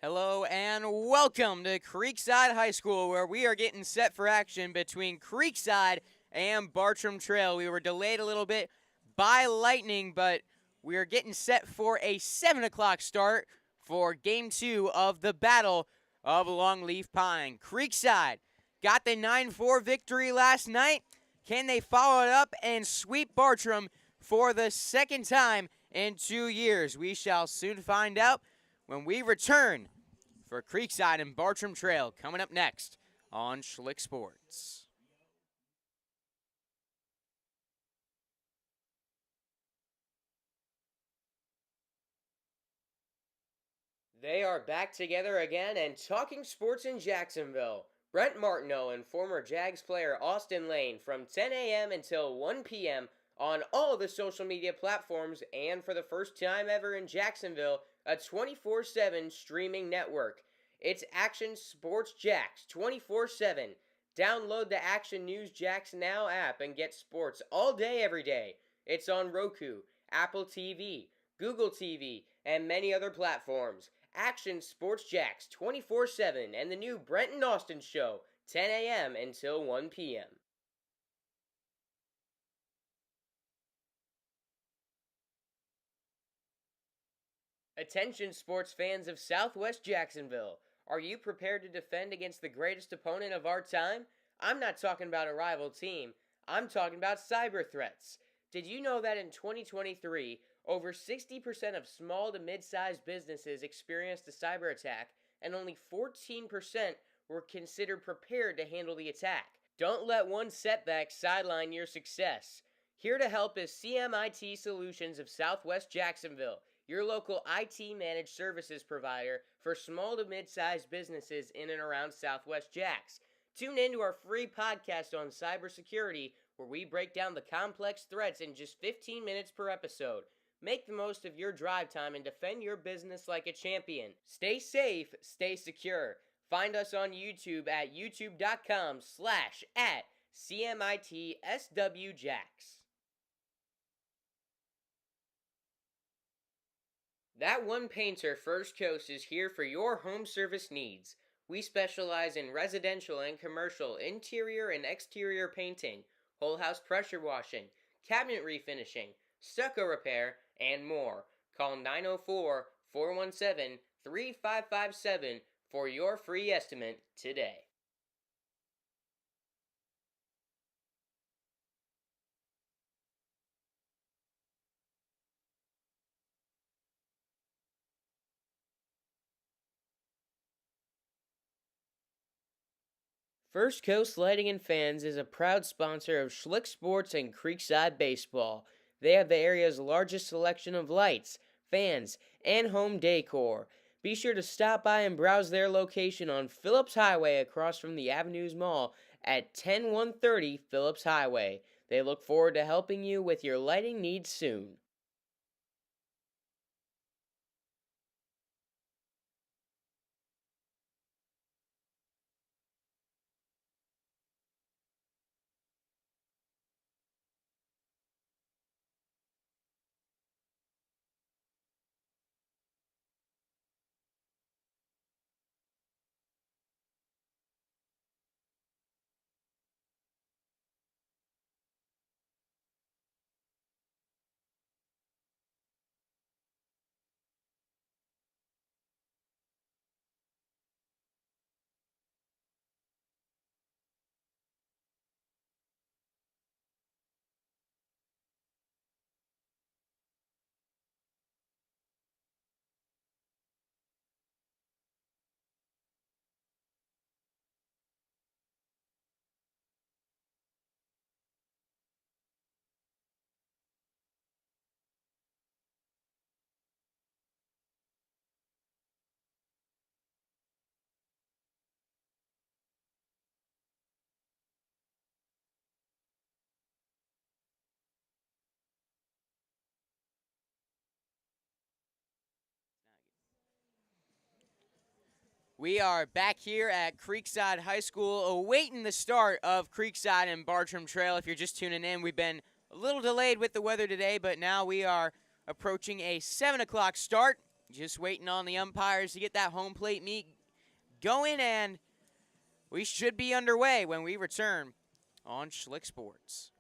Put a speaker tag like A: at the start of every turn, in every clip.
A: Hello and welcome to Creekside High School, where we are getting set for action between Creekside and Bartram Trail. We were delayed a little bit by lightning, but we are getting set for a 7 o'clock start for Game 2 of the Battle of Longleaf Pine. Creekside got the 9-4 victory last night. Can they follow it up and sweep Bartram for the second time in 2 years? We shall soon find out when we return for Creekside and Bartram Trail, coming up next on Schlick Sports.
B: They are back together again and talking sports in Jacksonville. Brent Martineau and former Jags player Austin Lane from 10 a.m. until 1 p.m. on all the social media platforms, and for the first time ever in Jacksonville, a 24/7 streaming network. It's Action Sports Jacks 24/7. Download the Action News Jacks Now app and get sports all day, every day. It's on Roku, Apple TV, Google TV, and many other platforms. Action Sports Jacks 24/7 and the new Brent and Austin Show, 10 a.m. until 1 p.m. Attention sports fans of Southwest Jacksonville. Are you prepared to defend against the greatest opponent of our time? I'm not talking about a rival team. I'm talking about cyber threats. Did you know that in 2023, over 60% of small to mid-sized businesses experienced a cyber attack, and only 14% were considered prepared to handle the attack? Don't let one setback sideline your success. Here to help is CMIT Solutions of Southwest Jacksonville, your local IT managed services provider for small to mid-sized businesses in and around Southwest Jacks. Tune in to our free podcast on cybersecurity, where we break down the complex threats in just 15 minutes per episode. Make the most of your drive time and defend your business like a champion. Stay safe, stay secure. Find us on YouTube at youtube.com/@CMITSWJacks. That One Painter First Coast is here for your home service needs. We specialize in residential and commercial interior and exterior painting, whole house pressure washing, cabinet refinishing, stucco repair, and more. Call 904-417-3557 for your free estimate today. First Coast Lighting and Fans is a proud sponsor of Schlick Sports and Creekside Baseball. They have the area's largest selection of lights, fans, and home decor. Be sure to stop by and browse their location on Phillips Highway across from the Avenues Mall at 10130 Phillips Highway. They look forward to helping you with your lighting needs soon.
A: We are back here at Creekside High School, awaiting the start of Creekside and Bartram Trail. If you're just tuning in, we've been a little delayed with the weather today, but now we are approaching a 7 o'clock start. just waiting on the umpires to get that home plate meet going, and we should be underway when we return on Schlick Sports.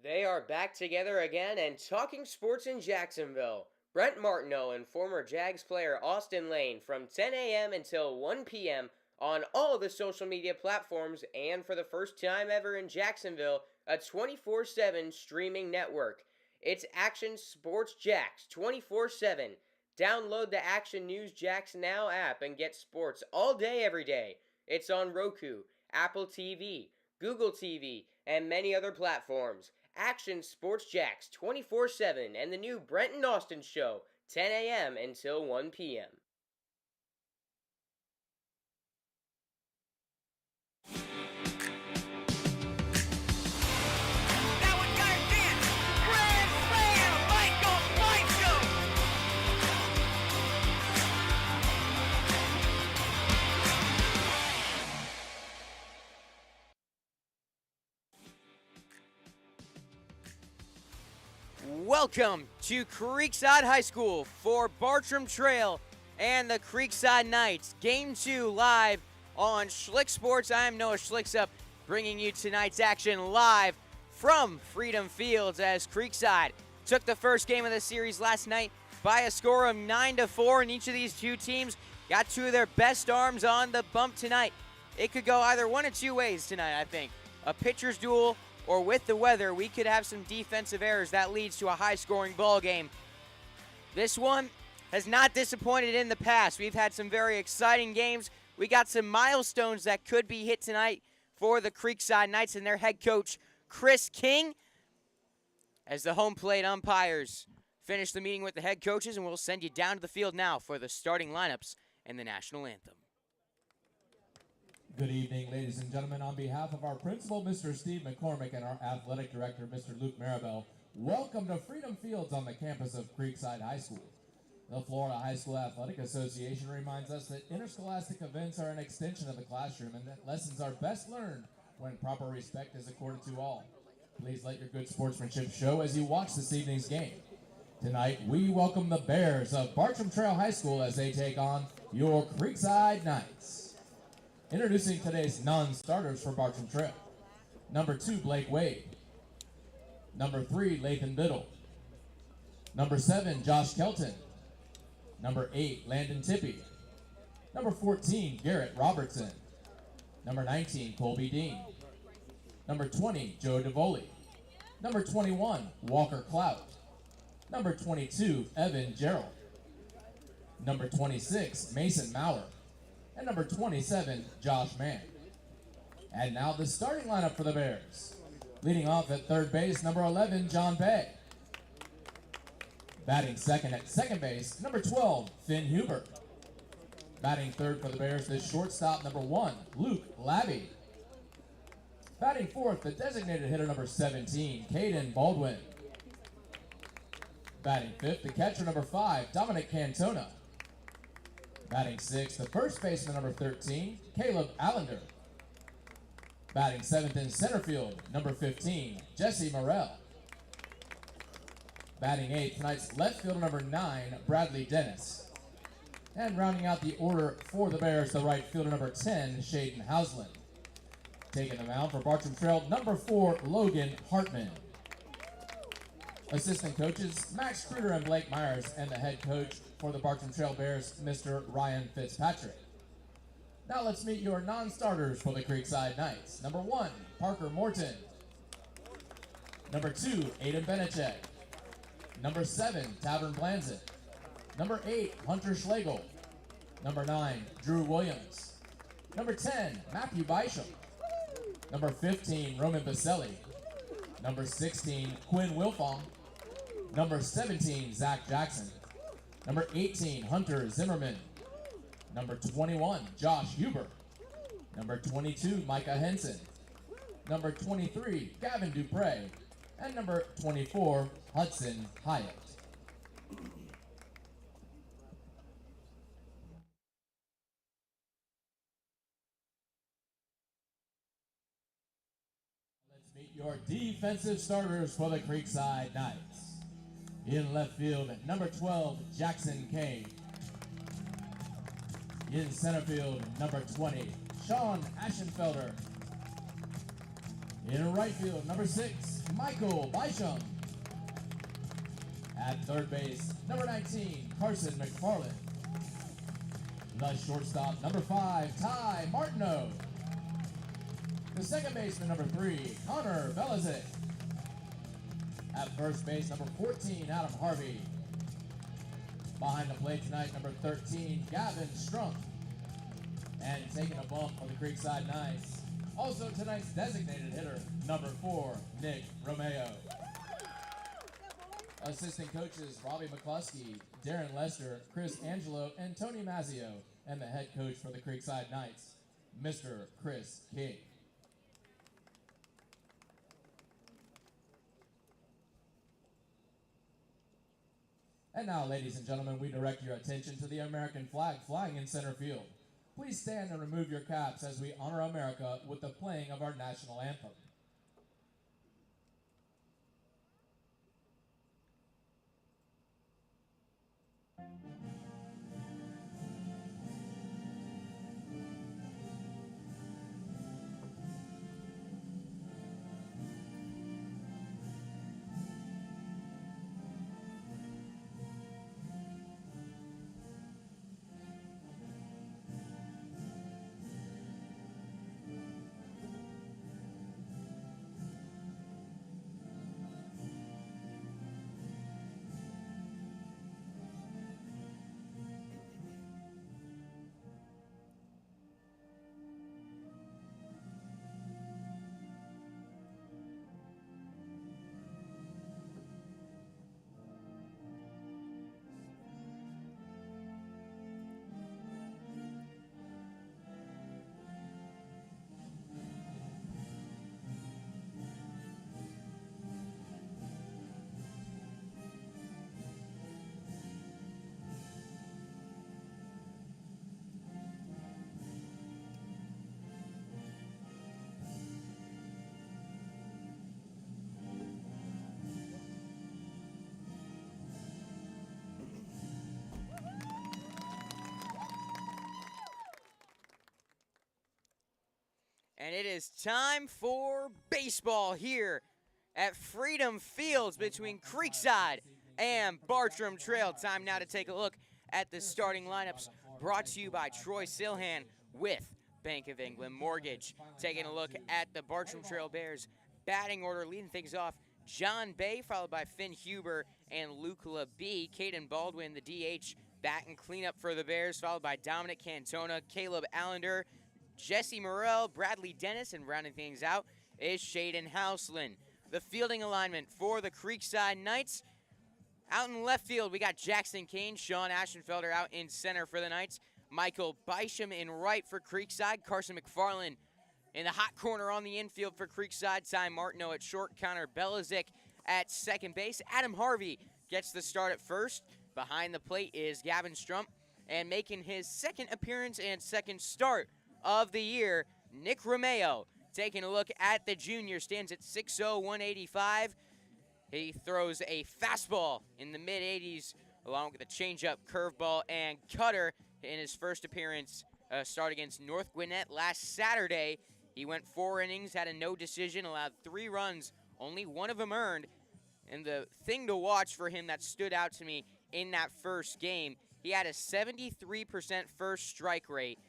B: They are back together again and talking sports in Jacksonville. Brent Martineau and former Jags player Austin Lane from 10 a.m. until 1 p.m. on all the social media platforms, and for the first time ever in Jacksonville, a 24/7 streaming network. It's Action Sports Jacks 24/7. Download the Action News Jacks Now app and get sports all day every day. It's on Roku, Apple TV, Google TV, and many other platforms. Action Sports Jacks 24/7 and the new Brent and Austin Show, 10 a.m. until 1 p.m.
A: Welcome to Creekside High School for Bartram Trail and the Creekside Knights. Game 2 live on Schlick Sports. I'm Noah Schlicksup, bringing you tonight's action live from Freedom Fields as Creekside took the first game of the series last night by a score of 9-4, and each of these two teams got two of their best arms on the bump tonight. It could go either one of two ways tonight, I think. A pitcher's duel, or with the weather, we could have some defensive errors that leads to a high-scoring ball game. This one has not disappointed in the past. We've had some very exciting games. We got some milestones that could be hit tonight for the Creekside Knights and their head coach, Chris King, as the home plate umpires finish the meeting with the head coaches, and we'll send you down to the field now for the starting lineups and the national anthem.
C: Good evening, ladies and gentlemen. On behalf of our principal, Mr. Steve McCormick, and our athletic director, Mr. Luke Maribel, welcome to Freedom Fields on the campus of Creekside High School. The Florida High School Athletic Association reminds us that interscholastic events are an extension of the classroom and that lessons are best learned when proper respect is accorded to all. Please let your good sportsmanship show as you watch this evening's game. Tonight, we welcome the Bears of Bartram Trail High School as they take on your Creekside Knights. Introducing today's non-starters for Bartram Trail. Number 2, Blake Wade. Number 3, Lathan Biddle. Number 7, Josh Kelton. Number 8, Landon Tippie. Number 14, Garrett Robertson. Number 19, Colby Dean. Number 20, Joe DeVoli. Number 21, Walker Clout. Number 22, Evan Gerald. Number 26, Mason Maurer. And number 27, Josh Mann. And now the starting lineup for the Bears. Leading off at third base, number 11, John Bay. Batting second at second base, number 12, Finn Huber. Batting third for the Bears, the shortstop, number 1, Luke Labby. Batting fourth, the designated hitter, number 17, Caden Baldwin. Batting fifth, the catcher, number 5, Dominic Cantona. Batting sixth, the first baseman, number 13, Caleb Allender. Batting seventh in center field, number 15, Jesse Morrell. Batting eighth, tonight's left fielder, number 9, Bradley Dennis. And rounding out the order for the Bears, the right fielder, number 10, Shaden Hausland. Taking the mound for Bartram Trail, number 4, Logan Hartman. Assistant coaches, Max Kruger and Blake Myers, and the head coach for the Bartram Trail Bears, Mr. Ryan Fitzpatrick. Now let's meet your non-starters for the Creekside Knights. Number 1, Parker Morton. Number 2, Aiden Benechek. Number 7, Tavern Blanzett. Number 8, Hunter Schlegel. Number 9, Drew Williams. Number 10, Matthew Bishop. Number 15, Roman Baselli. Number 16, Quinn Wilfong. Number 17, Zach Jackson. Number 18, Hunter Zimmerman. Number 21, Josh Huber. Number 22, Micah Henson. Number 23, Gavin Dupre. And number 24, Hudson Hyatt. Let's meet your defensive starters for the Creekside Knights. In left field, number 12, Jackson Kane. In center field, number 20, Sean Aschenfelder. In right field, number 6, Michael Bisham. At third base, number 19, Carson McFarland. The shortstop, number 5, Ty Martineau. The second baseman, number 3, Connor Belizic. At first base, number 14, Adam Harvey. Behind the plate tonight, number 13, Gavin Strunk. And taking a bump for the Creekside Knights, also tonight's designated hitter, number 4, Nick Romeo. Assistant coaches, Robbie McCluskey, Darren Lester, Chris Angelo, and Tony Mazzio. And the head coach for the Creekside Knights, Mr. Chris King. And now, ladies and gentlemen, we direct your attention to the American flag flying in center field. Please stand and remove your caps as we honor America with the playing of our national anthem.
A: And it is time for baseball here at Freedom Fields between Creekside and Bartram Trail. Time now to take a look at the starting lineups, brought to you by Troy Silhan with Bank of England Mortgage. Taking a look at the Bartram Trail Bears batting order, leading things off, John Bay, followed by Finn Huber and Luke LaBee. Caden Baldwin, the DH, batting cleanup for the Bears, followed by Dominic Cantona, Caleb Allender, Jesse Morrell, Bradley Dennis, and rounding things out is Shaden Houseland. The fielding alignment for the Creekside Knights. Out in left field, we got Jackson Kane, Sean Aschenfelder out in center for the Knights, Michael Bysham in right for Creekside, Carson McFarland in the hot corner on the infield for Creekside, Ty Martineau at short, Connor Belizik at second base. Adam Harvey gets the start at first. Behind the plate is Gavin Strump, and making his second appearance and second start of the year, Nick Romeo. Taking a look at the junior, stands at 6'0", 185. He throws a fastball in the mid-80s, along with a changeup, curveball, and cutter in his first appearance, start against North Gwinnett last Saturday. He went 4 innings, had a no decision, allowed 3 runs, only 1 of them earned. And the thing to watch for him that stood out to me in that first game, he had a 73% first strike rate.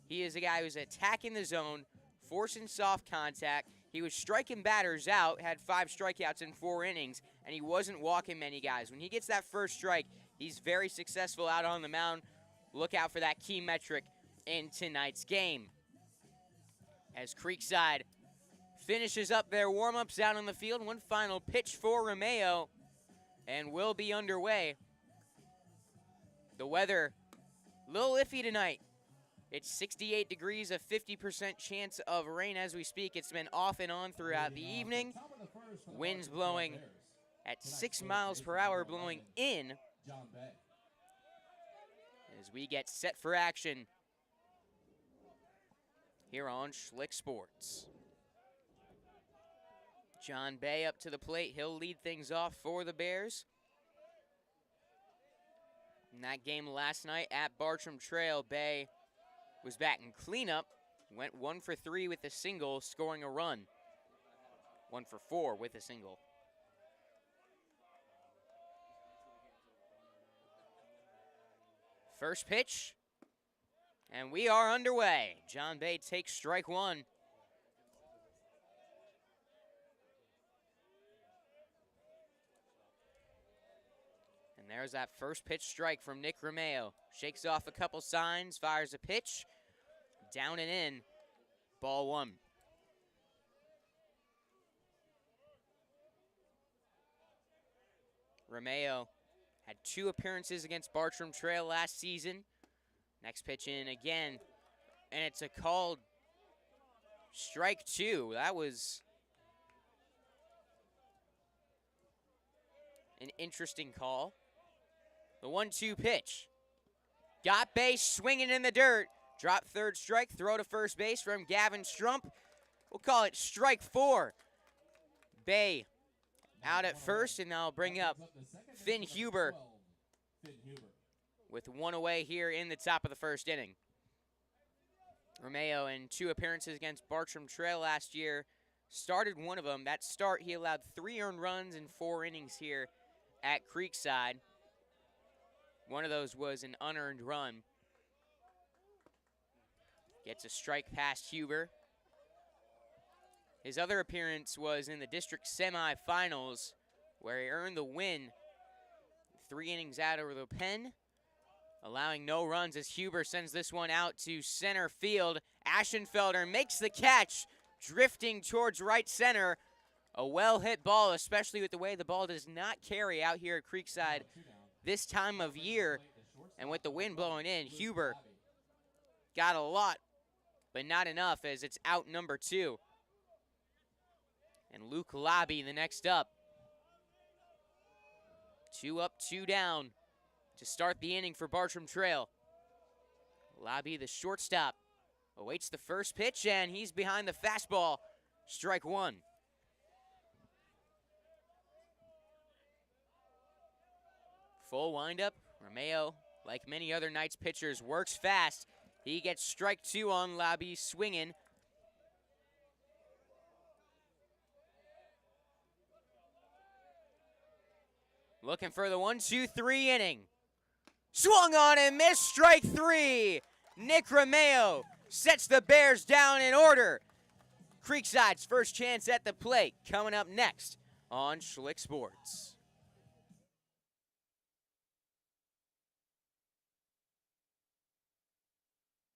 A: He is a guy who's attacking the zone, forcing soft contact. He was striking batters out, had 5 strikeouts in 4 innings, and he wasn't walking many guys. When he gets that first strike, he's very successful out on the mound. Look out for that key metric in tonight's game. As Creekside finishes up their warm-ups out on the field, one final pitch for Romeo, and we'll be underway. The weather, a little iffy tonight. It's 68 degrees, a 50% chance of rain as we speak. It's been off and on throughout the evening. Winds blowing at 6 miles per hour, blowing in as we get set for action here on Schlick Sports. John Bay up to the plate. He'll lead things off for the Bears. In that game last night at Bartram Trail, Bay was batting cleanup, went 1 for 3 with a single, scoring a run. 1 for 4 with a single. First pitch, and we are underway. John Bay takes strike 1. And there's that first pitch strike from Nick Romeo. Shakes off a couple signs, fires a pitch. Down and in, ball 1. Romeo had 2 appearances against Bartram Trail last season. Next pitch in again, and it's a called strike 2. That was an interesting call. The 1-2 pitch. Got base, swinging in the dirt. Drop third strike, throw to first base from Gavin Strump. We'll call it strike 4. Bay out at first, and I'll bring up Finn Huber with 1 away here in the top of the first inning. Romeo, in 2 appearances against Bartram Trail last year, started 1 of them. That start, he allowed 3 earned runs in 4 innings here at Creekside. One of those was an unearned run. Gets a strike past Huber. His other appearance was in the district semifinals, where he earned the win. 3 innings out over the pen, allowing no runs as Huber sends this one out to center field. Aschenfelder makes the catch, drifting towards right center. A well-hit ball, especially with the way the ball does not carry out here at Creekside this time of year. And with the wind blowing in, Huber got a lot, but not enough, as it's out number 2. And Luke Lobby the next up. 2 up, 2 down to start the inning for Bartram Trail. Lobby, the shortstop, awaits the first pitch, and he's behind the fastball. Strike 1. Full windup. Romeo, like many other Knights pitchers, works fast. He gets strike 2 on Lobby, swinging. Looking for the 1-2-3 inning. Swung on and missed, strike three. Nick Romeo sets the Bears down in order. Creekside's first chance at the plate coming up next on Schlick Sports.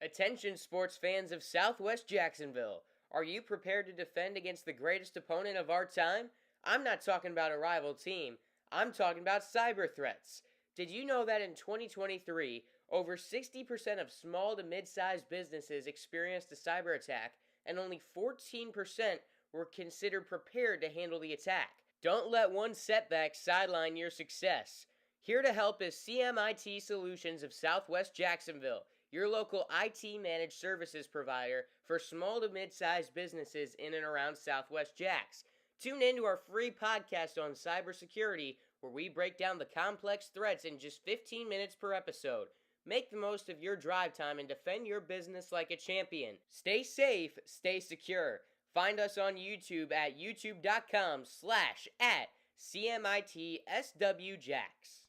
B: Attention sports fans of Southwest Jacksonville. Are you prepared to defend against the greatest opponent of our time? I'm not talking about a rival team. I'm talking about cyber threats. Did you know that in 2023, over 60% of small to mid-sized businesses experienced a cyber attack, and only 14% were considered prepared to handle the attack? Don't let one setback sideline your success. Here to help is CMIT Solutions of Southwest Jacksonville, your local IT managed services provider for small to mid-sized businesses in and around Southwest Jacks. Tune in to our free podcast on cybersecurity, where we break down the complex threats in just 15 minutes per episode. Make the most of your drive time and defend your business like a champion. Stay safe, stay secure. Find us on YouTube at youtube.com/@CMITSWJacks.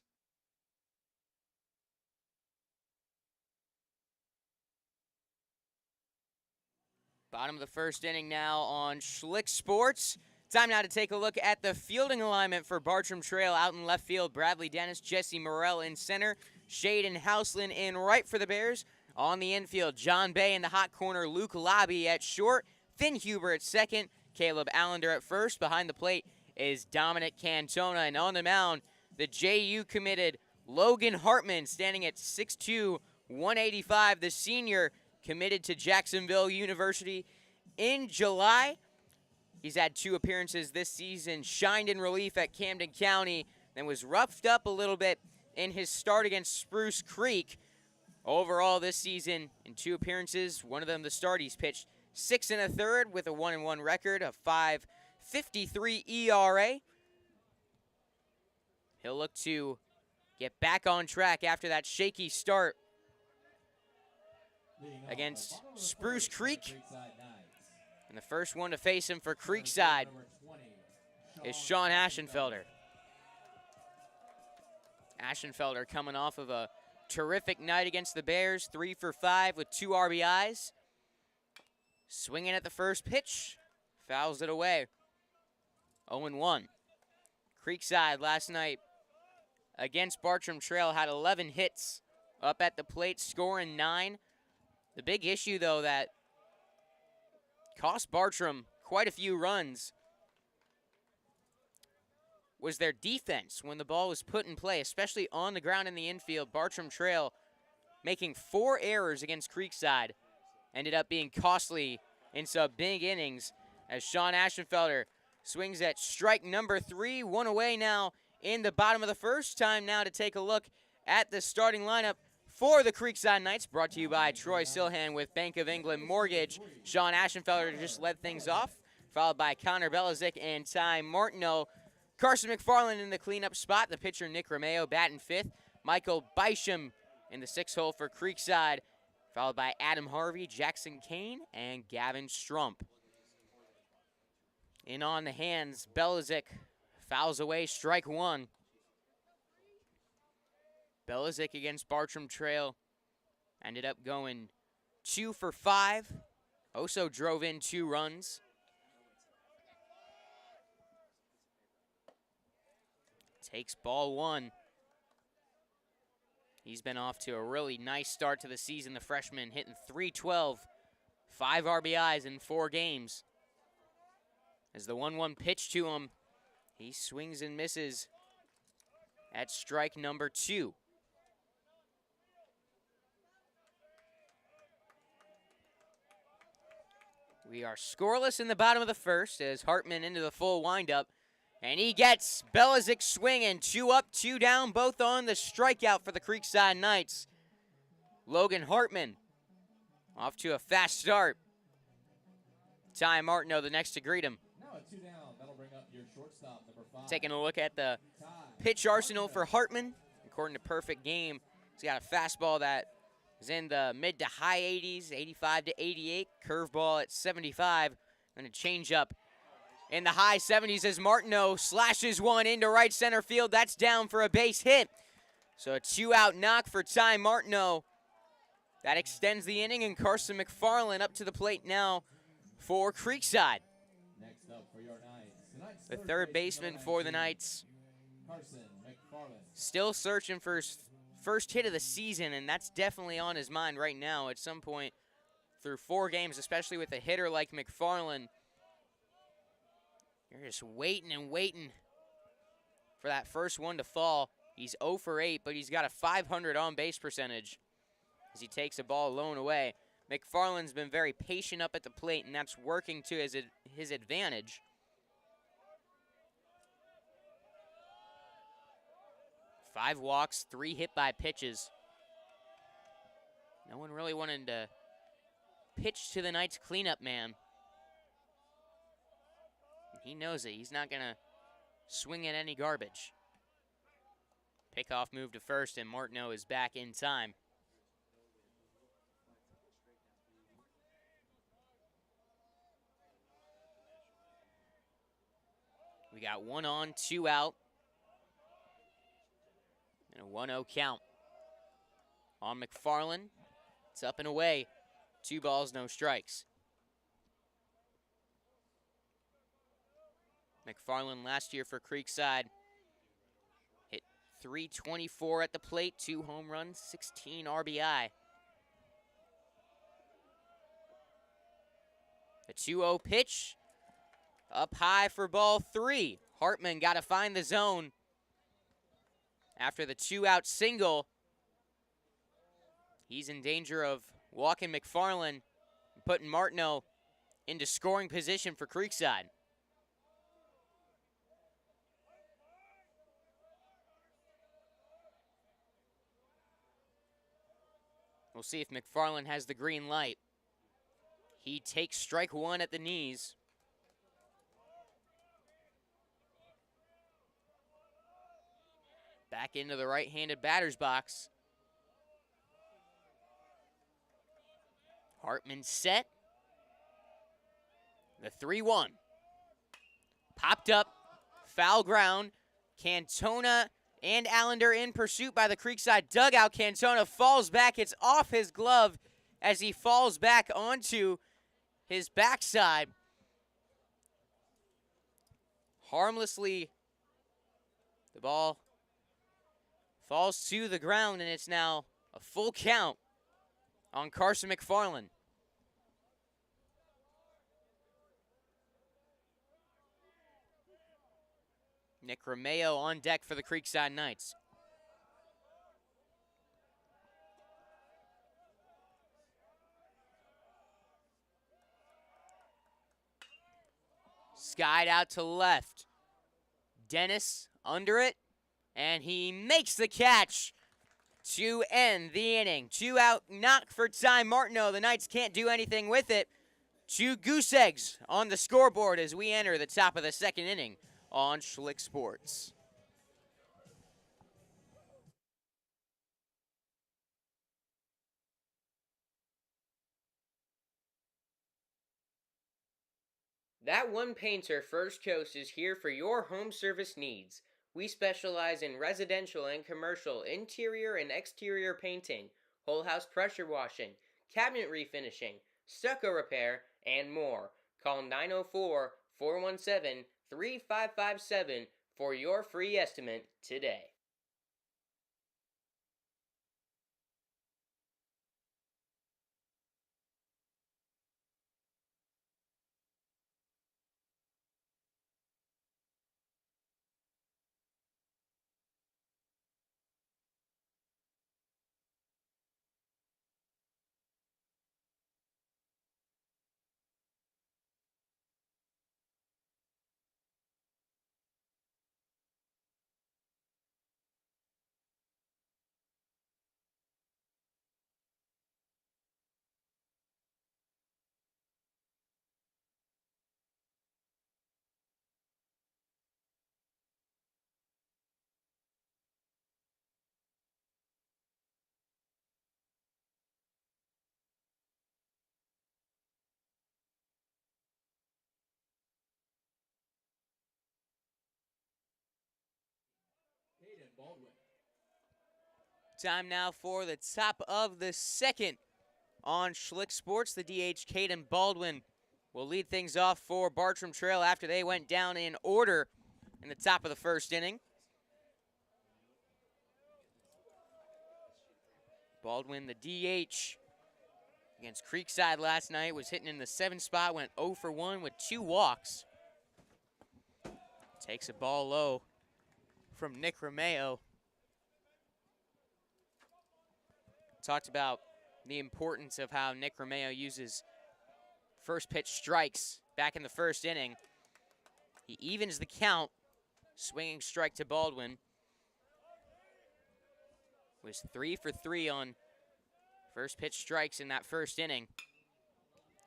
A: Bottom of the first inning now on Schlick Sports. Time now to take a look at the fielding alignment for Bartram Trail. Out in left field, Bradley Dennis, Jesse Morrell in center, Shaden Houseland in right for the Bears. On the infield, John Bay in the hot corner, Luke Lobby at short, Finn Huber at second, Caleb Allender at first. Behind the plate is Dominic Cantona, and on the mound, the JU committed Logan Hartman, standing at 6'2", 185, the senior, committed to Jacksonville University in July. He's had 2 appearances this season, shined in relief at Camden County, then was roughed up a little bit in his start against Spruce Creek. Overall this season, in 2 appearances, one of them the start, he's pitched 6 1/3 with a 1-1 record, a 5.53 ERA. He'll look to get back on track after that shaky start against Spruce Creek. And the first one to face him for Creekside is Sean Aschenfelder. Aschenfelder coming off of a terrific night against the Bears, 3 for 5 with 2 RBIs. Swinging at the first pitch, fouls it away. 0-1. Creekside last night against Bartram Trail had 11 hits up at the plate, scoring 9. The big issue, though, that cost Bartram quite a few runs was their defense when the ball was put in play, especially on the ground in the infield. Bartram Trail making 4 errors against Creekside ended up being costly in some big innings as Sean Aschenfelder swings at strike number 3. 1 away now in the bottom of the first. Time now to take a look at the starting lineup for the Creekside Knights, brought to you by Troy Silhan with Bank of England Mortgage. Sean Aschenfelder just led things off, followed by Connor Belizik and Ty Martineau. Carson McFarland in the cleanup spot. The pitcher Nick Romeo batting 5th. Michael Bysham in the 6th hole for Creekside, followed by Adam Harvey, Jackson Kane, and Gavin Strump. In on the hands, Belizik fouls away strike 1. Belizik against Bartram Trail ended up going 2 for 5. Also drove in 2 runs. Takes ball 1. He's been off to a really nice start to the season. The freshman hitting .312, 5 RBIs in 4 games. As the 1-1 pitch to him, he swings and misses at strike number 2. We are scoreless in the bottom of the first as Hartman into the full windup. And he gets Belizik swinging. 2 up, 2 down, both on the strikeout for the Creekside Knights. Logan Hartman off to a fast start. Ty Martineau the next to greet him.
C: Now a 2 down. That'll bring up your shortstop, number 5.
A: Taking a look at the pitch arsenal for Hartman. According to Perfect Game, he's got a fastball that is in the mid to high 80s, 85 to 88. Curveball at 75. And a changeup in the high 70s as Martineau slashes one into right center field. That's down for a base hit. So a 2-out knock for Ty Martineau. That extends the inning, and Carson McFarland up to the plate now for Creekside.
C: Next up for your Knights,
A: The third baseman for the Knights.
C: Carson McFarland.
A: Still searching for his first hit of the season, and that's definitely on his mind right now. At some point through 4 games, especially with a hitter like McFarland, you're just waiting and waiting for that first one to fall. He's 0 for 8, but he's got a .500 on-base percentage as he takes a ball alone away. McFarland's been very patient up at the plate, and that's working to his advantage. Five walks, 3 hit by pitches. No one really wanted to pitch to the Knights cleanup man. He knows it. He's not going to swing at any garbage. Pickoff move to first, and Martineau is back in time. We got 1 on, 2 out, and a 1-0 count. On McFarland, it's up and away. 2 balls, no strikes. McFarland last year for Creekside hit .324 at the plate, 2 home runs, 16 RBI. The 2-0 pitch, up high for ball 3. Hartman got to find the zone after the 2-out single. He's in danger of walking McFarland and putting Martineau into scoring position for Creekside. We'll see if McFarland has the green light. He takes strike 1 at the knees. Back into the right-handed batter's box. Hartman set. The 3-1. Popped up. Foul ground. Cantona and Allender in pursuit by the Creekside dugout. Cantona falls back. It's off his glove as he falls back onto his backside. Harmlessly, the ball falls to the ground, and it's now a full count on Carson McFarland. Nick Romeo on deck for the Creekside Knights. Skied out to left. Dennis under it, and he makes the catch to end the inning. 2-out knock for Ty Martineau. The Knights can't do anything with it. 2 goose eggs on the scoreboard as we enter the top of the second inning on Schlick Sports.
B: That One Painter First Coast is here for your home service needs. We specialize in residential and commercial interior and exterior painting, whole house pressure washing, cabinet refinishing, stucco repair, and more. Call 904-417-3557 for your free estimate today.
A: Time now for the top of the second on Schlick Sports. The DH, Caden Baldwin, will lead things off for Bartram Trail after they went down in order in the top of the first inning. Baldwin, the DH, against Creekside last night, was hitting in the 7th spot, went 0 for 1 with 2 walks. Takes a ball low from Nick Romeo. Talked about the importance of how Nick Romeo uses first pitch strikes back in the first inning. He evens the count, swinging strike to Baldwin. Was 3 for 3 on first pitch strikes in that first inning.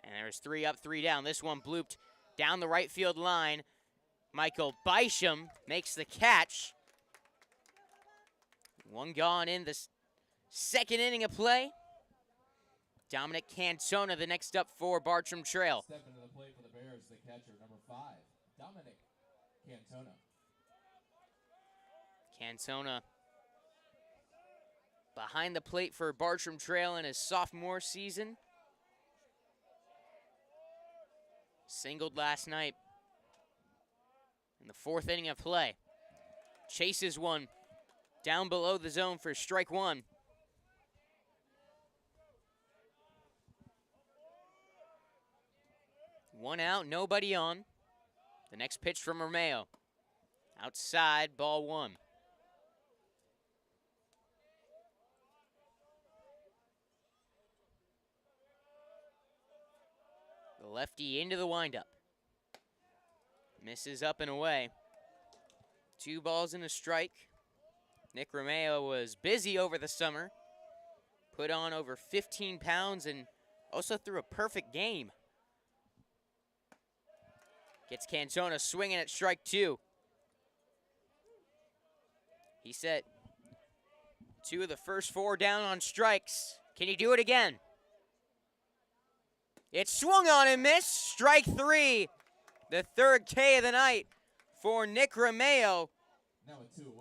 A: And there's 3 up, 3 down. This one blooped down the right field line. Michael Bysham makes the catch. 1 gone in the second inning of play. Dominic Cantona, the next up for Bartram Trail.
C: Step into the plate for the Bears, the catcher, number 5, Dominic Cantona.
A: Cantona behind the plate for Bartram Trail in his sophomore season. Singled last night in the 4th inning of play. Chases one down below the zone for strike 1. One out, nobody on. The next pitch from Romeo. Outside, ball 1. The lefty into the windup. Misses up and away. 2 balls and a strike. Nick Romeo was busy over the summer. Put on over 15 pounds and also threw a perfect game. Gets Cantona swinging at strike 2. He set 2 of the first 4 down on strikes. Can he do it again? It's swung on and missed. Strike 3. The 3rd K of the night for Nick Romeo.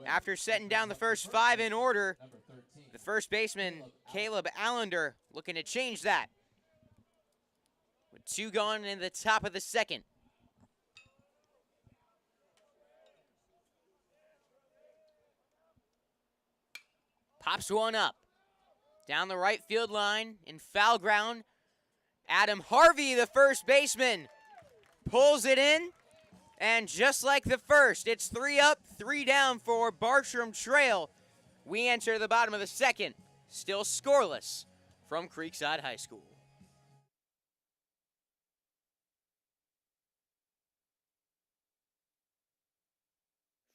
A: After setting down the first 5 in order, the first baseman, Caleb Allender, looking to change that. With 2 gone in the top of the second. Pops one up. Down the right field line in foul ground. Adam Harvey, the first baseman, pulls it in. And just like the first, it's 3 up, 3 down for Bartram Trail. We enter the bottom of the second, still scoreless from Creekside High School.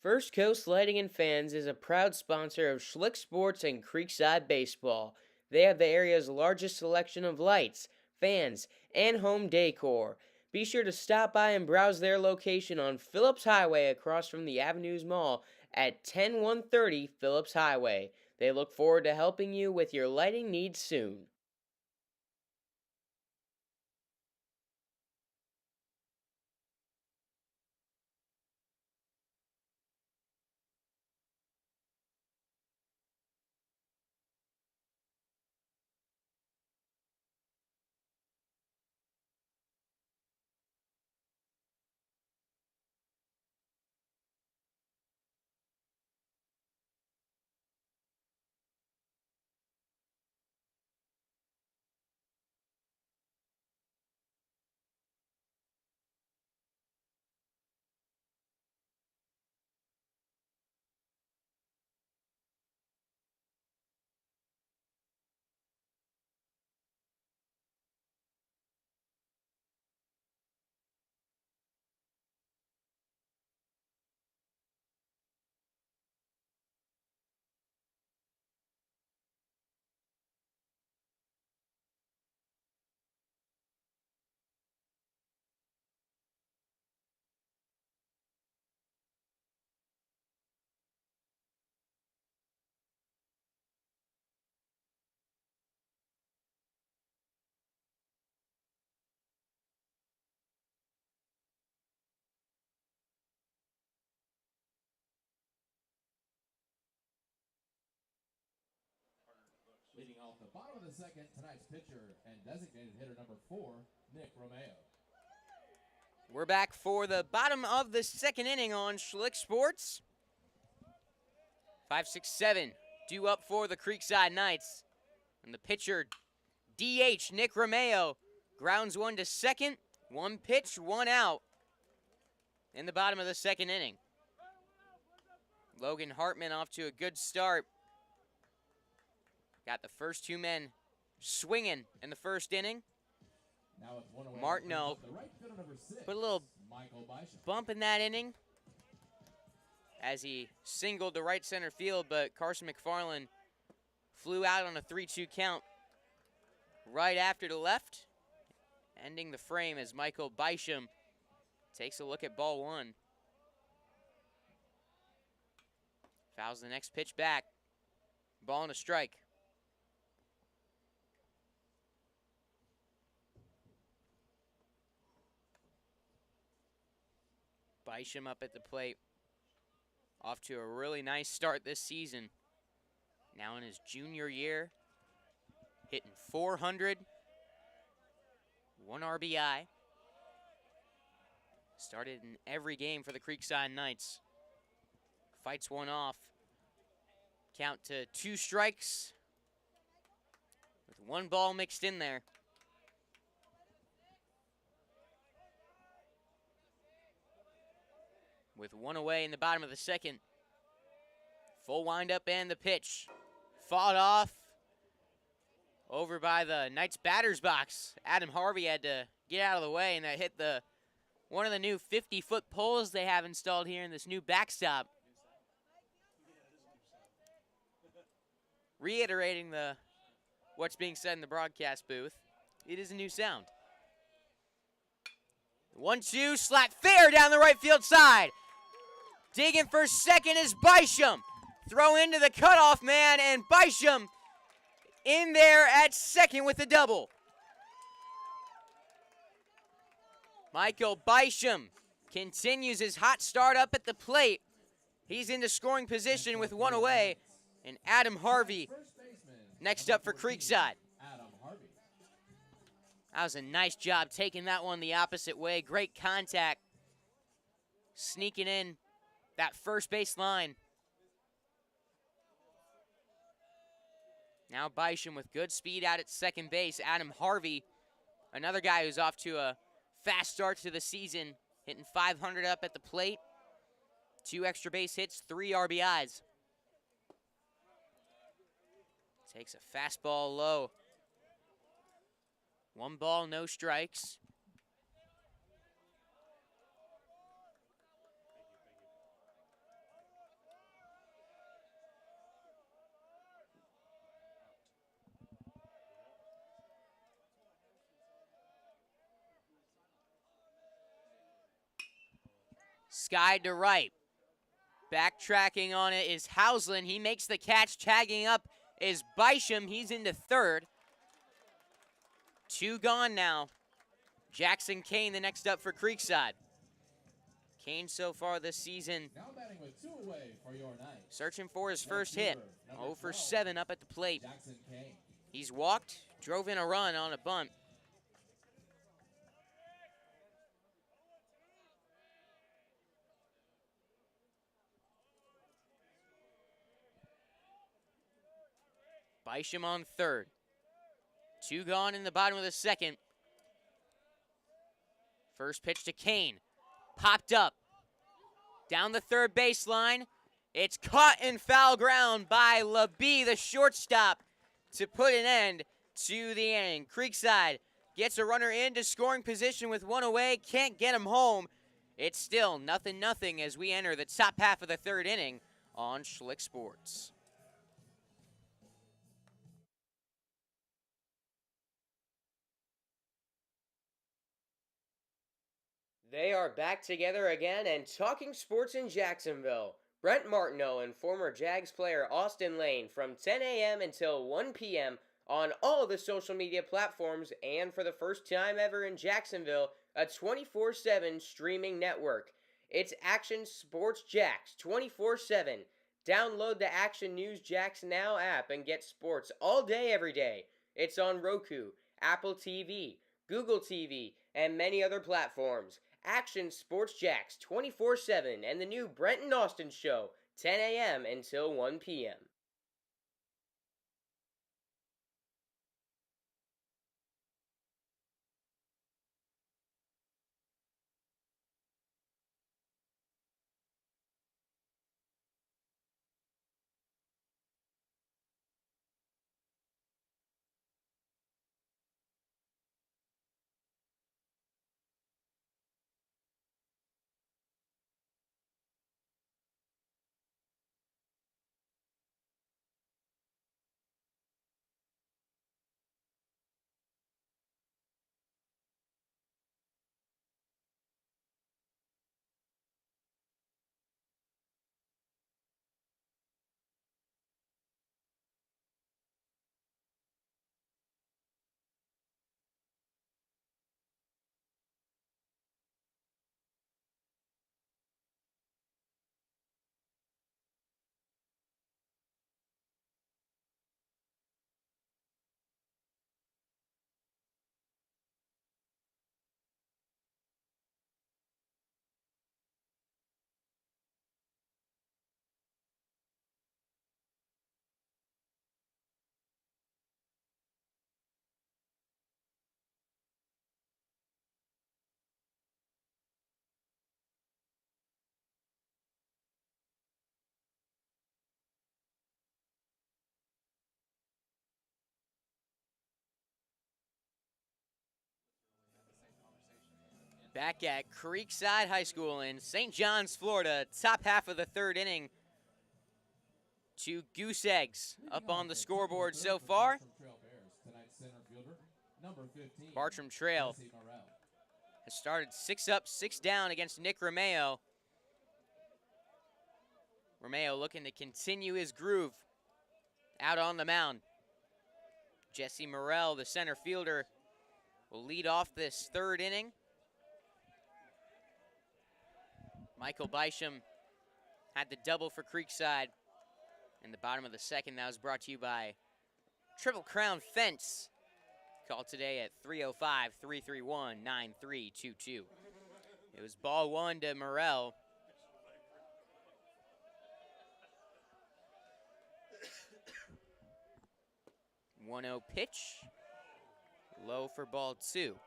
B: First Coast Lighting and Fans is a proud sponsor of Schlick Sports and Creekside Baseball. They have the area's largest selection of lights, fans, and home decor. Be sure to stop by and browse their location on Phillips Highway across from the Avenues Mall at 10130 Phillips Highway. They look forward to helping you with your lighting needs soon.
C: the bottom of the second, tonight's pitcher and designated hitter number 4, Nick Romeo.
A: We're back for the bottom of the second inning on Schlick Sports. 5, 6, 7 due up for the Creekside Knights. And the pitcher, DH Nick Romeo, grounds one to second. One pitch, one out in the bottom of the second inning. Logan Hartman off to a good start. Got the first two men swinging in the first inning.
C: Now with one away,
A: Martineau
C: the right fielder number 6,
A: put a little
C: Michael Bishop.
A: bump in that inning as he singled to right center field, but Carson McFarland flew out on a 3-2 count right after the left, ending the frame as Michael Bishop takes a look at ball one. Fouls the next pitch back. Ball and a strike. Bishop up at the plate. Off to a really nice start this season. Now in his junior year, hitting .400, 1 RBI. Started in every game for the Creekside Knights. Fights one off. Count to 2 strikes with 1 ball mixed in there. With 1 away in the bottom of the second. Full windup and the pitch. Fought off over by the Knights batter's box. Adam Harvey had to get out of the way, and that hit one of the new 50-foot poles they have installed here in this new backstop. Reiterating what's being said in the broadcast booth, it is a new sound. 1-2, slap fair down the right field side. Digging for second is Bishop. Throw into the cutoff man, and Bishop in there at second with a double. Michael Bishop continues his hot start up at the plate. He's into scoring position with 1 away, and Adam Harvey next up for Creekside. That was a nice job taking that one the opposite way. Great contact. Sneaking in that first base line. Now Bishop with good speed out at second base. Adam Harvey, another guy who's off to a fast start to the season, hitting .500 up at the plate. 2 extra base hits, 3 RBIs. Takes a fastball low. 1 ball, no strikes. Sky to right. Backtracking on it is Hausland. He makes the catch. Tagging up is Bishop. He's into third. 2 gone now. Jackson Kane the next up for Creekside. Kane so far this season
C: Now batting with 2 away for your Knights.
A: searching for his first hit. 0 for 7 up at the plate.
C: Jackson Kane.
A: He's walked, drove in a run on a bunt. Bishop on third. 2 gone in the bottom of the second. First pitch to Kane. Popped up. Down the third baseline. It's caught in foul ground by LaBee, the shortstop, to put an end to the inning. Creekside gets a runner into scoring position with 1 away. Can't get him home. It's still 0-0 as we enter the top half of the third inning on Schlick Sports.
B: They are back together again and talking sports in Jacksonville. Brent Martineau and former Jags player Austin Lane from 10 a.m. until 1 p.m. on all the social media platforms, and for the first time ever in Jacksonville, a 24/7 streaming network. It's Action Sports Jacks 24/7. Download the Action News Jax Now app and get sports all day, every day. It's on Roku, Apple TV, Google TV, and many other platforms. Action Sports Jax 24/7 and the new Brent and Austin show, 10 a.m. until 1 p.m.
A: Back at Creekside High School in St. John's, Florida, top half of the third inning. 2 goose eggs up on the scoreboard so far. Bartram Trail has started 6 up, 6 down against Nick Romeo. Romeo looking to continue his groove out on the mound. Jesse Morrell, the center fielder, will lead off this third inning. Michael Bysham had the double for Creekside in the bottom of the second. That was brought to you by Triple Crown Fence. Call today at 305-331-9322. It was ball 1 to Morrell. One 1-0 pitch. Low for ball 2.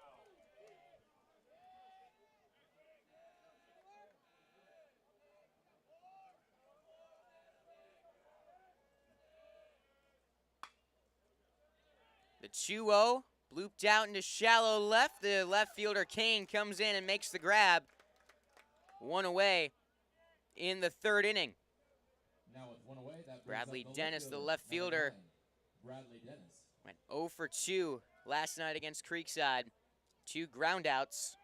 A: The 2-0 blooped out into shallow left. The left fielder Kane comes in and makes the grab. 1 away in the third inning.
C: Now with 1 away, that
A: Bradley Dennis, the left fielder,
C: Bradley Dennis
A: went 0 for 2 last night against Creekside. 2 groundouts.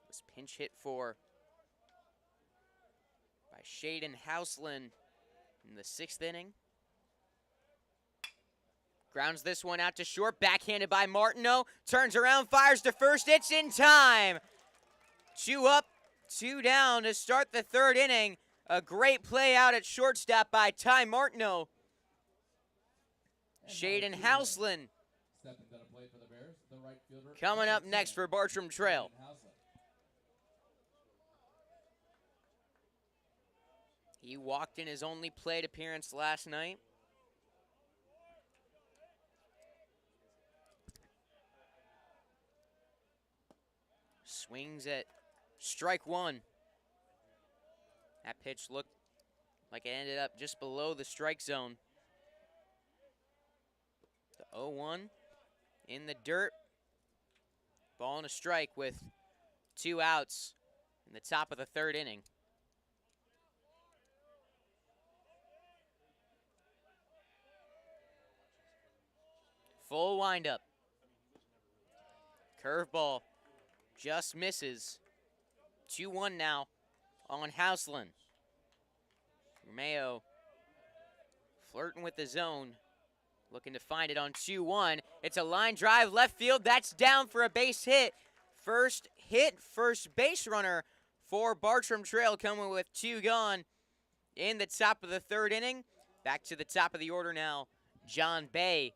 A: Was pinch hit for by Shaden Houseland in the 6th inning. Grounds this one out to short, backhanded by Martineau. Turns around, fires to first. It's in time. 2 up, 2 down to start the third inning. A great play out at shortstop by Ty Martineau. Shaden Houseland coming up next for Bartram Trail. He walked in his only plate appearance last night. Swings at strike 1. That pitch looked like it ended up just below the strike zone. The 0-1 in the dirt. Ball and a strike with 2 outs in the top of the third inning. Full windup. Curveball just misses. 2-1 now on Houseland. Romeo flirting with the zone. Looking to find it on 2-1. It's a line drive left field. That's down for a base hit. First hit, first base runner for Bartram Trail, coming with 2 gone in the top of the 3rd inning. Back to the top of the order now, John Bay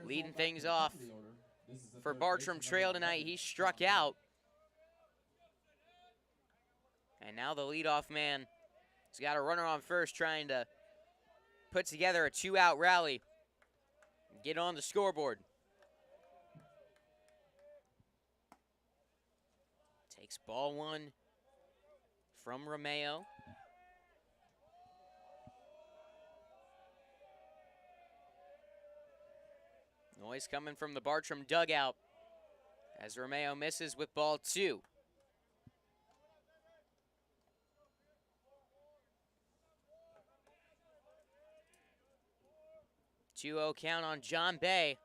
A: leading things off for Bartram Trail tonight. He struck out. And now the leadoff man has got a runner on first, trying to put together a 2-out rally and get on the scoreboard. Takes ball 1 from Romeo. Noise coming from the Bartram dugout as Romeo misses with ball 2. 2-0 count on John Bay.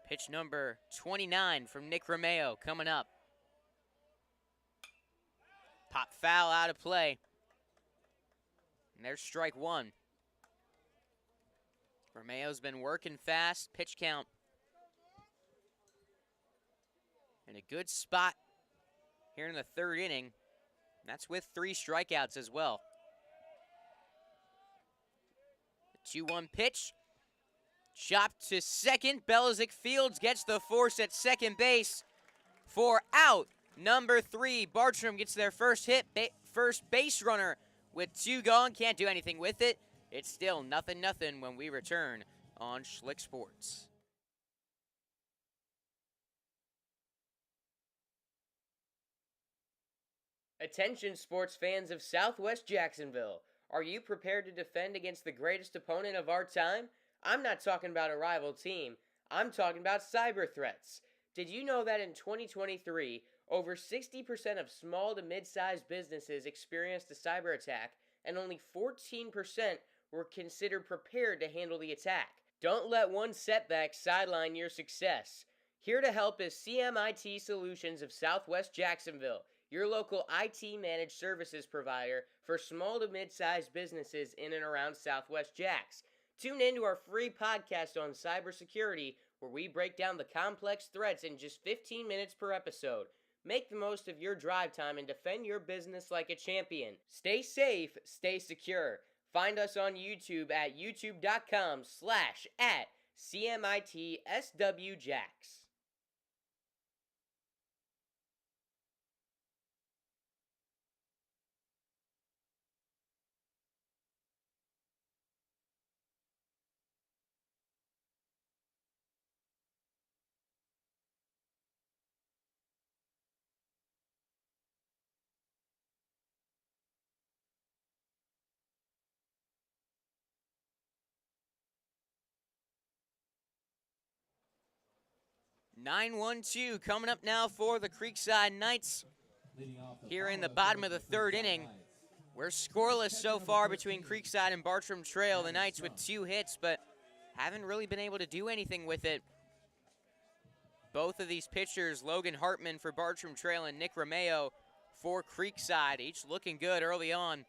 A: Pitch number 29 from Nick Romeo coming up. Pop foul out of play. And there's strike 1. Romeo's been working fast. Pitch count in a good spot here in the 3rd inning. That's with 3 strikeouts as well. The 2-1 pitch. Chopped to second. Belzic Fields gets the force at second base for out number 3. Bartram gets their first hit. First base runner with 2 gone. Can't do anything with it. It's still 0-0 when we return on Schlick Sports.
B: Attention sports fans of Southwest Jacksonville. Are you prepared to defend against the greatest opponent of our time? I'm not talking about a rival team. I'm talking about cyber threats. Did you know that in 2023, over 60% of small to mid-sized businesses experienced a cyber attack, and only 14% were considered prepared to handle the attack? Don't let one setback sideline your success. Here to help is CMIT Solutions of Southwest Jacksonville, your local IT managed services provider for small to mid-sized businesses in and around Southwest Jacks. Tune in to our free podcast on cybersecurity, where we break down the complex threats in just 15 minutes per episode. Make the most of your drive time and defend your business like a champion. Stay safe, stay secure. Find us on YouTube at youtube.com/@CMITSWJacks.
A: (9-1-2) coming up now for the Creekside Knights. Here in the bottom of the 3rd inning, we're scoreless so far between Creekside and Bartram Trail. The Knights with 2 hits, but haven't really been able to do anything with it. Both of these pitchers, Logan Hartman for Bartram Trail and Nick Romeo for Creekside, each looking good early on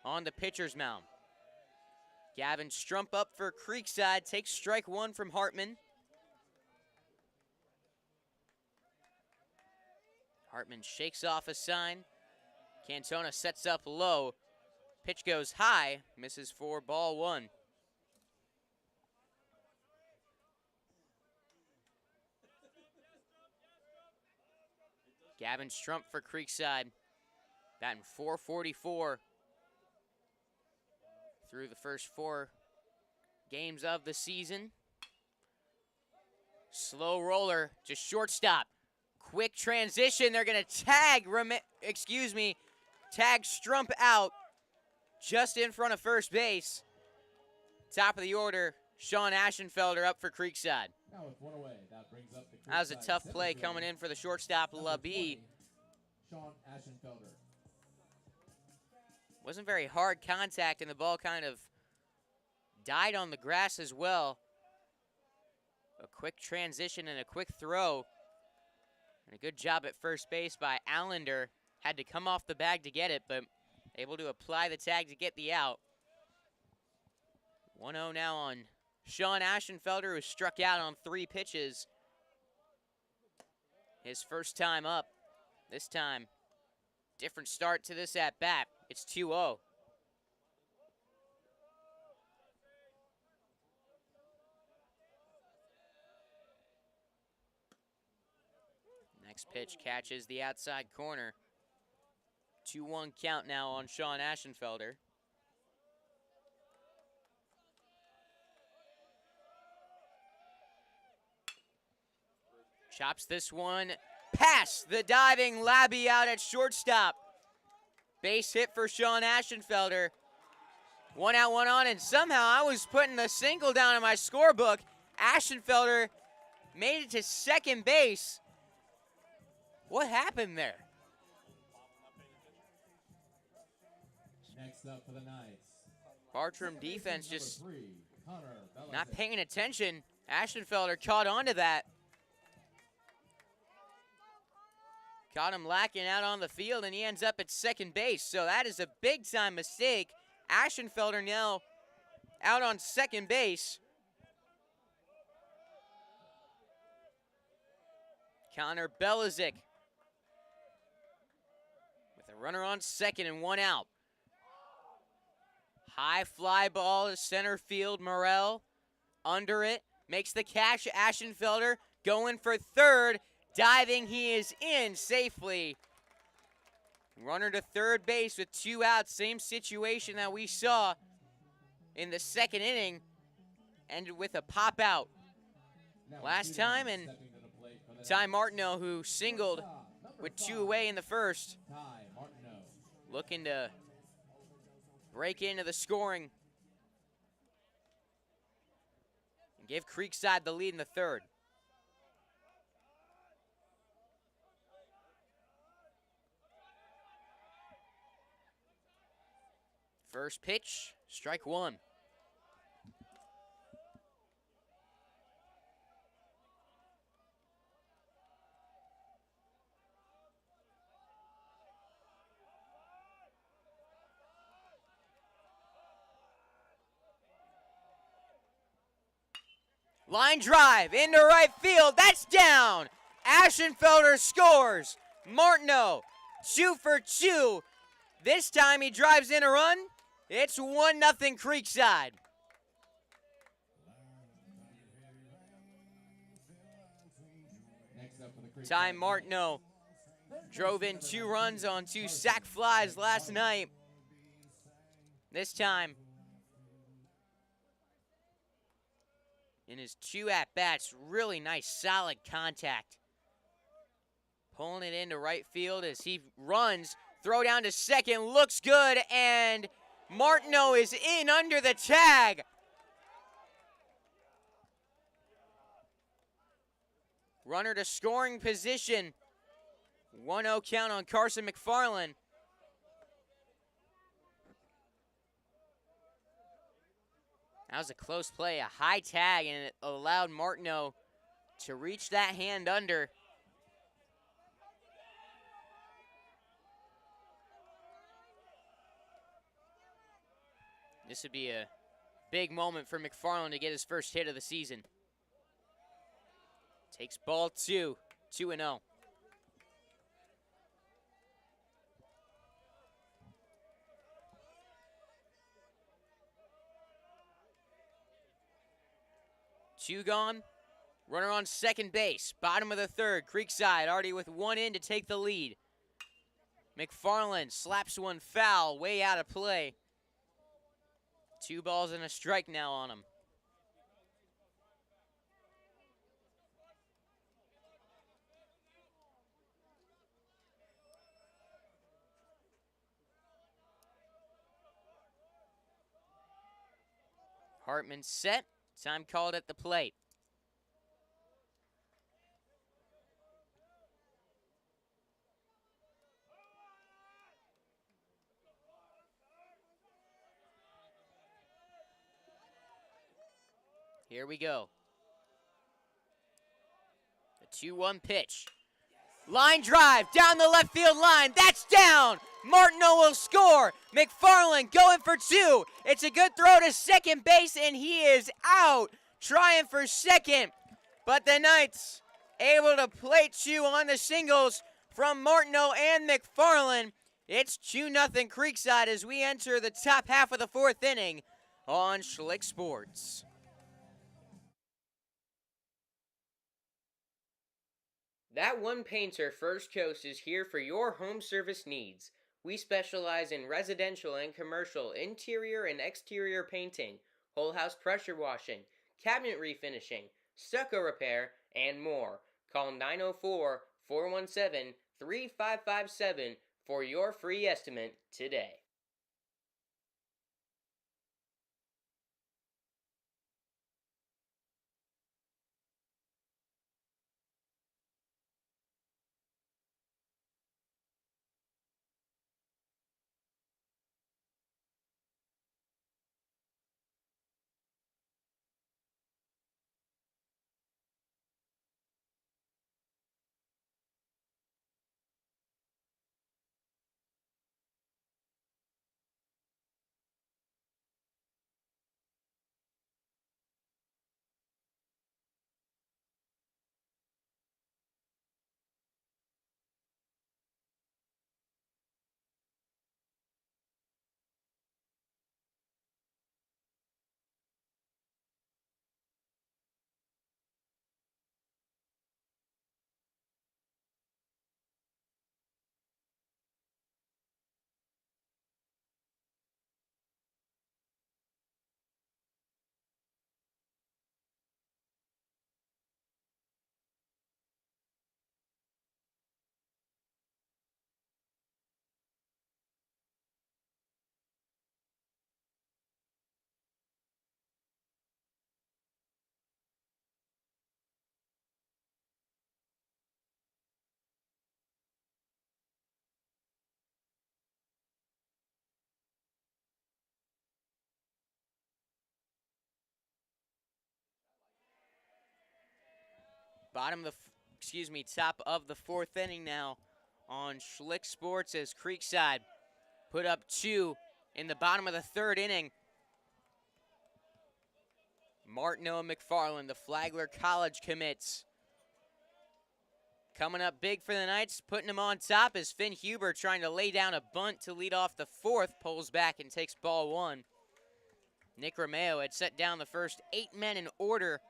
A: the pitcher's mound. Gavin Strump up for Creekside, takes strike 1 from Hartman. Hartman shakes off a sign. Cantona sets up low. Pitch goes high, misses for ball 1. Gavin Strump for Creekside, batting .444 through the first 4 games of the season. Slow roller to shortstop. Quick transition. They're going to tag Strump out just in front of first base. Top of the order, Sean Aschenfelder up for Creekside.
C: Now with 1 away, that brings up the
A: That was a
C: Creekside
A: tough
C: center
A: play
C: fielder,
A: coming in for the shortstop,
C: number
A: LaBie.
C: 20, Sean Aschenfelder.
A: Wasn't very hard contact, and the ball kind of died on the grass as well. A quick transition and a quick throw. And a good job at first base by Allender. Had to come off the bag to get it, but able to apply the tag to get the out. 1-0 now on Sean Aschenfelder, who struck out on 3 pitches. His first time up. This time, different start to this at-bat. It's 2-0. Next pitch catches the outside corner. 2-1 count now on Sean Aschenfelder. Chops this one past the diving Labby out at shortstop. Base hit for Sean Aschenfelder. 1 out, 1 on, and somehow I was putting the single down in my scorebook. Aschenfelder made it to second base. What happened there?
C: Next up for the Knights.
A: Bartram defense just
C: Connor
A: not paying attention. Aschenfelder caught onto that. Caught him lacking out on the field, and he ends up at second base. So that is a big-time mistake. Aschenfelder now out on second base. Connor Belizik with a runner on second and 1 out. High fly ball to center field. Morrell under it. Makes the catch. Aschenfelder going for third. Diving, he is in safely. Runner to third base with 2 outs. Same situation that we saw in the second inning. Ended with a pop out last time, and Ty Martineau, who singled with 2 away in the first, looking to break into the scoring and give Creekside the lead in the third. First pitch, strike 1. Line drive into right field. That's down. Aschenfelder scores. Martineau, 2 for 2. This time he drives in a run. It's 1-0 Creekside. Ty Martineau drove in 2 runs on 2 sac flies last night. This time, in his 2 at-bats, really nice, solid contact. Pulling it into right field as he runs. Throw down to second, looks good, and Martineau is in under the tag. Runner to scoring position. 1-0 count on Carson McFarland. That was a close play, a high tag, and it allowed Martineau to reach that hand under. This would be a big moment for McFarland to get his first hit of the season. Takes ball 2, 2-0. Two gone. Runner on second base. Bottom of the third. Creekside already with 1 in to take the lead. McFarland slaps one foul, way out of play. 2 balls and a strike now on him. Hartman set. Time called at the plate. Here we go. The 2-1 pitch. Line drive down the left field line. That's down. Martineau will score. McFarland going for 2. It's a good throw to second base, and he is out. Trying for second. But the Knights able to play 2 on the singles from Martineau and McFarland. It's 2-0 Creekside as we enter the top half of the fourth inning on Schlick Sports.
B: That One Painter First Coast is here for your home service needs. We specialize in residential and commercial interior and exterior painting, whole house pressure washing, cabinet refinishing, stucco repair, and more. Call 904-417-3557 for your free estimate today.
A: Top of the fourth inning now on Schlick Sports as Creekside put up 2 in the bottom of the third inning. Martineau and McFarland, the Flagler College commits, coming up big for the Knights, putting them on top as Finn Huber trying to lay down a bunt to lead off the fourth, pulls back and takes ball 1. Nick Romeo had set down the first 8 men in order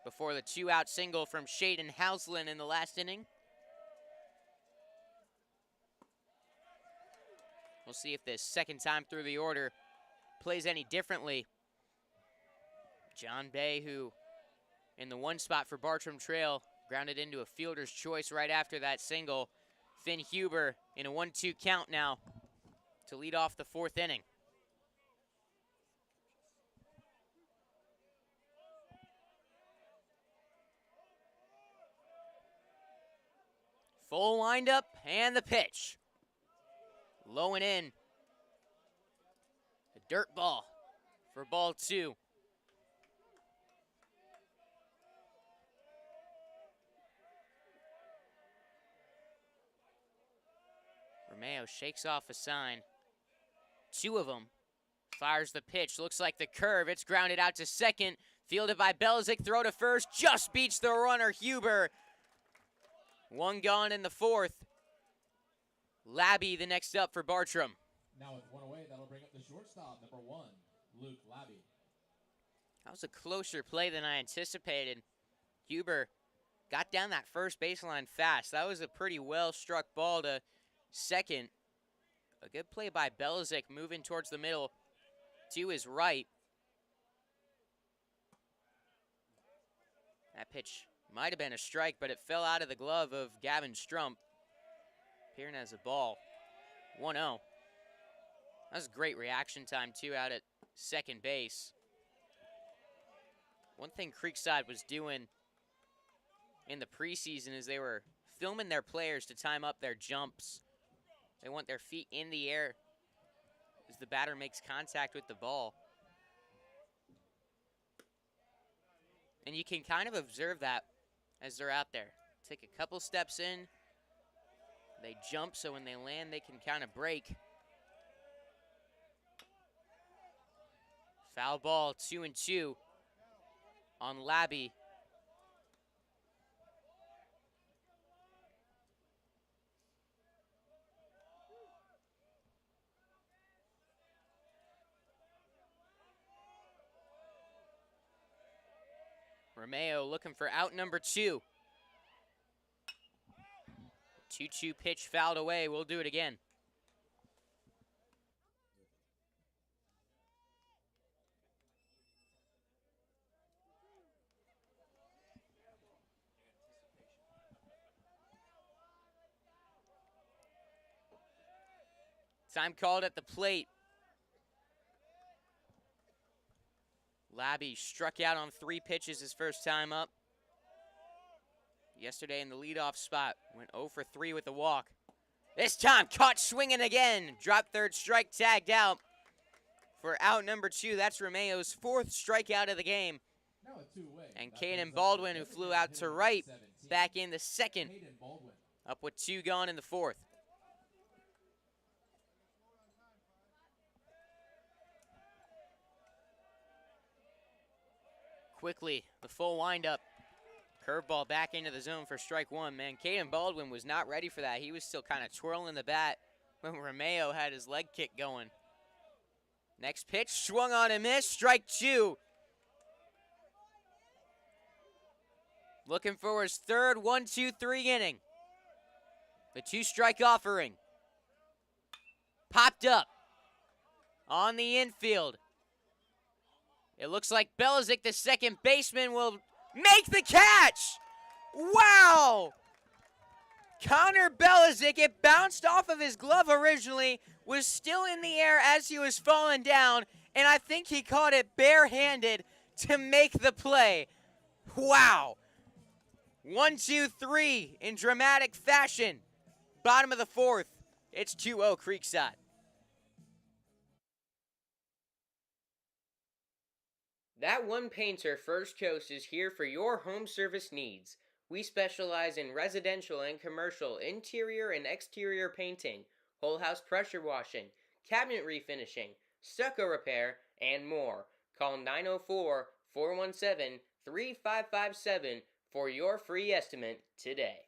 A: before the 2-out single from Shaden Houseland in the last inning. We'll see if this second time through the order plays any differently. John Bay, who in the one spot for Bartram Trail, grounded into a fielder's choice right after that single. Finn Huber in a 1-2 count now to lead off the fourth inning. Full windup and the pitch. Low and in. A dirt ball for ball 2. Romeo shakes off a sign. 2 of them. Fires the pitch. Looks like the curve. It's grounded out to second. Fielded by Belzik. Throw to first. Just beats the runner, Huber. 1 gone in the fourth. Labby the next up for Bartram.
C: Now with 1 away, that'll bring up the shortstop, number 1, Luke Labby.
A: That was a closer play than I anticipated. Huber got down that first baseline fast. That was a pretty well-struck ball to second. A good play by Belzik moving towards the middle to his right. That pitch might have been a strike, but it fell out of the glove of Gavin Strump. Appearing as a ball. 1-0. That was great reaction time, too, out at second base. One thing Creekside was doing in the preseason is they were filming their players to time up their jumps. They want their feet in the air as the batter makes contact with the ball. And you can kind of observe that as they're out there. Take a couple steps in. They jump, so when they land, they can kind of break. Foul ball, 2-2 on Labby. Romeo looking for out number 2. 2-2 pitch fouled away. We'll do it again. Time called at the plate. Labby struck out on 3 pitches his first time up. Yesterday in the leadoff spot, went 0 for 3 with a walk. This time caught swinging again. Dropped third strike, tagged out for out number 2. That's Romeo's 4th strikeout of the game. And Caden Baldwin, who flew out to right, back in the 2nd. Up with 2 gone in the 4th. Quickly, the full windup. Curveball back into the zone for strike 1. Man, Caden Baldwin was not ready for that. He was still kind of twirling the bat when Romeo had his leg kick going. Next pitch, swung on and missed, strike 2. Looking for his third 1-2-3 inning. The 2-strike offering. Popped up on the infield. It looks like Belizik, the second baseman, will make the catch. Wow! Connor Belizik, it bounced off of his glove originally, was still in the air as he was falling down, and I think he caught it barehanded to make the play. Wow! 1-2-3 in dramatic fashion. Bottom of the 4th. It's 2-0 Creekside.
B: That One Painter First Coast is here for your home service needs. We specialize in residential and commercial interior and exterior painting, whole house pressure washing, cabinet refinishing, stucco repair, and more. Call 904-417-3557 for your free estimate today.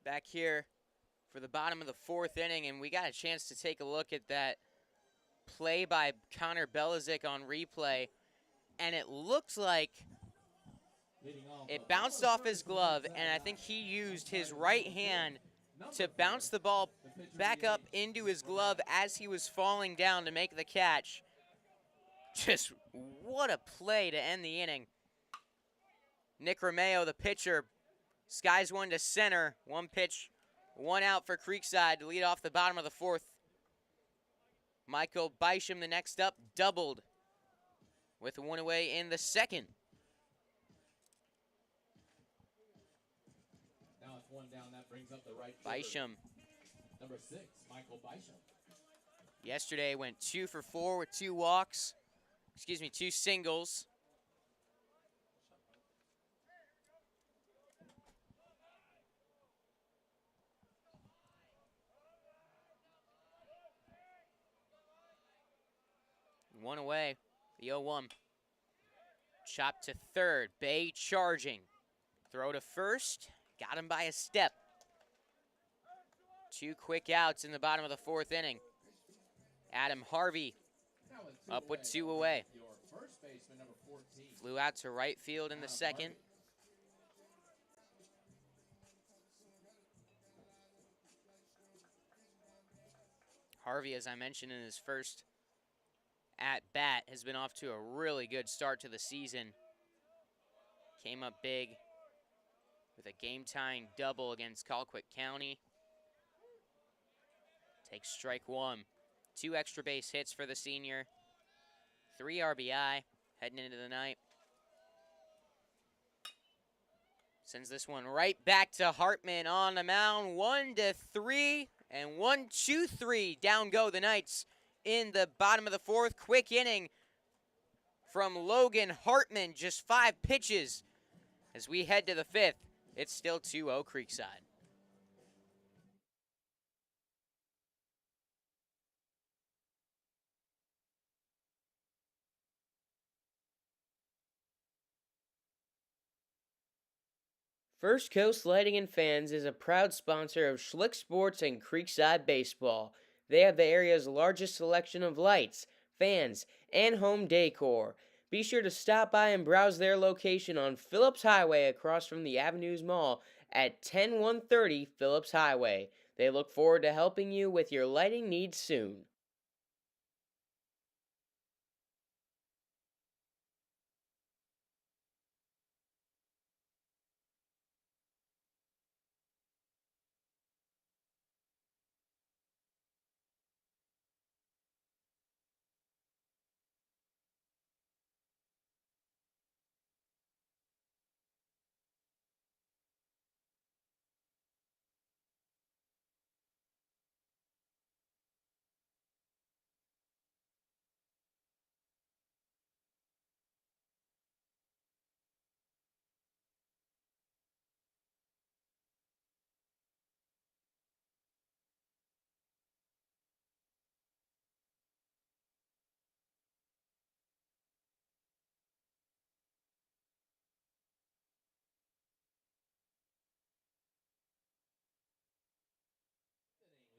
A: Back here for the bottom of the 4th inning, and we got a chance to take a look at that play by Connor Belizik on replay, and it looked like it bounced off his glove, and I think he used his right hand to bounce the ball back up into his glove as he was falling down to make the catch. Just what a play to end the inning. Nick Romeo, the pitcher, skies one to center. 1 pitch, 1 out for Creekside to lead off the bottom of the 4th. Michael Bysham, the next up, doubled with 1 away in the 2nd.
C: Now it's 1 down. That brings up the right
A: Bysham.
C: Number 6, Michael Bysham.
A: Yesterday went 2 for 4 with 2 walks. 2 singles. One away, the 0-1. Chop to third, Bay charging. Throw to first, got him by a step. 2 quick outs in the bottom of the 4th inning. Adam Harvey up with 2 away. Flew out to right field in the 2nd. Harvey, as I mentioned in his first at-bat, has been off to a really good start to the season. Came up big with a game-tying double against Colquitt County. Takes strike one. 2 extra base hits for the senior. 3 RBI heading into the night. Sends this one right back to Hartman on the mound. 1-3 and 1-2-3. Down go the Knights in the bottom of the 4th. Quick inning from Logan Hartman. Just 5 pitches as we head to the 5th. It's still 2-0 Creekside.
B: First Coast Lighting and Fans is a proud sponsor of Schlick Sports and Creekside Baseball. They have the area's largest selection of lights, fans, and home decor. Be sure to stop by and browse their location on Phillips Highway across from the Avenues Mall at 10130 Phillips Highway. They look forward to helping you with your lighting needs soon.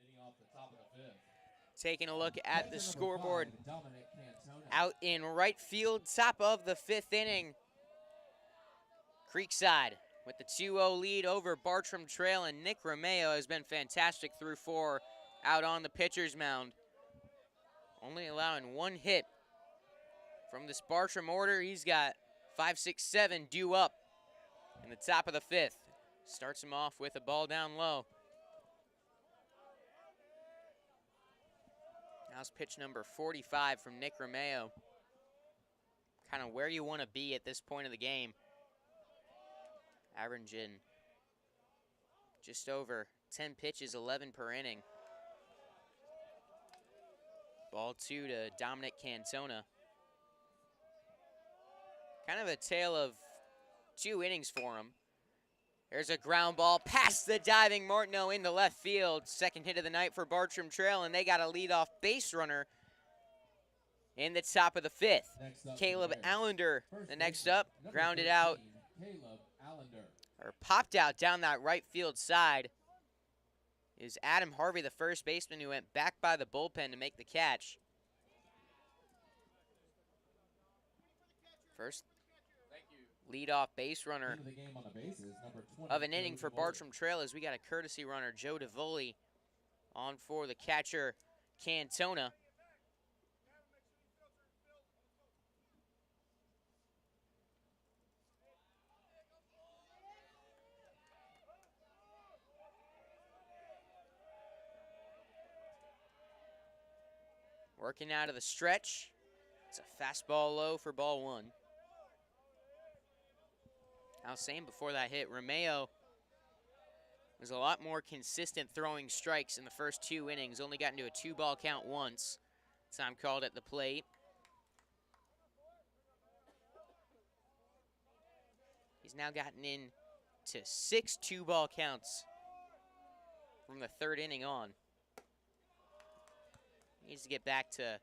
C: Leading off the top of the 5th.
A: Taking a look at the scoreboard.
C: Cantona.
A: Out in right field, top of the 5th inning. Creekside with the 2-0 lead over Bartram Trail, and Nick Romeo has been fantastic through 4 out on the pitcher's mound. Only allowing 1 hit from this Bartram order. He's got 5, 6, 7 due up in the top of the 5th. Starts him off with a ball down low. Now's pitch number 45 from Nick Romeo. Kind of where you want to be at this point of the game. Averaging just over 10 pitches, 11 per inning. Ball 2 to Dominic Cantona. Kind of a tale of 2 innings for him. There's a ground ball past the diving Martineau into left field. Second hit of the night for Bartram Trail, and they got a leadoff base runner in the top of the 5th. Caleb Allender, the next up, grounded out,
C: Caleb Allender.
A: or popped out down that right field side, is Adam Harvey, the first baseman, who went back by the bullpen to make the catch. First leadoff base runner of an inning for Bartram Trail, as we got a courtesy runner, Joe DeVoli, on for the catcher, Cantona. Working out of the stretch. It's a fastball low for ball 1. Now, same before that hit, Romeo was a lot more consistent throwing strikes in the first 2 innings. Only got into a 2-ball count once. Time called at the plate. He's now gotten in to 6 2-ball counts from the 3rd inning on. He needs to get back to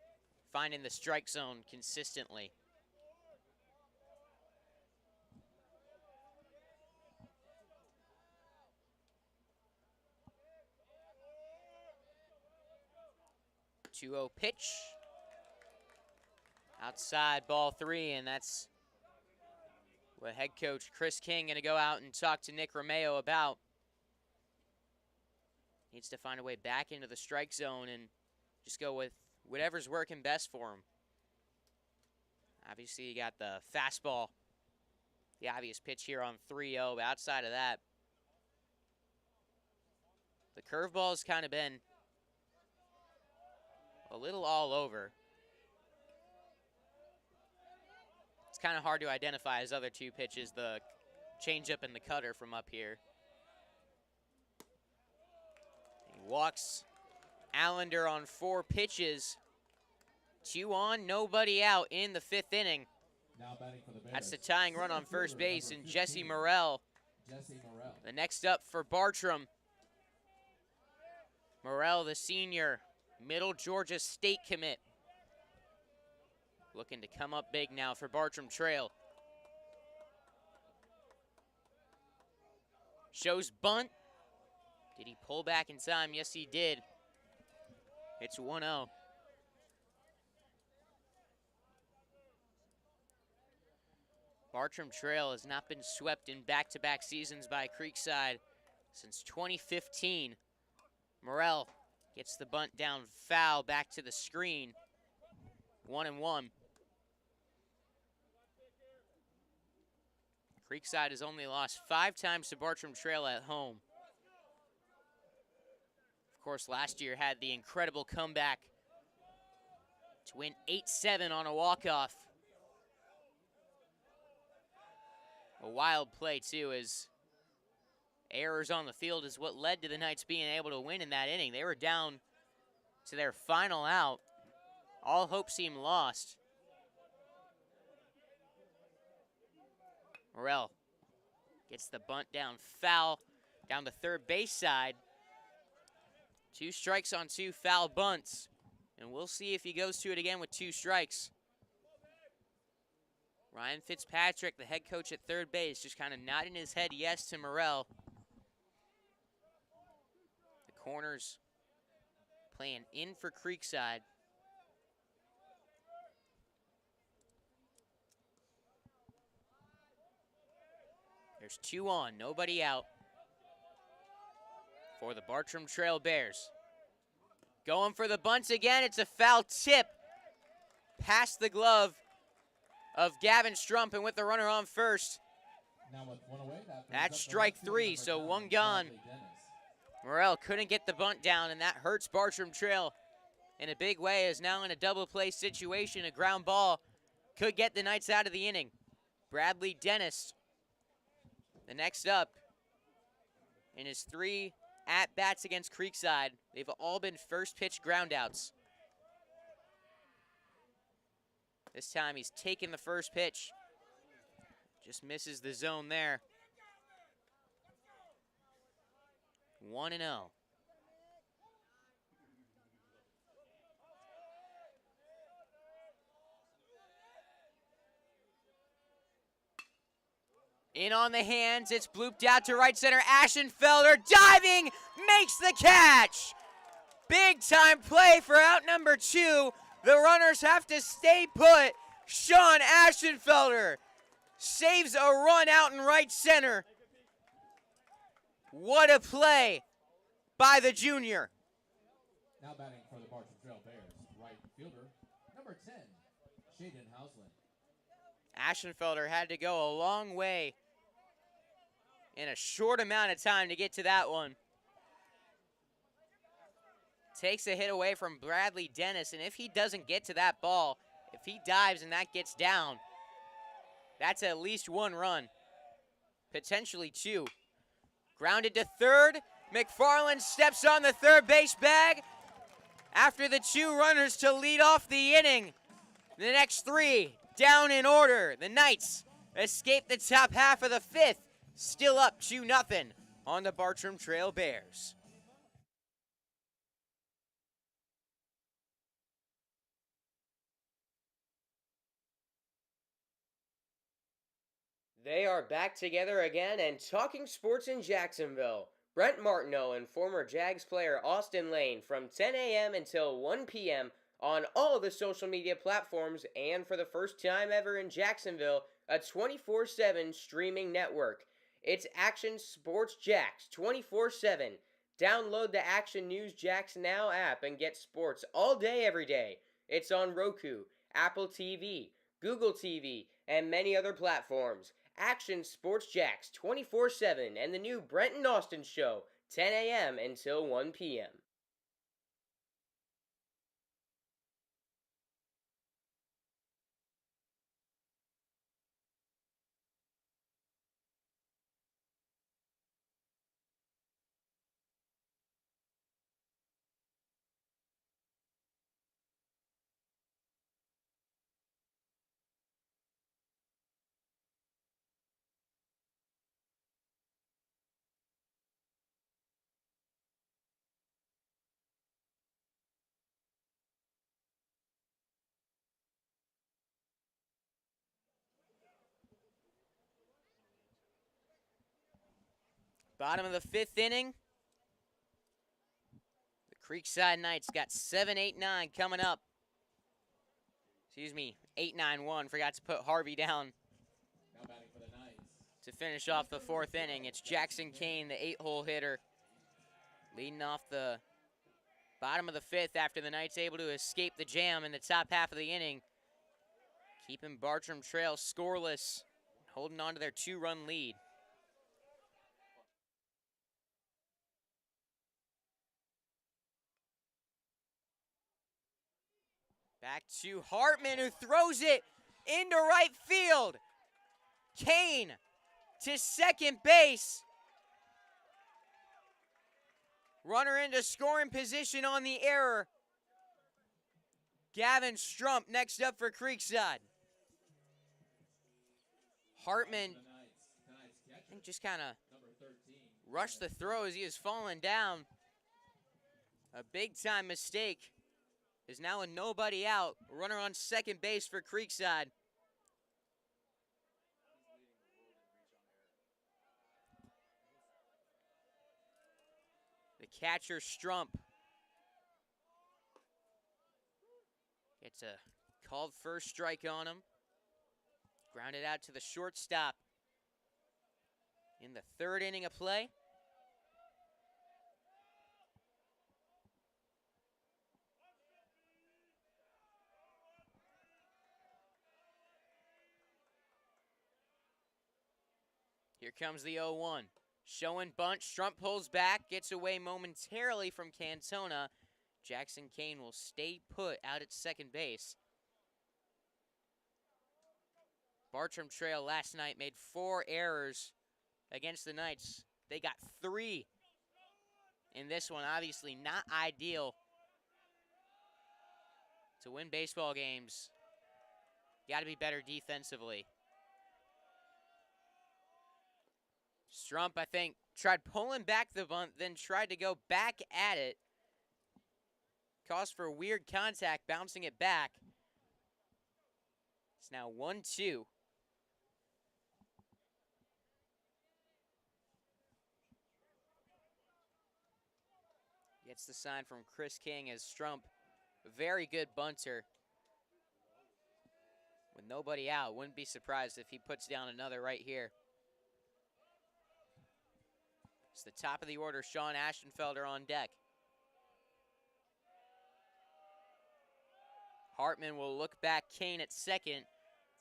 A: finding the strike zone consistently. Two-0 pitch. Outside, ball 3, and that's what head coach Chris King going to go out and talk to Nick Romeo about. Needs to find a way back into the strike zone, and just go with whatever's working best for him. Obviously, you got the fastball, the obvious pitch here on 3-0. But outside of that, the curveball's kind of been a little all over. It's kind of hard to identify his other two pitches, the changeup and the cutter from up here. He walks Allender on 4 pitches. 2 on, nobody out in the 5th inning.
C: Now batting for the Bears.
A: That's the tying run on first base, and Jesse Morrell. The next up for Bartram. Morrell, the senior, Middle Georgia State commit. Looking to come up big now for Bartram Trail. Shows bunt. Did he pull back in time? Yes, he did. It's 1-0. Bartram Trail has not been swept in back-to-back seasons by Creekside since 2015. Morrell gets the bunt down foul back to the screen. 1-1. Creekside has only lost 5 times to Bartram Trail at home. Of course, last year had the incredible comeback to win 8-7 on a walk-off. A wild play, too, as errors on the field is what led to the Knights being able to win in that inning. They were down to their final out. All hope seemed lost. Morrell gets the bunt down foul down the third base side. 2 strikes on 2 foul bunts. And we'll see if he goes to it again with 2 strikes. Ryan Fitzpatrick, the head coach at third base, just kind of nodding his head yes to Morrell. The corners playing in for Creekside. There's 2 on, nobody out for the Bartram Trail Bears. Going for the bunts again. It's a foul tip past the glove of Gavin Strump, and with the runner on first.
C: Now with one away,
A: that's strike 3, so 1 gone. Morrell couldn't get the bunt down, and that hurts Bartram Trail in a big way, as now in a double play situation, a ground ball could get the Knights out of the inning. Bradley Dennis, the next up in his 3 at-bats against Creekside. They've all been first pitch groundouts. This time he's taken the first pitch. Just misses the zone there. 1-0. In on the hands, it's blooped out to right center. Aschenfelder diving, makes the catch. Big time play for out number 2. The runners have to stay put. Sean Aschenfelder saves a run out in right center. What a play by the junior.
C: Now batting for the Bartram Trail Bears, right fielder, number 10, Shaden Houseland.
A: Aschenfelder had to go a long way in a short amount of time to get to that one. Takes a hit away from Bradley Dennis, and if he doesn't get to that ball, if he dives and that gets down, that's at least 1 run, potentially 2. Grounded to third. McFarland steps on the third base bag after the 2 runners to lead off the inning. The next 3 down in order. The Knights escape the top half of the 5th, still up 2-0 on the Bartram Trail Bears.
B: They are back together again and talking sports in Jacksonville. Brent Martineau and former Jags player Austin Lane from 10 a.m. until 1 p.m. on all the social media platforms, and for the first time ever in Jacksonville, a 24/7 streaming network. It's Action Sports Jacks 24/7. Download the Action News Jax Now app and get sports all day, every day. It's on Roku, Apple TV, Google TV, and many other platforms. Action Sports Jax 24/7 and the new Brent and Austin show, 10 a.m. until 1 p.m.
A: Bottom of the fifth inning. The Creekside Knights got 7, 8, 9 coming up. Excuse me, 8, 9, 1. Forgot to put Harvey down
C: Now batting for the Knights.
A: to finish off the fourth inning. It's Jackson Kane, the 8-hole hitter, leading off the bottom of the fifth after the Knights able to escape the jam in the top half of the inning, keeping Bartram Trail scoreless, holding on to their 2-run lead. Back to Hartman, who throws it into right field. Kane to second base. Runner into scoring position on the error. Gavin Strump next up for Creekside. Hartman, I think, just kind of rushed the throw as he was falling down. A big-time mistake. Is now a nobody out. Runner on second base for Creekside. The catcher, Strump, gets a called first strike on him. Grounded out to the shortstop in the third inning of play. Here comes the 0-1. Showing bunt. Strump pulls back, gets away momentarily from Cantona. Jackson Kane will stay put out at second base. Bartram Trail last night made 4 errors against the Knights. They got 3 in this one. Obviously not ideal to win baseball games. Got to be better defensively. Strump, I think, tried pulling back the bunt, then tried to go back at it. Caused for weird contact, bouncing it back. It's now 1-2. Gets the sign from Chris King as Strump, a very good bunter. With nobody out, wouldn't be surprised if he puts down another right here. It's the top of the order, Sean Ashenfelder on deck. Hartman will look back Kane at second.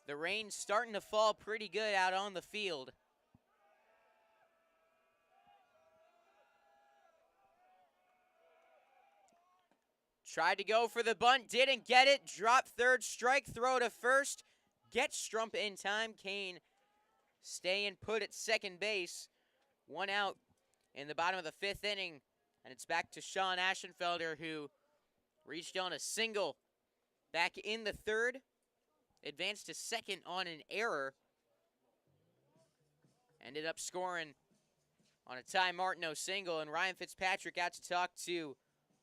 A: The rain's starting to fall pretty good out on the field. Tried to go for the bunt, didn't get it. Drop third, strike, throw to first. Gets Strump in time. Kane staying put at second base. 1 out in the bottom of the fifth inning. And it's back to Sean Ashenfelder, who reached on a single back in the third. Advanced to second on an error. Ended up scoring on a Ty Martineau single. And Ryan Fitzpatrick got to talk to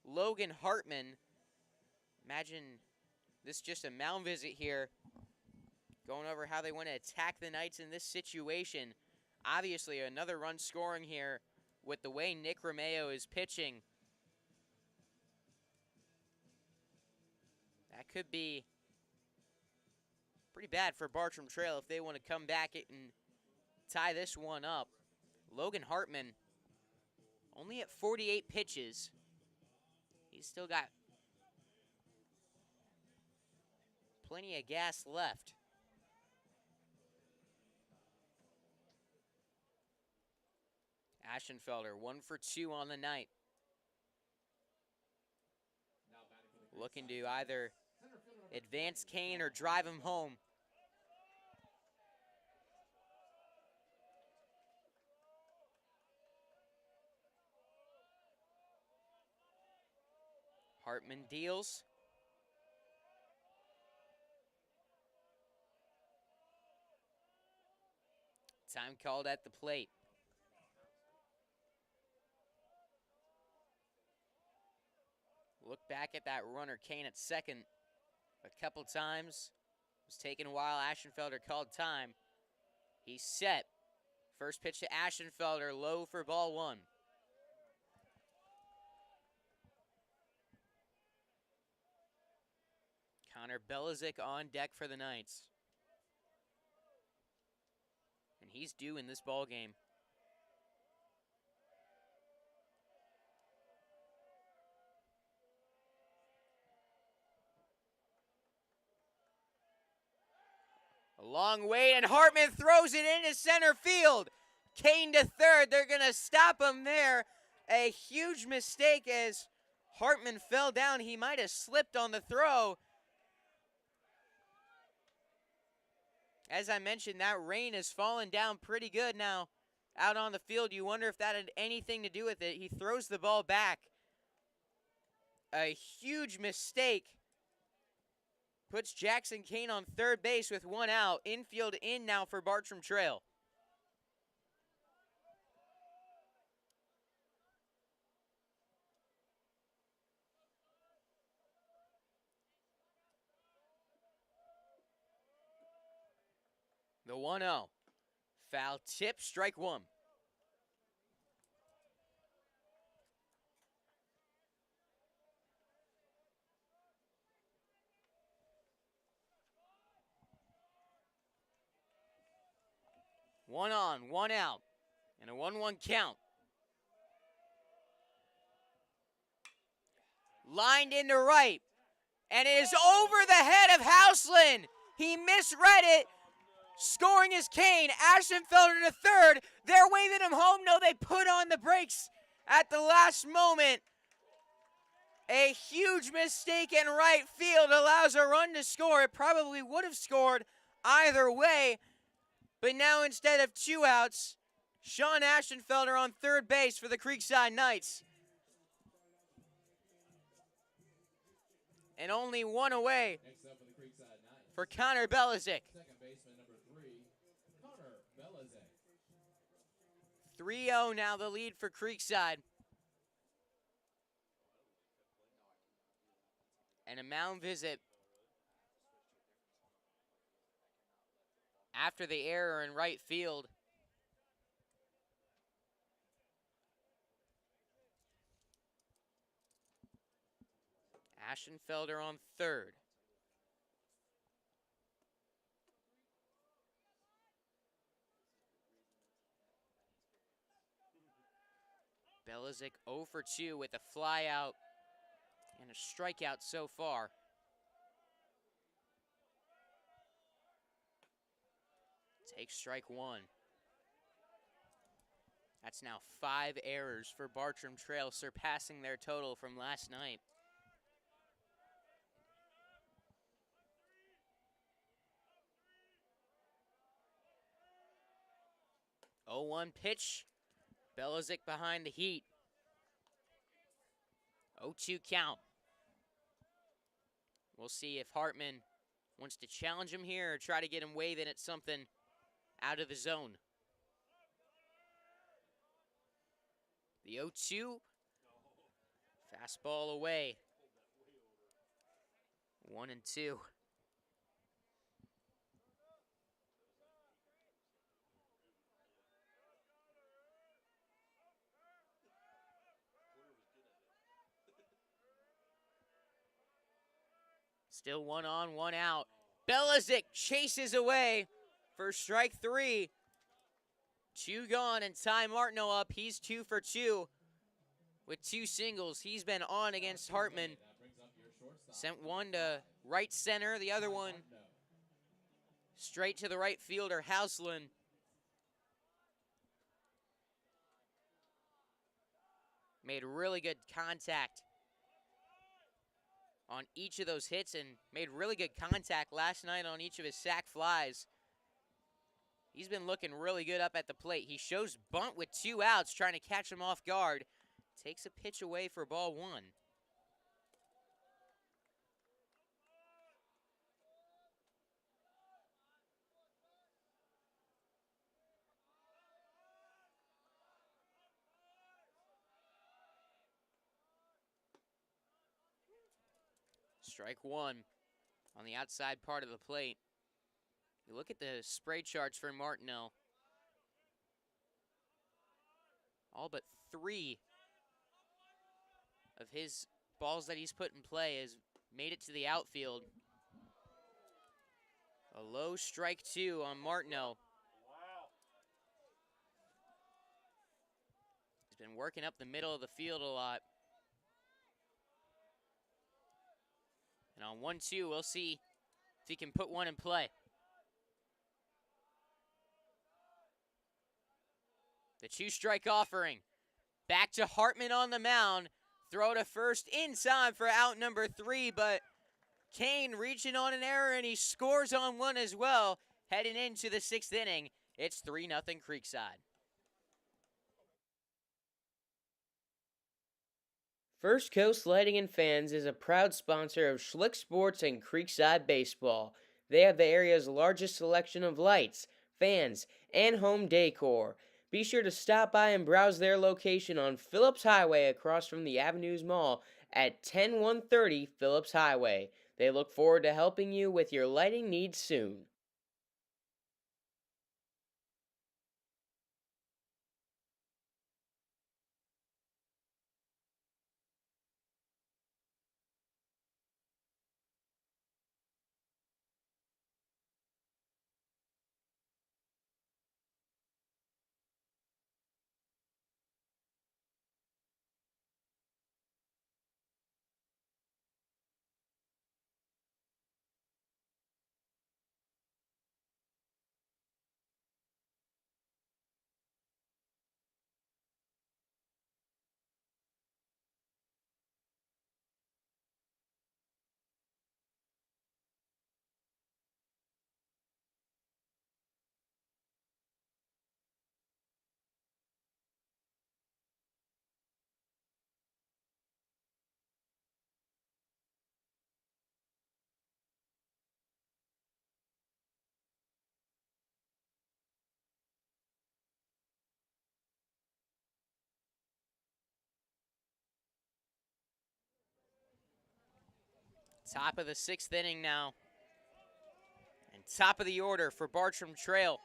A: Logan Hartman. Imagine this just a mound visit here. Going over how they want to attack the Knights in this situation. Obviously, another run scoring here with the way Nick Romeo is pitching. That could be pretty bad for Bartram Trail if they want to come back and tie this one up. Logan Hartman Only at 48 pitches. He's still got plenty of gas left. Ashenfelder, 1 for 2 on the night. Looking to either advance Kane or drive him home. Hartman deals. Time called at the plate. Look back at that runner, Kane at second, a couple times. It was taking a while. Ashenfelder called time. He's set. First pitch to Ashenfelder, low for ball 1. Connor Belizik on deck for the Knights. And he's due in this ball game. A long wait, and Hartman throws it into center field. Kane to third. They're going to stop him there. A huge mistake as Hartman fell down. He might have slipped on the throw. As I mentioned, that rain has fallen down pretty good now out on the field. You wonder if that had anything to do with it. He throws the ball back. A huge mistake. Puts Jackson Kane on third base with 1 out. Infield in now for Bartram Trail. The 1-0. Foul tip, strike 1. One on, 1 out, and a 1-1 count. Lined into right, and it is over the head of Houseland. He misread it. Scoring is Kane. Ashenfelder to third. They're waving him home. No, they put on the brakes at the last moment. A huge mistake in right field allows a run to score. It probably would have scored either way. But now instead of 2 outs, Sean Ashenfelder on third base for the Creekside Knights. And only 1 away for Connor Belizik.
C: Second baseman number 3, Connor Belizik.
A: 3-0 now the lead for Creekside. And a mound visit after the error in right field. Ashenfelder on third. Belizik 0 for 2 with a fly out and a strikeout so far. Take strike 1. That's now 5 errors for Bartram Trail, surpassing their total from last night. Oh, 1 pitch. Belizik behind the heat. 0-2 count. We'll see if Hartman wants to challenge him here or try to get him waving at something out of the zone. The 0-2. Fastball away. 1-2. Still 1 on, 1 out. Belizik chases away for strike 3. 2 gone and Ty Martineau up. He's 2 for 2 with 2 singles. He's been on against Hartman. Sent one to right center, the other one straight to the right fielder, Houseland. Made really good contact on each of those hits and made really good contact last night on each of his sac flies. He's been looking really good up at the plate. He shows bunt with 2 outs, trying to catch him off guard. Takes a pitch away for ball 1. Strike 1 on the outside part of the plate. You look at the spray charts for Martineau. All but 3 of his balls that he's put in play has made it to the outfield. A low strike 2 on Martineau. He's been working up the middle of the field a lot. And on 1-2, we'll see if he can put one in play. The 2-strike offering. Back to Hartman on the mound. Throw to first in time for out number 3, but Kane reaching on an error, and he scores on one as well. Heading into the 6th inning, it's 3-0 Creekside.
B: First Coast Lighting and Fans is a proud sponsor of Schlick Sports and Creekside Baseball. They have the area's largest selection of lights, fans, and home decor. Be sure to stop by and browse their location on Phillips Highway across from the Avenues Mall at 10130 Phillips Highway. They look forward to helping you with your lighting needs soon.
A: Top of the 6th inning now. And top of the order for Bartram Trail.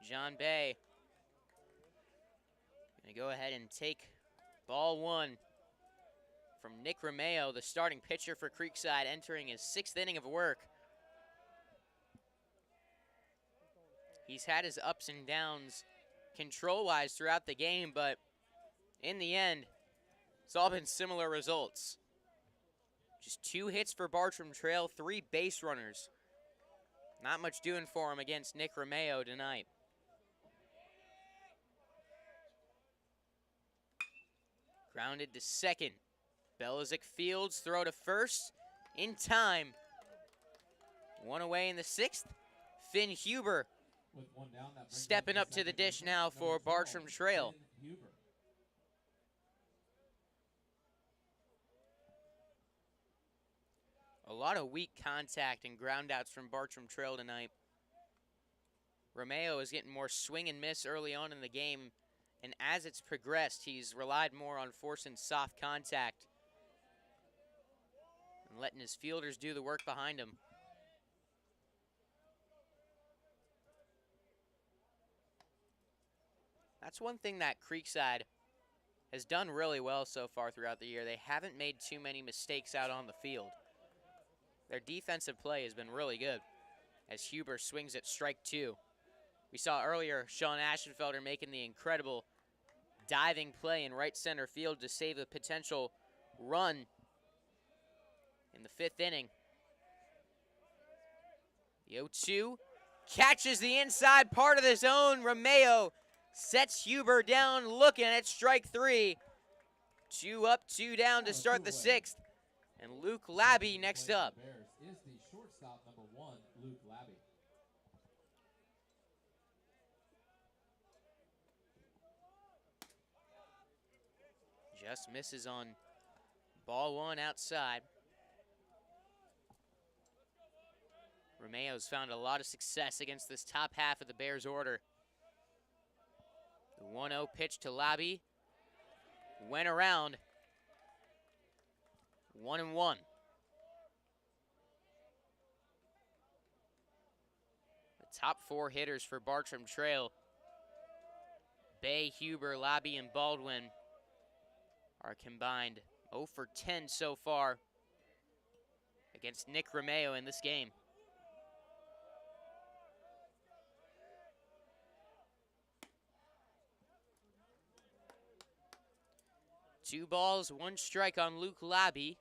A: John Bay going to go ahead and take ball 1 from Nick Romeo, the starting pitcher for Creekside, entering his 6th inning of work. He's had his ups and downs control-wise throughout the game, but in the end, it's all been similar results. Just 2 hits for Bartram Trail, 3 base runners. Not much doing for him against Nick Romeo tonight. Grounded to second. Belichick Fields throw to first in time. 1 away in the 6th. Finn Huber stepping up to the dish now for Bartram Trail. A lot of weak contact and groundouts from Bartram Trail tonight. Romeo is getting more swing and miss early on in the game, and as it's progressed, he's relied more on forcing soft contact and letting his fielders do the work behind him. That's one thing that Creekside has done really well so far throughout the year. They haven't made too many mistakes out on the field. Their defensive play has been really good as Huber swings at strike 2. We saw earlier Sean Ashenfelder making the incredible diving play in right center field to save a potential run in the 5th inning. The 0-2 catches the inside part of the zone. Romeo sets Huber down, looking at strike 3. 2 up, 2 down to start the 6th. And Luke Labby next up.
C: Is the shortstop number 1, Luke Labby.
A: Just misses on ball 1 outside. Romeo's found a lot of success against this top half of the Bears order. The 1-0 pitch to Labby went around. 1-1. The top 4 hitters for Bartram Trail, Bay, Huber, Labby, and Baldwin, are combined 0 for 10 so far against Nick Romeo in this game. Two balls, 1 strike on Luke Labby.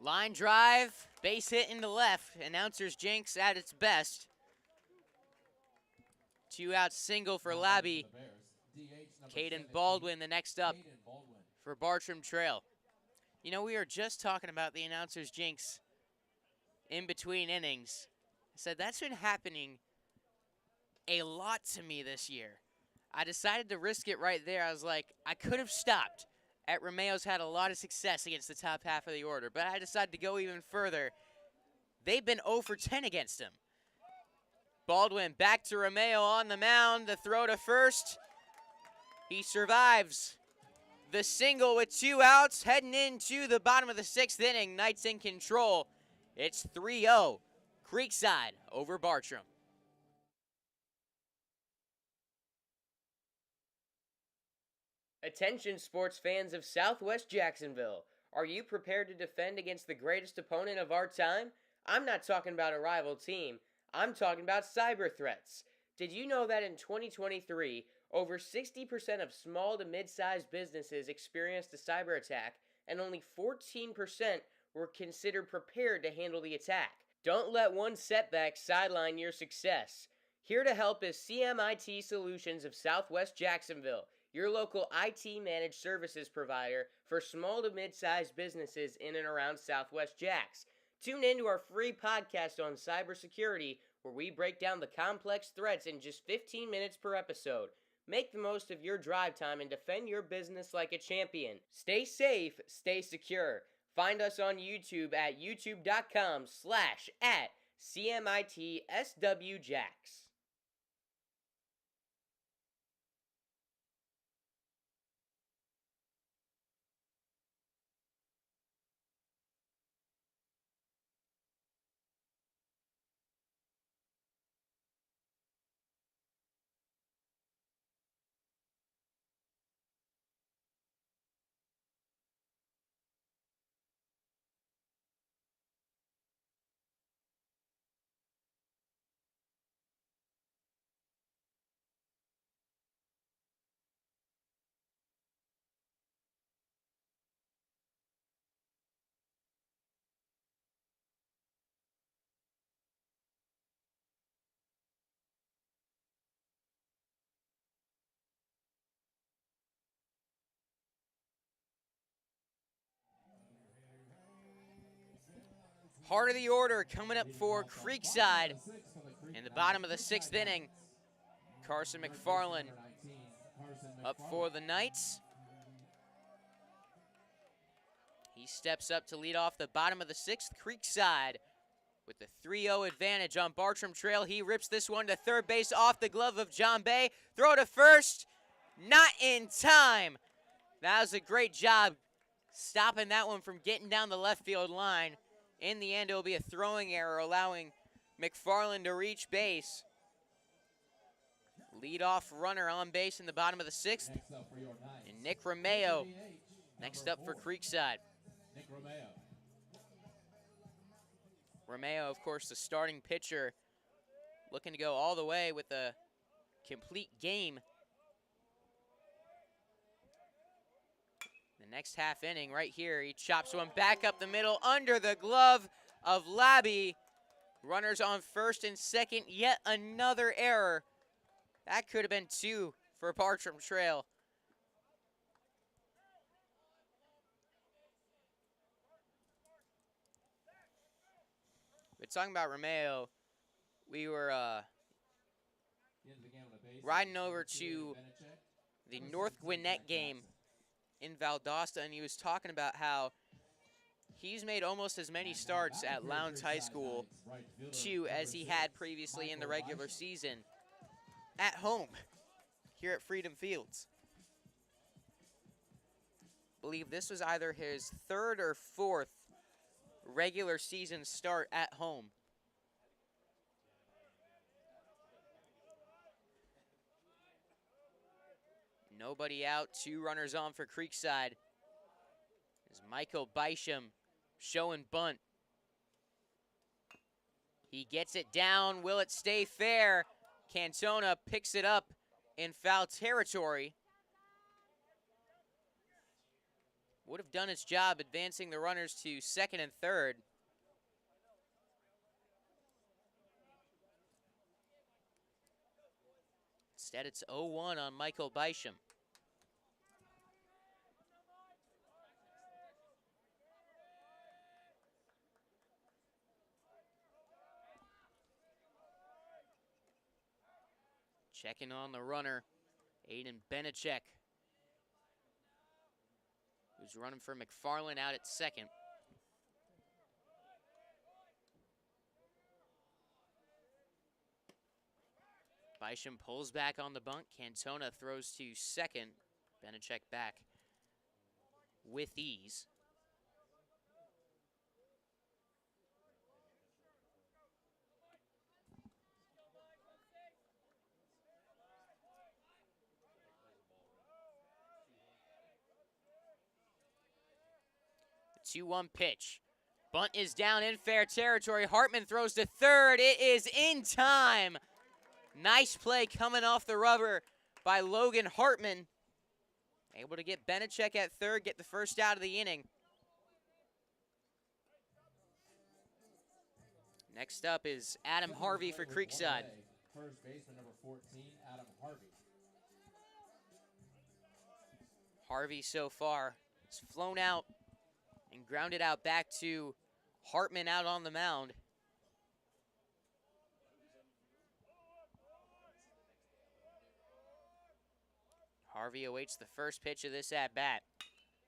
A: Line drive, base hit in the left. Announcer's jinx at its best. 2-out single for Labby. Caden Baldwin the next up for Bartram Trail. You know, we were just talking about the announcer's jinx in between innings. I said that's been happening a lot to me this year. I decided to risk it right there. I was like, I could have stopped at Romeo's had a lot of success against the top half of the order, but I decided to go even further. They've been 0 for 10 against him. Baldwin back to Romeo on the mound. The throw to first. He survives the single with 2 outs. Heading into the bottom of the 6th inning. Knights in control. It's 3-0. Creekside over Bartram.
B: Attention sports fans of Southwest Jacksonville. Are you prepared to defend against the greatest opponent of our time? I'm not talking about a rival team. I'm talking about cyber threats. Did you know that in 2023, over 60% of small to mid-sized businesses experienced a cyber attack, and only 14% were considered prepared to handle the attack? Don't let one setback sideline your success. Here to help is CMIT Solutions of Southwest Jacksonville, your local IT managed services provider for small to mid-sized businesses in and around Southwest Jacks. Tune in to our free podcast on cybersecurity, where we break down the complex threats in just 15 minutes per episode. Make the most of your drive time and defend your business like a champion. Stay safe, stay secure. Find us on YouTube at youtube.com/@CMITSWJacks.
A: Heart of the order coming up for Creekside in the bottom of the 6th inning. Carson McFarland up for the Knights. He steps up to lead off the bottom of the 6th. Creekside with the 3-0 advantage on Bartram Trail. He rips this one to third base off the glove of John Bay. Throw to first. Not in time. That was a great job stopping that one from getting down the left field line. In the end, it will be a throwing error, allowing McFarland to reach base. Leadoff runner on base in the bottom of the 6th. And Nick Romeo next up for Creekside.
C: Nick Romeo.
A: Romeo, of course, the starting pitcher looking to go all the way with a complete game. The next half inning right here, he chops one back up the middle under the glove of Labby. Runners on first and second, yet another error. That could have been 2 for Bartram Trail. We're talking about Romeo. We were riding over to the North Gwinnett game in Valdosta, and he was talking about how he's made almost as many starts at Lowndes High School, too, as he had previously in the regular season at home here at Freedom Fields. I believe this was either his 3rd or 4th regular season start at home. Nobody out, 2 runners on for Creekside. Is Michael Bysham showing bunt. He gets it down. Will it stay fair? Cantona picks it up in foul territory. Would have done its job advancing the runners to second and third. Instead, it's 0-1 on Michael Bysham. Checking on the runner, Aiden Benachek, who's running for McFarland out at second. Bysham pulls back on the bunt. Cantona throws to second. Benachek back with ease. The 2-1 pitch. Bunt is down in fair territory. Hartman throws to third. It is in time. Nice play coming off the rubber by Logan Hartman. Able to get Benachek at third, get the first out of the inning. Next up is Adam Harvey for Creekside.
C: First baseman number 14, Adam Harvey.
A: Harvey so far has flown out and grounded out back to Hartman out on the mound. Harvey awaits the first pitch of this at-bat.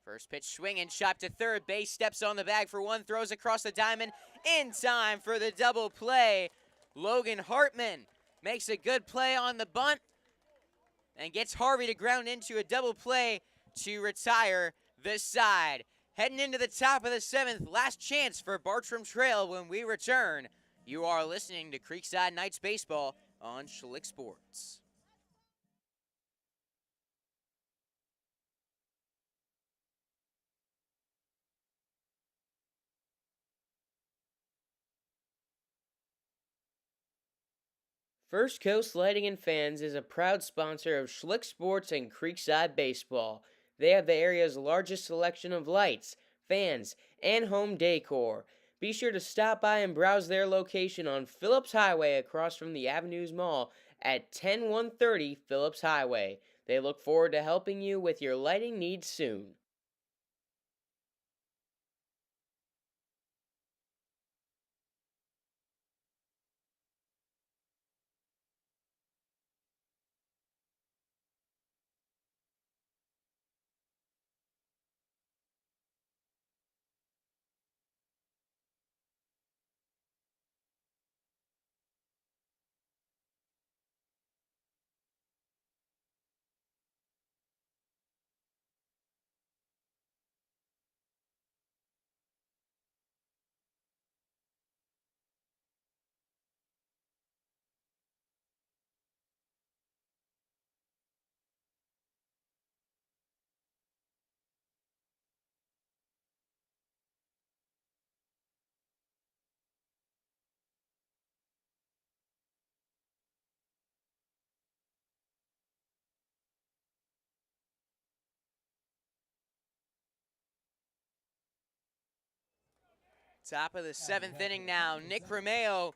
A: First pitch swinging, shot to third base, steps on the bag for one, throws across the diamond, in time for the double play. Logan Hartman makes a good play on the bunt and gets Harvey to ground into a double play to retire this side. Heading into the top of the 7th, last chance for Bartram Trail when we return. You are listening to Creekside Knights Baseball on Schlick Sports.
B: First Coast Lighting and Fans is a proud sponsor of Schlick Sports and Creekside Baseball. They have the area's largest selection of lights, fans, and home decor. Be sure to stop by and browse their location on Phillips Highway across from the Avenues Mall at 10130 Phillips Highway. They look forward to helping you with your lighting needs soon.
A: Top of the 7th inning now. Nick Romeo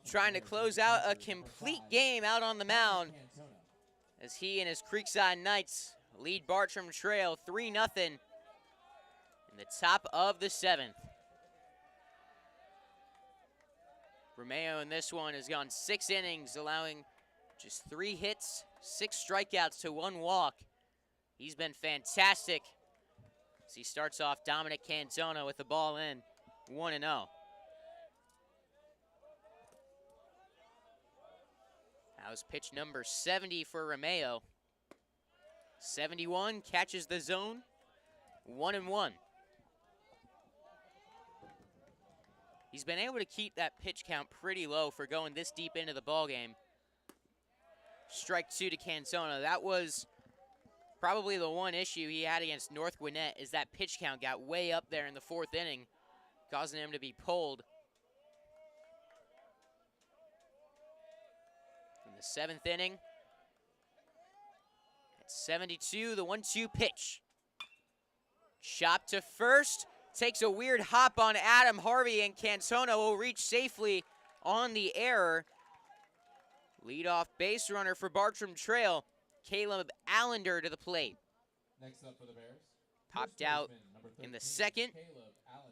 A: trying to close out a complete game out on the mound as he and his Creekside Knights lead Bartram Trail 3-0 in the top of the 7th. Romeo in this one has gone 6 innings, allowing just 3 hits, 6 strikeouts to 1 walk. He's been fantastic as he starts off Dominic Cantona with the ball in, 1-0. That was pitch number 70 for Romeo. 71 catches the zone, 1-1. He's been able to keep that pitch count pretty low for going this deep into the ballgame. Strike 2 to Cantona. That was probably the one issue he had against North Gwinnett, is that pitch count got way up there in the 4th inning, causing him to be pulled. In the 7th inning, at 72, the 1-2 pitch. Chop to first, takes a weird hop on Adam Harvey, and Cantona will reach safely on the error. Leadoff base runner for Bartram Trail, Caleb Allender to the plate.
C: Next up for the Bears.
A: Popped out in the 2nd,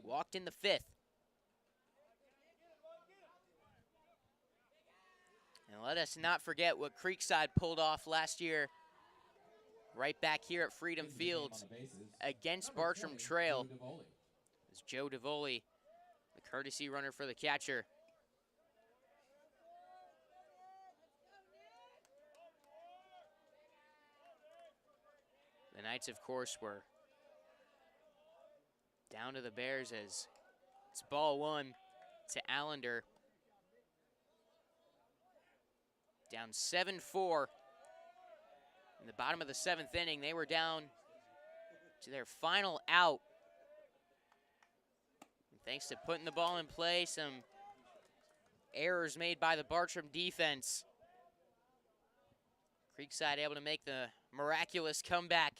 A: walked in the 5th. And let us not forget what Creekside pulled off last year, right back here at Freedom Fields against Bartram Trail. It's Joe DeVoli, the courtesy runner for the catcher. The Knights, of course, were down to the Bears as it's ball 1 to Allender. Down 7-4 in the bottom of the 7th inning. They were down to their final out. And thanks to putting the ball in play, some errors made by the Bartram defense, Creekside able to make the miraculous comeback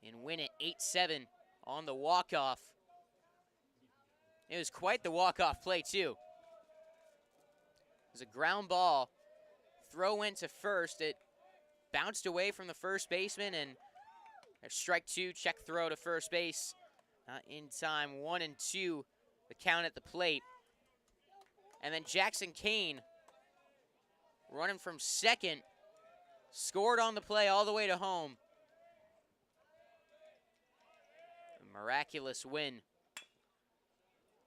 A: and win it 8-7 on the walk-off. It was quite the walk-off play, too. It was a ground ball. Throw went to first. It bounced away from the first baseman, and a strike 2, check throw to first base. Not in time, 1-2, the count at the plate. And then Jackson Kane, running from second, scored on the play all the way to home. A miraculous win.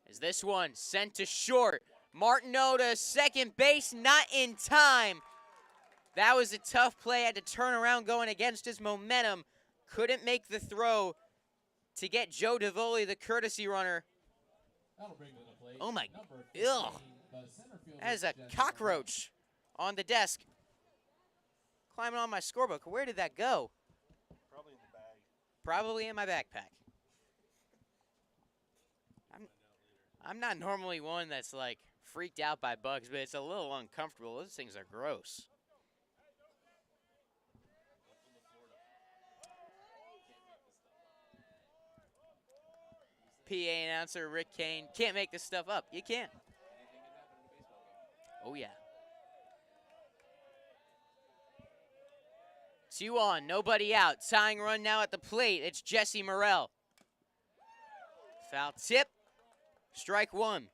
A: As this one sent to short. Martineau to second base, not in time. That was a tough play, had to turn around going against his momentum. Couldn't make the throw to get Joe DeVoli, the courtesy runner. Oh my, ugh. That is a cockroach on the desk. Climbing on my scorebook. Where did that go?
D: Probably in the bag.
A: Probably in my backpack. I'm not normally one that's like freaked out by bugs, but it's a little uncomfortable. Those things are gross. PA announcer Rick Kane, can't make this stuff up. You can't. Oh, yeah. 2 on, nobody out. Tying run now at the plate. It's Jesse Morrell. Foul tip. Strike 1.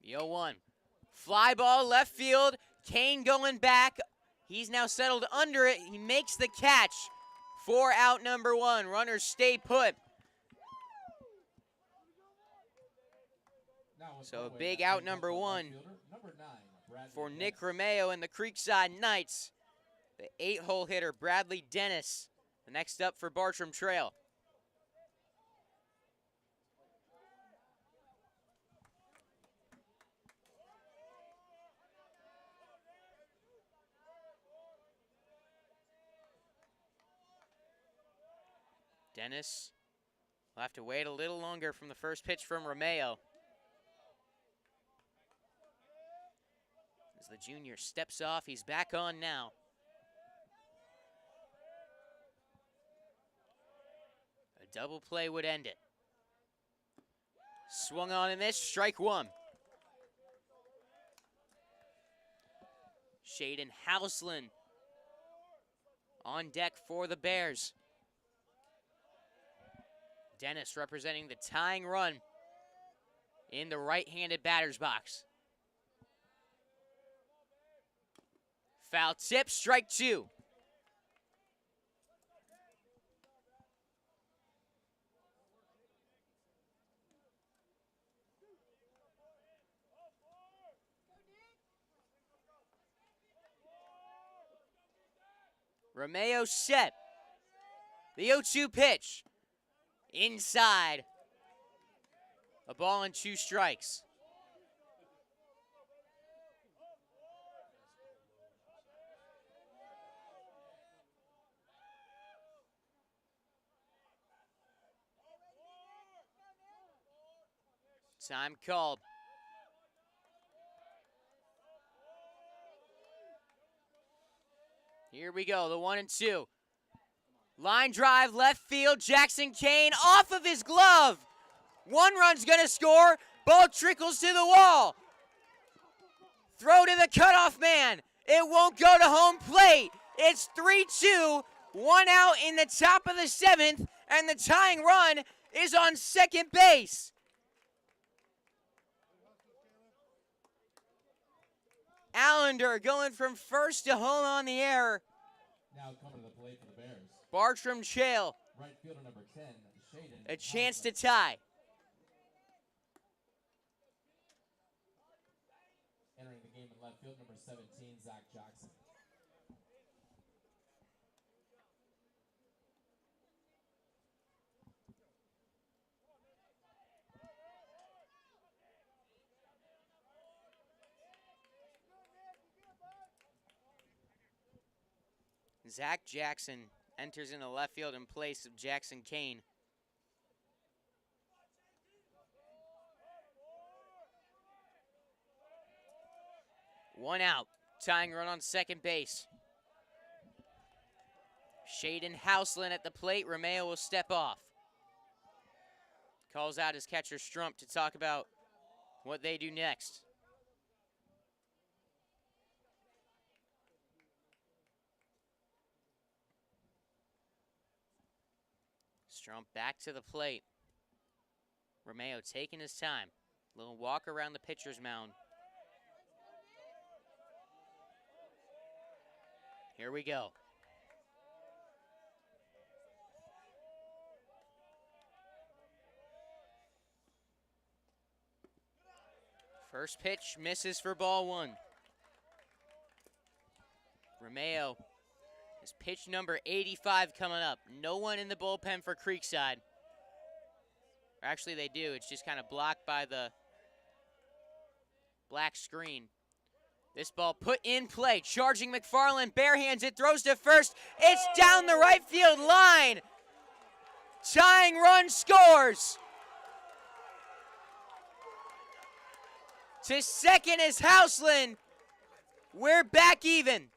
A: The 0-1. Fly ball left field. Kane going back. He's now settled under it. He makes the catch for out number 1. Runners stay put. So a big out number 1 for Nick Romeo and the Creekside Knights. The 8-hole hitter, Bradley Dennis, the next up for Bartram Trail. Dennis will have to wait a little longer from the first pitch from Romeo. As the junior steps off, he's back on now. A double play would end it. Swung on and missed, strike one. Shaden Houseland on deck for the Bears. Dennis representing the tying run in the right-handed batter's box. Foul tip, strike two. Romeo set. The 0-2 pitch. Inside. A ball and 2 strikes. Time called. Here we go, the 1-2. Line drive, left field, Jackson Kane off of his glove. 1 run's gonna score, ball trickles to the wall. Throw to the cutoff man. It won't go to home plate. It's 3-2, 1 out in the top of the 7th, and the tying run is on second base. Allender going from first to home on the air.
C: Now coming to the plate for the Bears.
A: Bartram Trail.
C: Right fielder number 10, Shaden.
A: A chance to tie.
C: Entering the game in left field, number 17, Zach Jackson.
A: Zach Jackson enters into left field in place of Jackson Kane. One out. Tying run on second base. Shaden Houseland at the plate. Romeo will step off. Calls out his catcher Strump to talk about what they do next. Strump back to the plate. Romeo taking his time. Little walk around the pitcher's mound. Here we go. First pitch misses for ball 1. Romeo is pitch number 85 coming up. No one in the bullpen for Creekside. Actually, they do. It's just kind of blocked by the black screen. This ball put in play. Charging McFarland. Barehands it. Throws to first. It's down the right field line. Tying run scores. To second is Houseland. We're back even.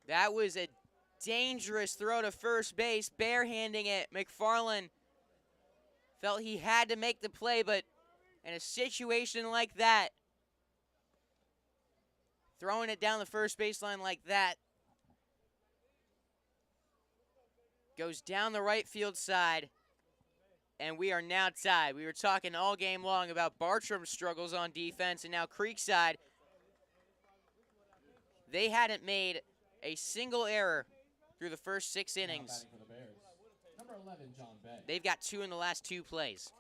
A: That was a dangerous throw to first base, barehanding it. McFarland felt he had to make the play, but in a situation like that, throwing it down the first baseline like that, goes down the right field side, and we are now tied. We were talking all game long about Bartram's struggles on defense, and now Creekside, they hadn't made a single error through the first 6 innings.
C: For the Bears. Number 11, John Bay.
A: They've got 2 in the last 2 plays.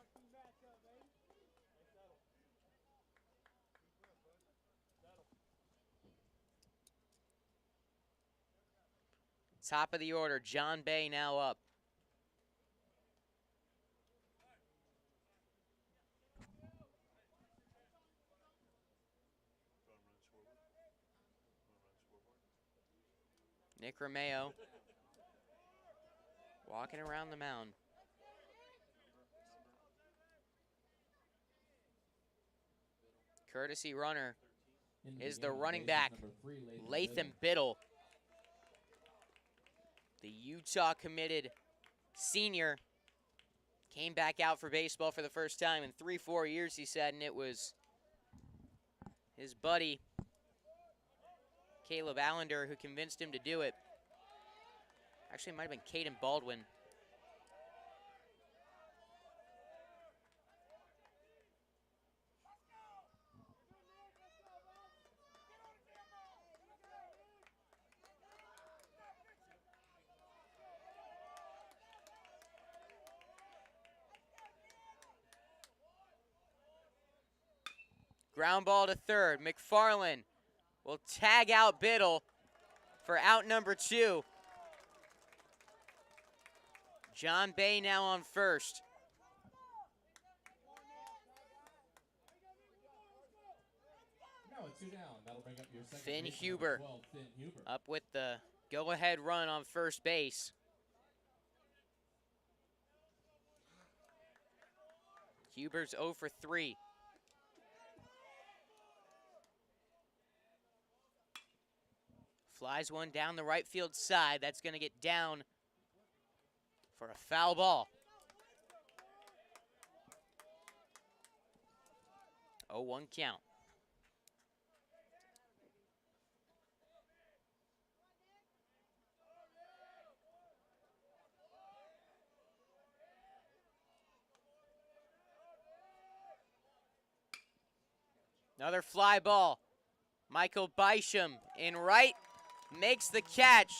A: Top of the order, John Bay now up. Nick Romeo walking around the mound. Courtesy runner
C: In
A: is
C: game,
A: the running
C: bases
A: back,
C: number 3,
A: Latham Biddle. The Utah committed senior came back out for baseball for the first time in 3-4 years, he said, and it was his buddy, Caleb Allender, who convinced him to do it. Actually, it might have been Caden Baldwin. Ground ball to third. McFarland will tag out Biddle for out number 2. John Bay now on first.
C: Now a 2 down. That'll bring up your second
A: Finn
C: baseman,
A: Huber.
C: number 12, Finn Huber.
A: Up with the go-ahead run on first base. Huber's 0 for 3. Flies one down the right field side. That's going to get down for a foul ball. 0-1 count. Another fly ball. Michael Bysham in right, makes the catch,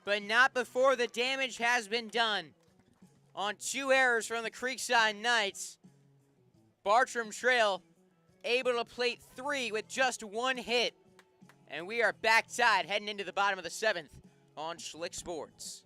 A: but not before the damage has been done. On 2 errors from the Creekside Knights, Bartram Trail able to plate 3 with just 1 hit. And we are back tied heading into the bottom of the 7th on Schlick Sports.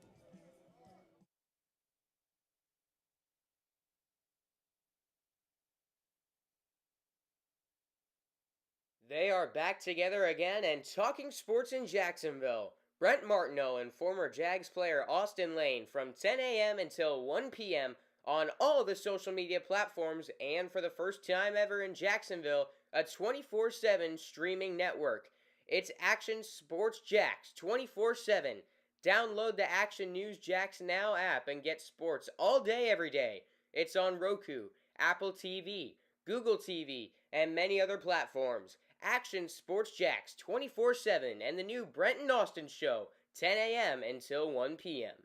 B: They are back together again and talking sports in Jacksonville. Brent Martineau and former Jags player Austin Lane from 10 a.m. until 1 p.m. on all the social media platforms, and for the first time ever in Jacksonville, a 24/7 streaming network. It's Action Sports Jacks 24/7. Download the Action News Jacks Now app and get sports all day every day. It's on Roku, Apple TV, Google TV, and many other platforms. Action Sports Jacks 24/7 and the new Brent and Austin Show, 10 a.m. until 1 p.m.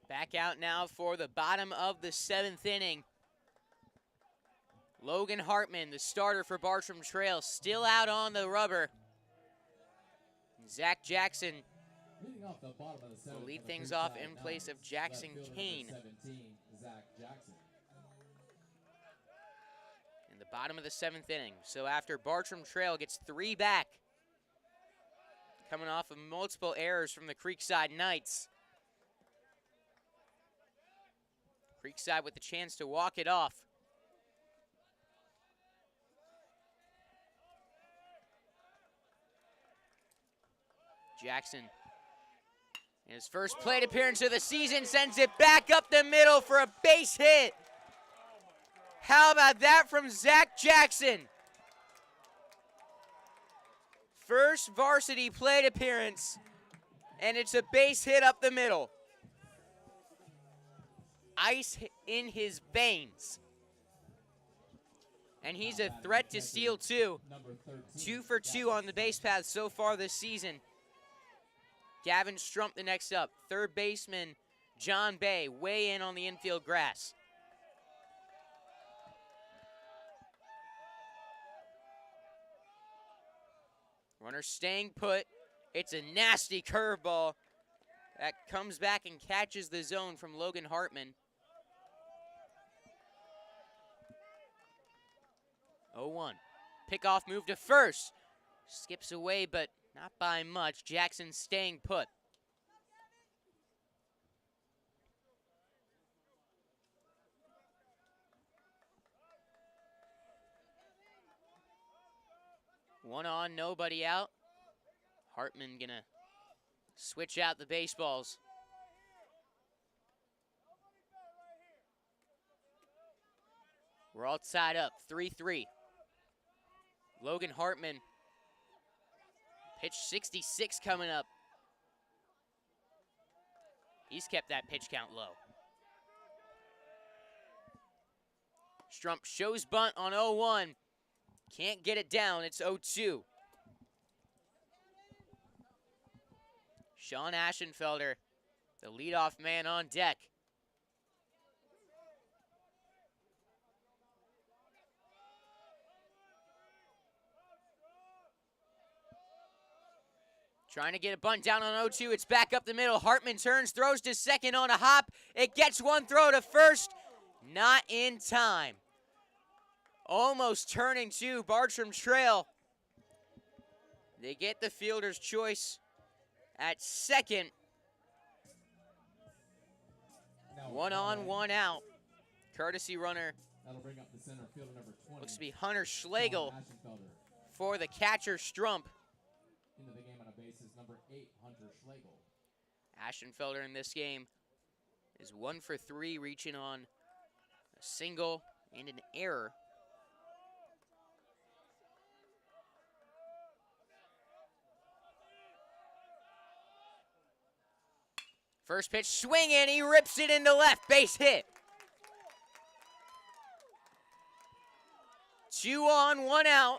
A: Back out now for the bottom of the 7th inning. Logan Hartman, the starter for Bartram Trail, still out on the rubber. Zach Jackson
C: Leading off the bottom of the 7th
A: will lead
C: for the
A: things off
C: Creekside
A: in place of
C: Knights,
A: Jackson
C: left fielder
A: Kane.
C: number 17, Zach Jackson.
A: In the bottom of the 7th inning. So after Bartram Trail gets 3 back, coming off of multiple errors from the Creekside Knights. Creekside with the chance to walk it off. Jackson, in his first plate appearance of the season, sends it back up the middle for a base hit. How about that from Zach Jackson? First varsity plate appearance, and it's a base hit up the middle. Ice in his veins. And he's a threat to steal too. 2 for 2 on the base path so far this season. Gavin Strump the next up. Third baseman John Bay way in on the infield grass. Runner staying put. It's a nasty curveball that comes back and catches the zone from Logan Hartman. 0-1. Pickoff move to first. Skips away, but not by much. Jackson staying put. One on, nobody out. Hartman gonna switch out the baseballs. We're all tied up, 3-3. Logan Hartman, pitch 66 coming up. He's kept that pitch count low. Strump shows bunt on 0-1. Can't get it down, it's 0-2. Sean Aschenfelder, the leadoff man on deck. Trying to get a bunt down on 0-2. It's back up the middle. Hartman turns, throws to second on a hop. It gets one throw to first. Not in time. Almost turning to Bartram Trail. They get the fielder's choice at second. One on, one out. Courtesy runner.
C: That'll bring up the center fielder number 20.
A: Looks to be Hunter Schlegel for the catcher Strump.
C: Into the game on a basis, number 8, Hunter Schlegel.
A: Aschenfelder in this game is 1 for 3, reaching on a single and an error. First pitch swinging, he rips it into left, base hit. 2 on, 1 out.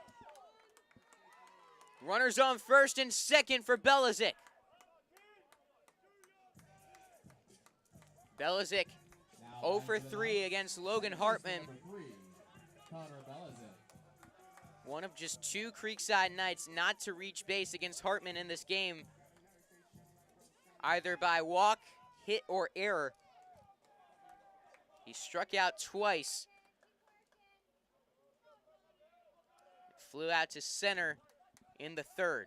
A: Runners on first and second for Belizik. Belizik 0 for 3 against Logan Hartman. One of just 2 Creekside Knights not to reach base against Hartman in this game, either by walk, hit, or error. He struck out twice. Flew out to center in the third.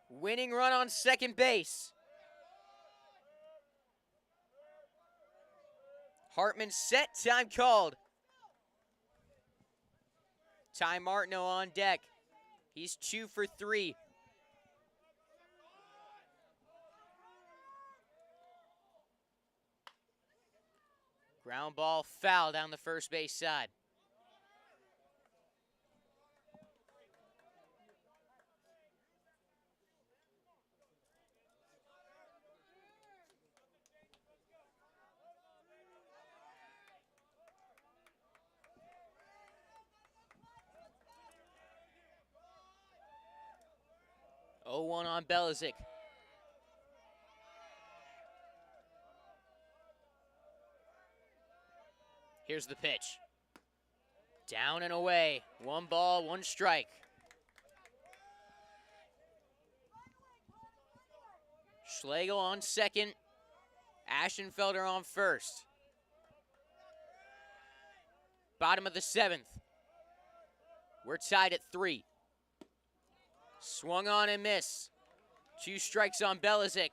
A: Winning run on second base. Hartman set, time called. Ty Martineau on deck. He's 2 for 3. Ground ball foul down the first base side. Oh, 0-1 on Belizik. Here's the pitch. Down and away. 1 ball, 1 strike. Schlegel on second. Aschenfelder on first. Bottom of the 7th. We're tied at 3. Swung on and miss. 2 strikes on Belizik.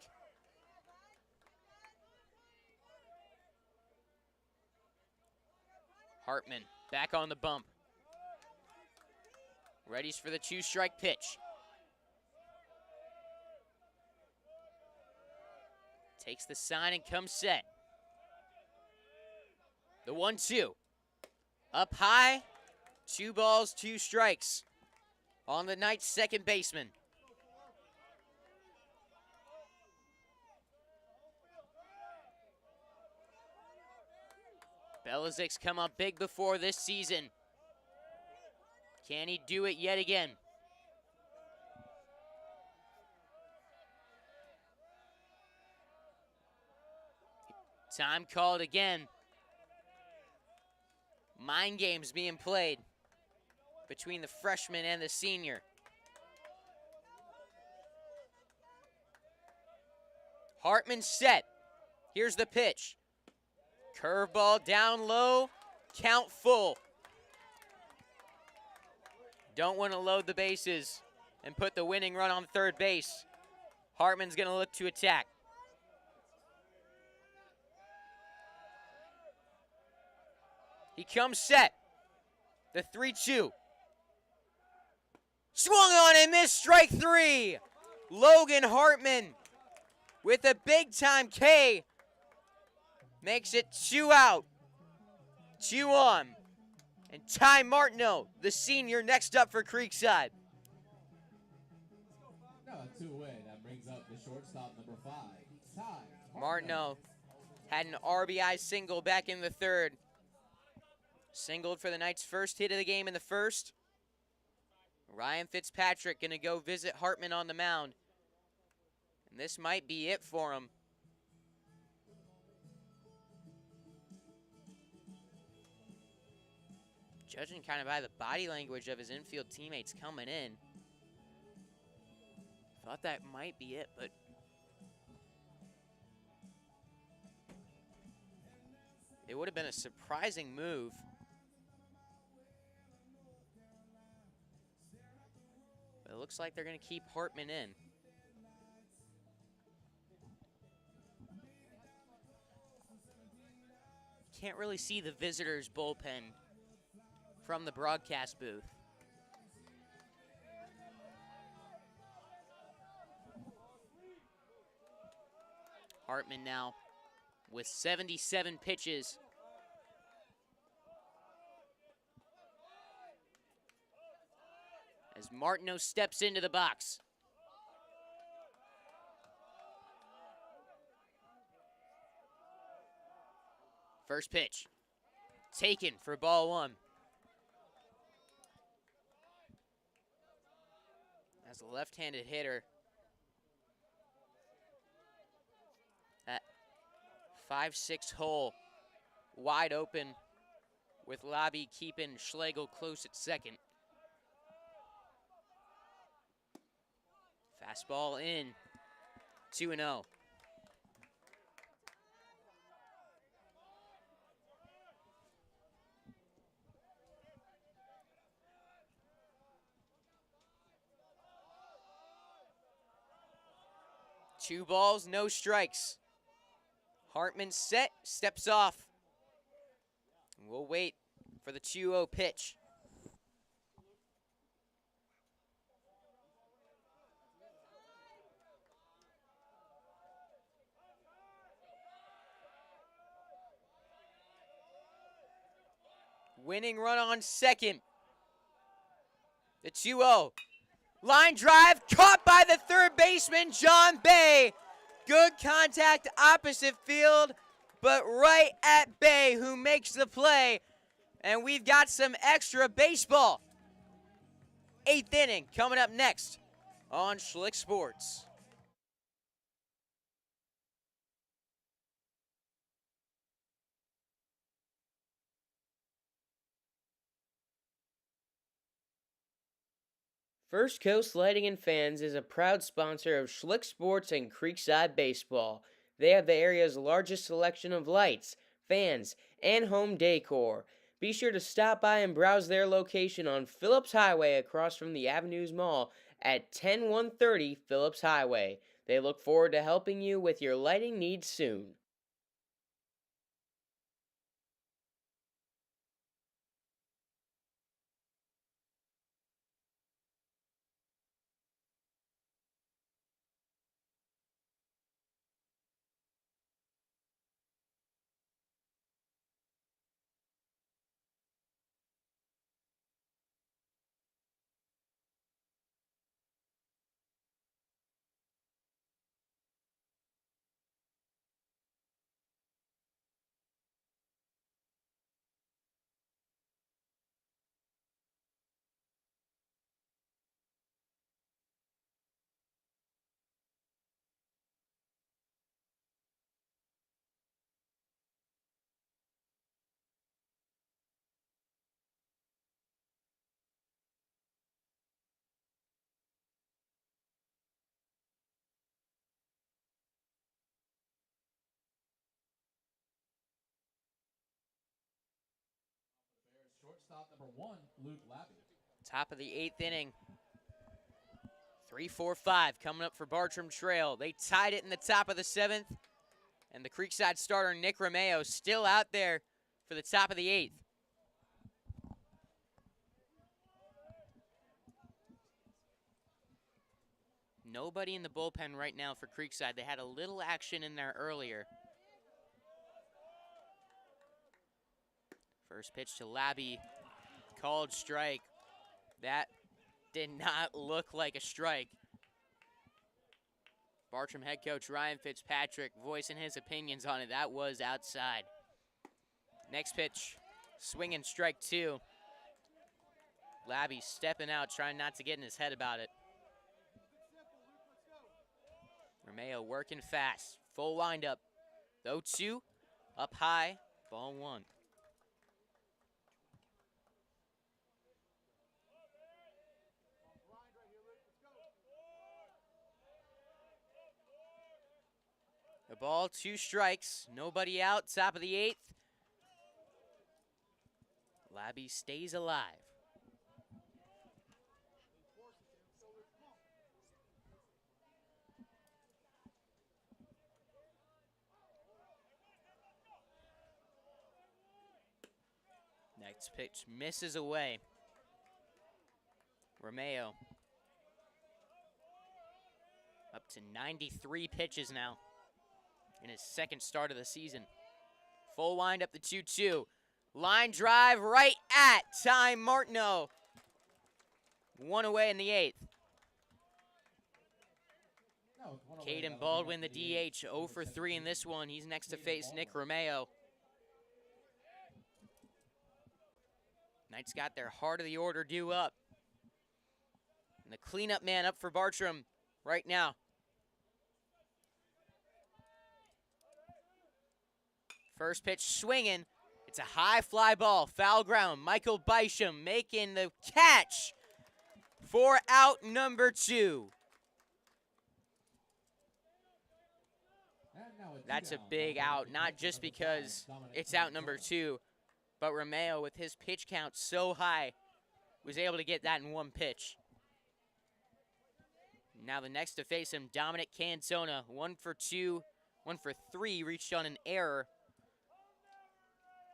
A: Hartman back on the bump. Readies for the 2-strike pitch. Takes the sign and comes set. The 1-2. Up high. 2 balls, 2 strikes. On the Knights' second baseman. Belizic's come up big before this season. Can he do it yet again? Time called again. Mind games being played between the freshman and the senior. Hartman set. Here's the pitch. Curveball down low, count full. Don't want to load the bases and put the winning run on third base. Hartman's going to look to attack. He comes set. The 3-2. Swung on and missed, strike three. Logan Hartman with a big-time K. Makes it 2 out. 2 on. And Ty Martineau, the senior, next up for Creekside.
C: Now a two-way. That brings up the shortstop, number 5, Ty
A: Martineau had an RBI single back in the third. Singled for the Knights' first hit of the game in the first. Ryan Fitzpatrick going to go visit Hartman on the mound. And this might be it for him. Judging kind of by the body language of his infield teammates coming in. Thought that might be it, but it would have been a surprising move. But it looks like they're going to keep Hartman in. Can't really see the visitors' bullpen from the broadcast booth. Hartman now with 77 pitches. As Martineau steps into the box. First pitch. Taken for ball one. As a left-handed hitter, that 5-6 hole wide open with Lobby keeping Schlegel close at second. Fastball in, 2-0. Two balls, no strikes. Hartman set, steps off. We'll wait for the 2-0 pitch. Winning run on second. The 2-0. Line drive, caught by the third baseman, John Bay. Good contact opposite field, but right at Bay, who makes the play. And we've got some extra baseball. 8th inning coming up next on Schlick Sports.
B: First Coast Lighting and Fans is a proud sponsor of Schlick Sports and Creekside Baseball. They have the area's largest selection of lights, fans, and home decor. Be sure to stop by and browse their location on Phillips Highway across from the Avenues Mall at 10130 Phillips Highway. They look forward to helping you with your lighting needs soon.
C: Shortstop number 1, Luke Labby.
A: Top of the 8th inning. 3-4-5 coming up for Bartram Trail. They tied it in the top of the 7th. And the Creekside starter, Nick Romeo, still out there for the top of the 8th. Nobody in the bullpen right now for Creekside. They had a little action in there earlier. First pitch to Labby, called strike. That did not look like a strike. Bartram head coach Ryan Fitzpatrick voicing his opinions on it. That was outside. Next pitch, swinging strike 2. Labby stepping out, trying not to get in his head about it. Romeo working fast, full windup. 0-2, up high, ball 1. The ball, 2 strikes, nobody out, top of the 8th. Labby stays alive. Next pitch misses away. Romeo up to 93 pitches now in his second start of the season. Full wind up the 2-2. Line drive right at Ty Martineau. 1 away in the 8th. Caden Baldwin, the DH, 0 for 3 in this one. He's next to face Nick Romeo. Knights got their heart of the order due up. And the cleanup man up for Bartram right now. First pitch swinging. It's a high fly ball, foul ground. Michael Bysham making the catch for out number 2. That's a big out, not just because it's out number 2, but Romeo, with his pitch count so high, was able to get that in 1 pitch. Now the next to face him, Dominic Cantona, 1 for 2, 1 for 3, reached on an error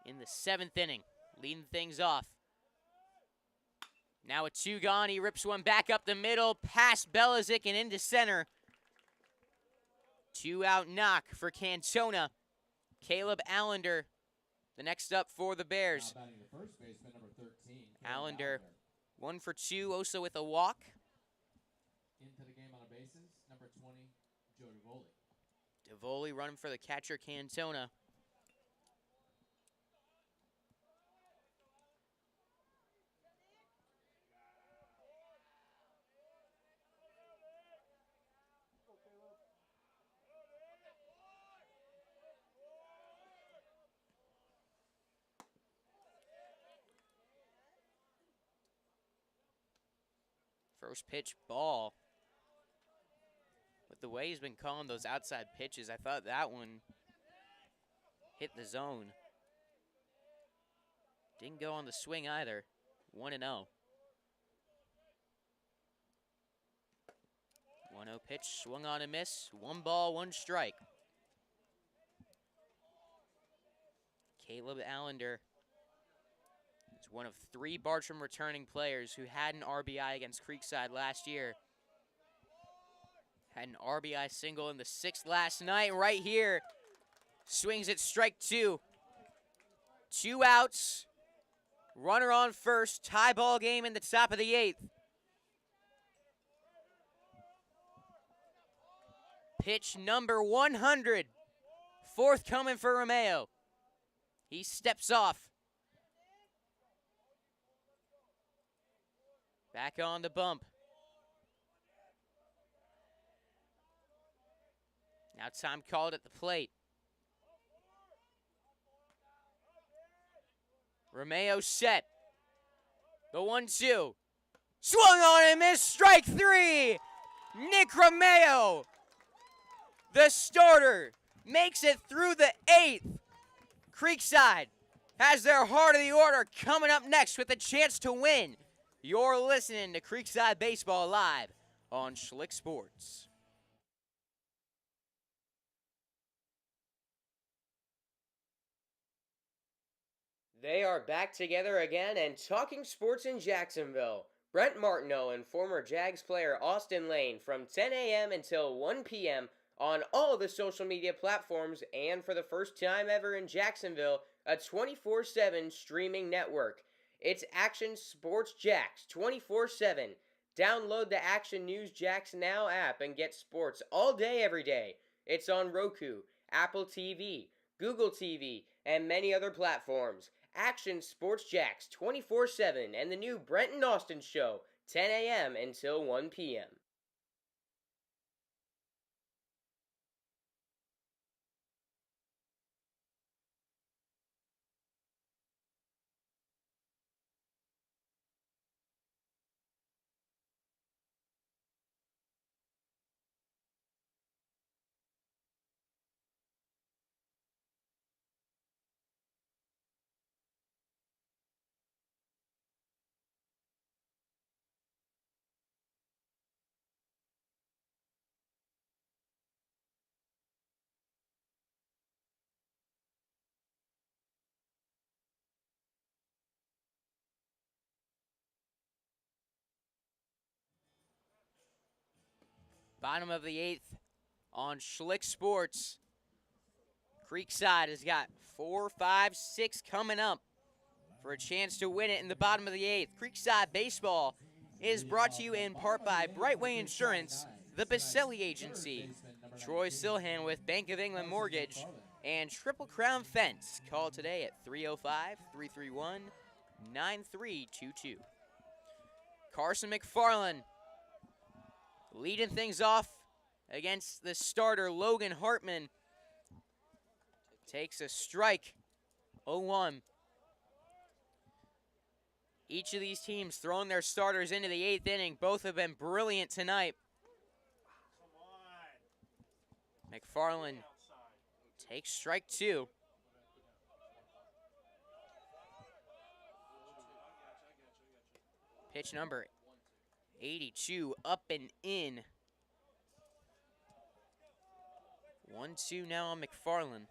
A: in the 7th inning, leading things off. Now with 2 gone, he rips one back up the middle, past Belizik and into center. 2 out knock for Cantona. Caleb Allender, the next up for the Bears.
C: The first baseman, number 13,
A: Allender, 1 for 2, also with a walk.
C: Into the game on a bases, number 20, Joe DeVoli.
A: DeVoli running for the catcher, Cantona. First pitch, ball. With the way he's been calling those outside pitches, I thought that one hit the zone. Didn't go on the swing either. 1-0. 1-0 pitch, swung on and miss. 1 ball, 1 strike. Caleb Allender is one of 3 Bartram returning players who had an RBI against Creekside last year. Had an RBI single in the 6th last night. Right here, swings at strike 2. 2 outs. Runner on first. Tie ball game in the top of the 8th. Pitch number 100. Forthcoming for Romeo. He steps off. Back on the bump. Now time called at the plate. Romeo set. The 1-2. Swung on and missed. Strike 3. Nick Romeo, the starter, makes it through the 8th. Creekside has their heart of the order coming up next with a chance to win. You're listening to Creekside Baseball Live on Schlick Sports.
B: They are back together again and talking sports in Jacksonville. Brent Martineau and former Jags player Austin Lane from 10 a.m. until 1 p.m. on all the social media platforms, and for the first time ever in Jacksonville, a 24/7 streaming network. It's Action Sports Jacks 24/7. Download the Action News Jacks Now app and get sports all day every day. It's on Roku, Apple TV, Google TV, and many other platforms. Action Sports Jacks 24/7 and the new Brent and Austin Show, 10 a.m. until 1 p.m.
A: Bottom of the 8th on Schlick Sports. Creekside has got 4, 5, 6 coming up for a chance to win it in the bottom of the 8th. Creekside Baseball is brought to you in part by Brightway Insurance, the Baselli Agency, Troy Silhan with Bank of England Mortgage, and Triple Crown Fence. Call today at 305-331-9322. Carson McFarland leading things off against the starter, Logan Hartman. Takes a strike, 0-1. Each of these teams throwing their starters into the 8th inning. Both have been brilliant tonight. McFarland takes strike 2. Pitch number 82, up and in. 1-2 now on McFarland.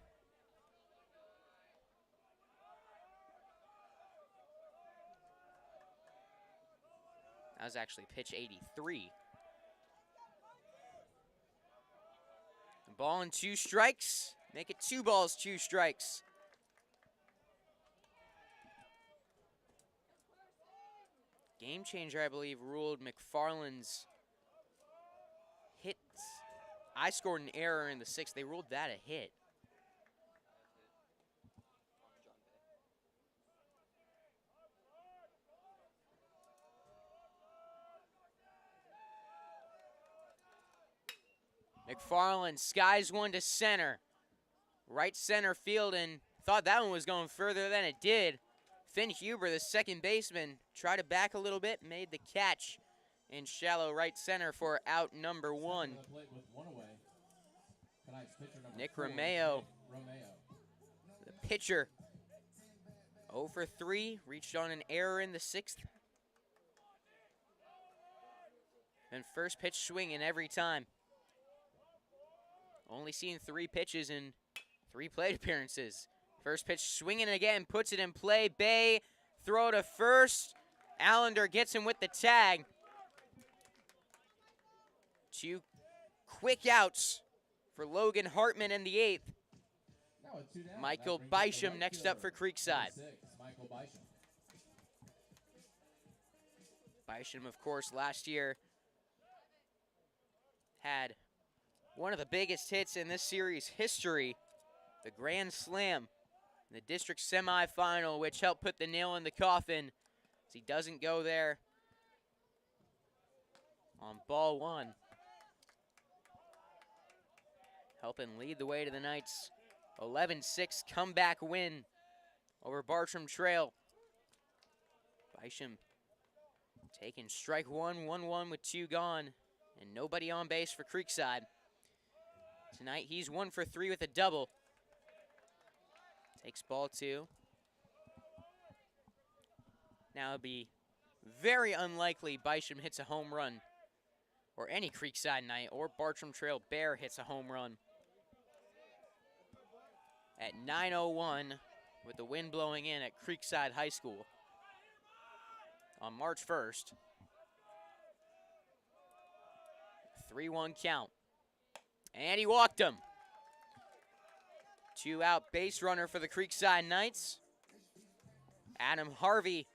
A: That was actually pitch 83. A ball and 2 strikes. Make it 2 balls, 2 strikes. Game changer, I believe, ruled McFarland's hit. I scored an error in the 6th. They ruled that a hit. McFarland skies one to center. Right center field, and thought that one was going further than it did. Finn Huber, the second baseman, tried to back a little bit, made the catch in shallow right center for out number 1. Nick Romeo, the pitcher, 0 for 3, reached on an error in the 6th. And first pitch swinging every time. Only seen 3 pitches in 3 plate appearances. First pitch swinging again, puts it in play. Bay, throw to first. Allender gets him with the tag. 2 quick outs for Logan Hartman in the 8th. Michael Bysham next up for Creekside. Bysham, of course, last year had one of the biggest hits in this series' history, the grand slam in the district semifinal, which helped put the nail in the coffin, as he doesn't go there on ball 1. Helping lead the way to the Knights' 11-6 comeback win over Bartram Trail. Bysham taking strike 1, 1-1 with 2 gone, and nobody on base for Creekside. Tonight, he's 1 for 3 with a double. Takes ball 2. Now it'd be very unlikely Bysham hits a home run, or any Creekside Knight or Bartram Trail Bear hits a home run. At 9:01, with the wind blowing in at Creekside High School on March 1st. 3-1 count. And he walked him. 2-out base runner for the Creekside Knights. Adam Harvey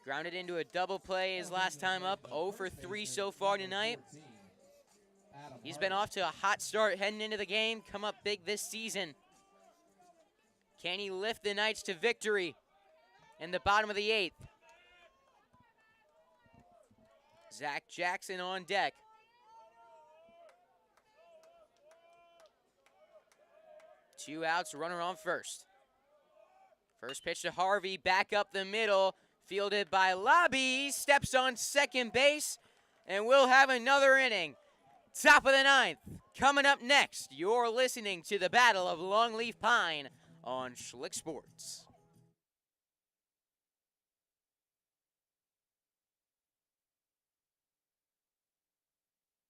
A: grounded into a double play his last time up. 0 for 3 so far tonight. He's been off to a hot start heading into the game. Come up big this season. Can he lift the Knights to victory in the bottom of the 8th? Zach Jackson on deck. Two outs, runner on first. First pitch to Harvey, back up the middle, fielded by Lobby, steps on second base, and we'll have another inning. Top of the 9th, coming up next, you're listening to the Battle of Longleaf Pine on Schlick Sports.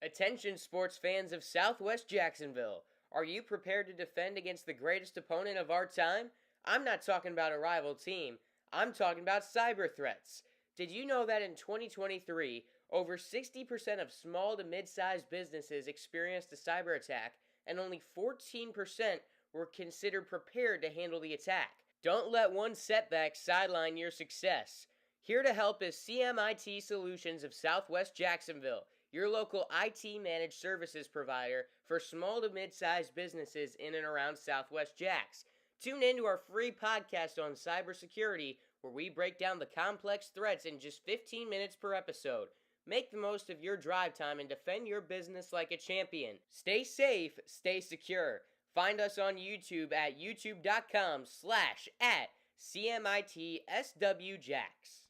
B: Attention sports fans of Southwest Jacksonville. Are you prepared to defend against the greatest opponent of our time? I'm not talking about a rival team. I'm talking about cyber threats. Did you know that in 2023, over 60% of small to mid-sized businesses experienced a cyber attack, and only 14% were considered prepared to handle the attack? Don't let one setback sideline your success. Here to help is CMIT Solutions of Southwest Jacksonville, your local IT managed services provider for small to mid-sized businesses in and around Southwest Jacks. Tune in to our free podcast on cybersecurity, where we break down the complex threats in just 15 minutes per episode. Make the most of your drive time and defend your business like a champion. Stay safe, stay secure. Find us on YouTube at youtube.com/@CMITSWJacks.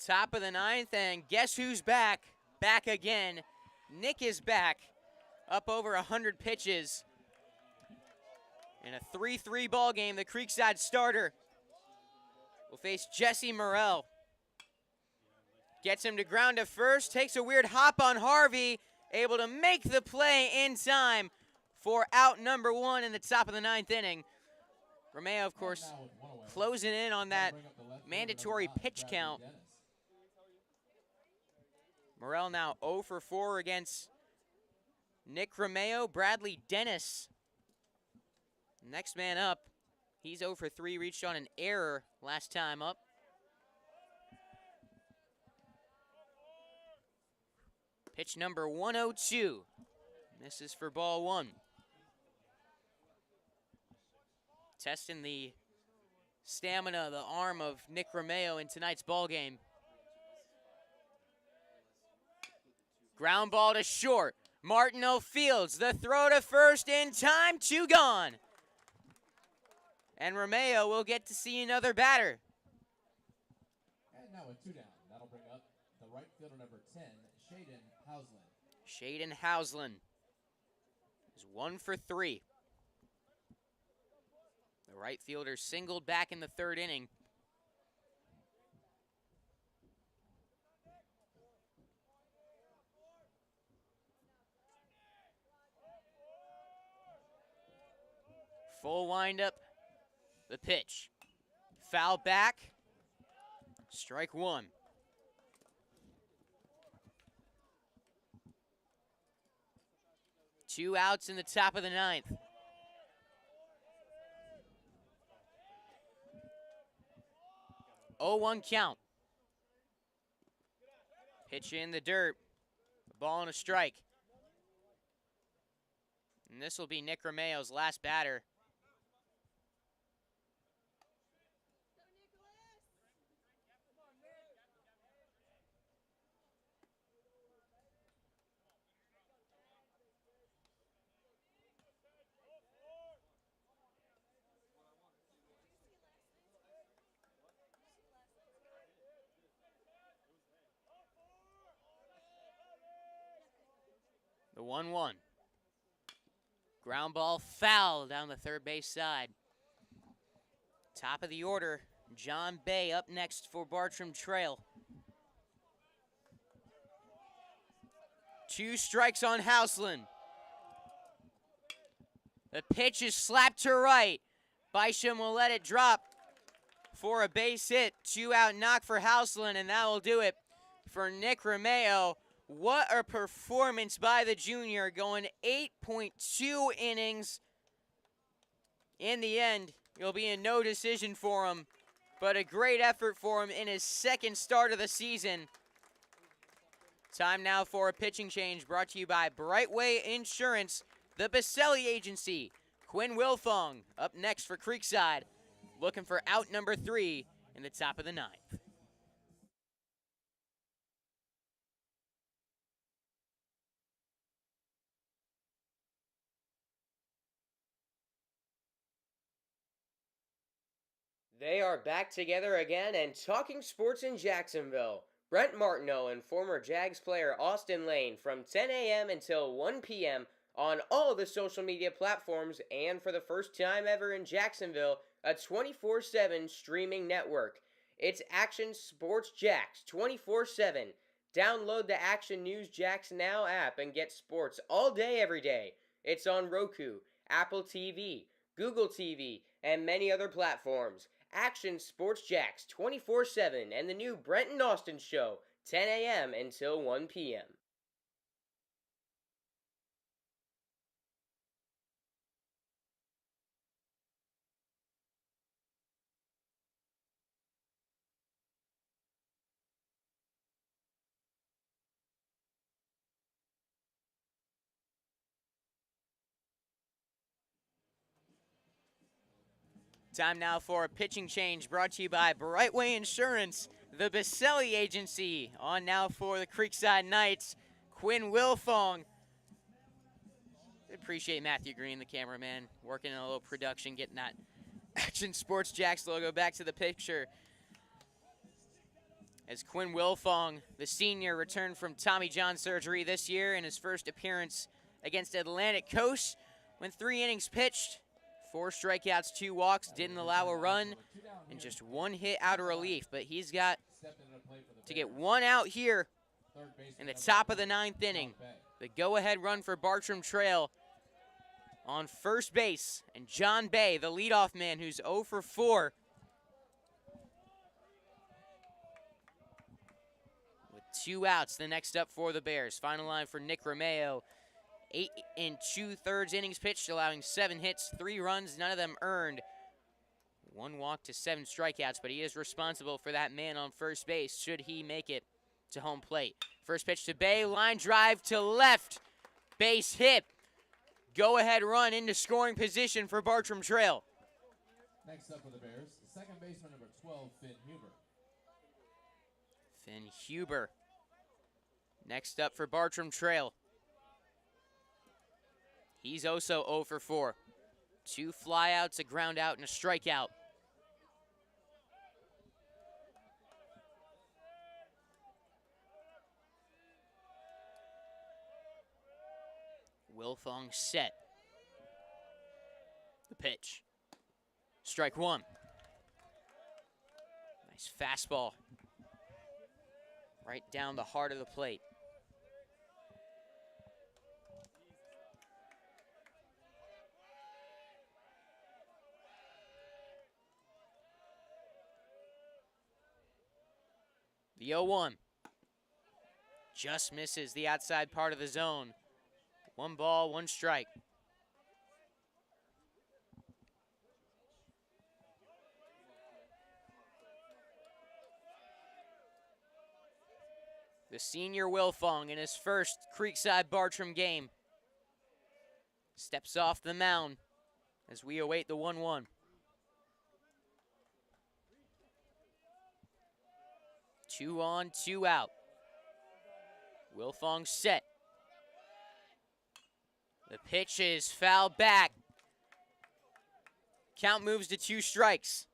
A: Top of the 9th, and guess who's back? Back again. Nick is back, up over 100 pitches. In a 3-3 ball game, the Creekside starter will face Jesse Morrell. Gets him to ground to first, takes a weird hop on Harvey, able to make the play in time for out number 1 in the top of the 9th inning. Romeo, of course, closing in on that mandatory pitch count. Morrell now 0 for 4 against Nick Romeo. Bradley Dennis, next man up. He's 0 for 3, reached on an error last time up. Pitch number 102. Misses for ball 1. Testing the stamina, the arm of Nick Romeo in tonight's ball game. Ground ball to short. Martineau fields the throw to first in time. 2 gone. And Romeo will get to see another batter.
C: And now a 2 down. That'll bring up the right fielder number 10, Shaden Houseland.
A: Shaden Houseland is 1 for 3. The right fielder singled back in the 3rd inning. Full windup, the pitch. Foul back, strike 1. Two outs in the top of the 9th. Oh, 1 count. Pitch in the dirt. Ball and a strike. And this will be Nick Romeo's last batter. The 1-1. Ground ball foul down the third base side. Top of the order, John Bay up next for Bartram Trail. 2 strikes on Houseland. The pitch is slapped to right. Bisham will let it drop for a base hit. 2-out knock for Houseland, and that will do it for Nick Romeo. What a performance by the junior, going 8.2 innings. In the end, it'll be a no decision for him, but a great effort for him in his second start of the season. Time now for a pitching change brought to you by Brightway Insurance, the Baselli Agency. Quinn Wilfong up next for Creekside, looking for out number 3 in the top of the 9th.
B: They are back together again and talking sports in Jacksonville. Brent Martineau and former Jags player Austin Lane from 10 a.m. until 1 p.m. on all the social media platforms, and for the first time ever in Jacksonville, a 24/7 streaming network. It's Action Sports Jacks 24/7. Download the Action News Jacks Now app and get sports all day every day. It's on Roku, Apple TV, Google TV, and many other platforms. Action Sports Jacks 24/7 and the new Brent and Austin Show, 10 a.m. until 1 p.m.
A: Time now for a pitching change brought to you by Brightway Insurance, the Baselli Agency. On now for the Creekside Knights, Quinn Wilfong. Appreciate Matthew Green, the cameraman, working on a little production, getting that Action Sports Jacks logo back to the picture. As Quinn Wilfong, the senior, returned from Tommy John surgery this year in his first appearance against Atlantic Coast. Went 3 innings pitched, 4 strikeouts, 2 walks, didn't allow a run, and just 1 hit out of relief. But he's got to get 1 out here in the top of the 9th inning. The go-ahead run for Bartram Trail on first base. And John Bay, the leadoff man, who's 0 for 4. With 2 outs, the next up for the Bears. Final line for Nick Romeo. 8 2/3 innings pitched, allowing 7 hits, 3 runs, none of them earned. 1 walk to 7 strikeouts, but he is responsible for that man on first base should he make it to home plate. First pitch to Bay, line drive to left, base hit. Go-ahead run into scoring position for Bartram Trail.
C: Next up for the Bears, second baseman number 12, Finn Huber.
A: Finn Huber. Next up for Bartram Trail. He's also 0 for 4. 2 flyouts, a ground out, and a strikeout. Wilfong set. The pitch. Strike 1. Nice fastball. Right down the heart of the plate. The 0-1 just misses the outside part of the zone. 1 ball, 1 strike. The senior Wilfong in his first Creekside Bartram game steps off the mound as we await the 1-1. 2 on, 2 out. Wilfong set. The pitch is fouled back. Count moves to 2 strikes.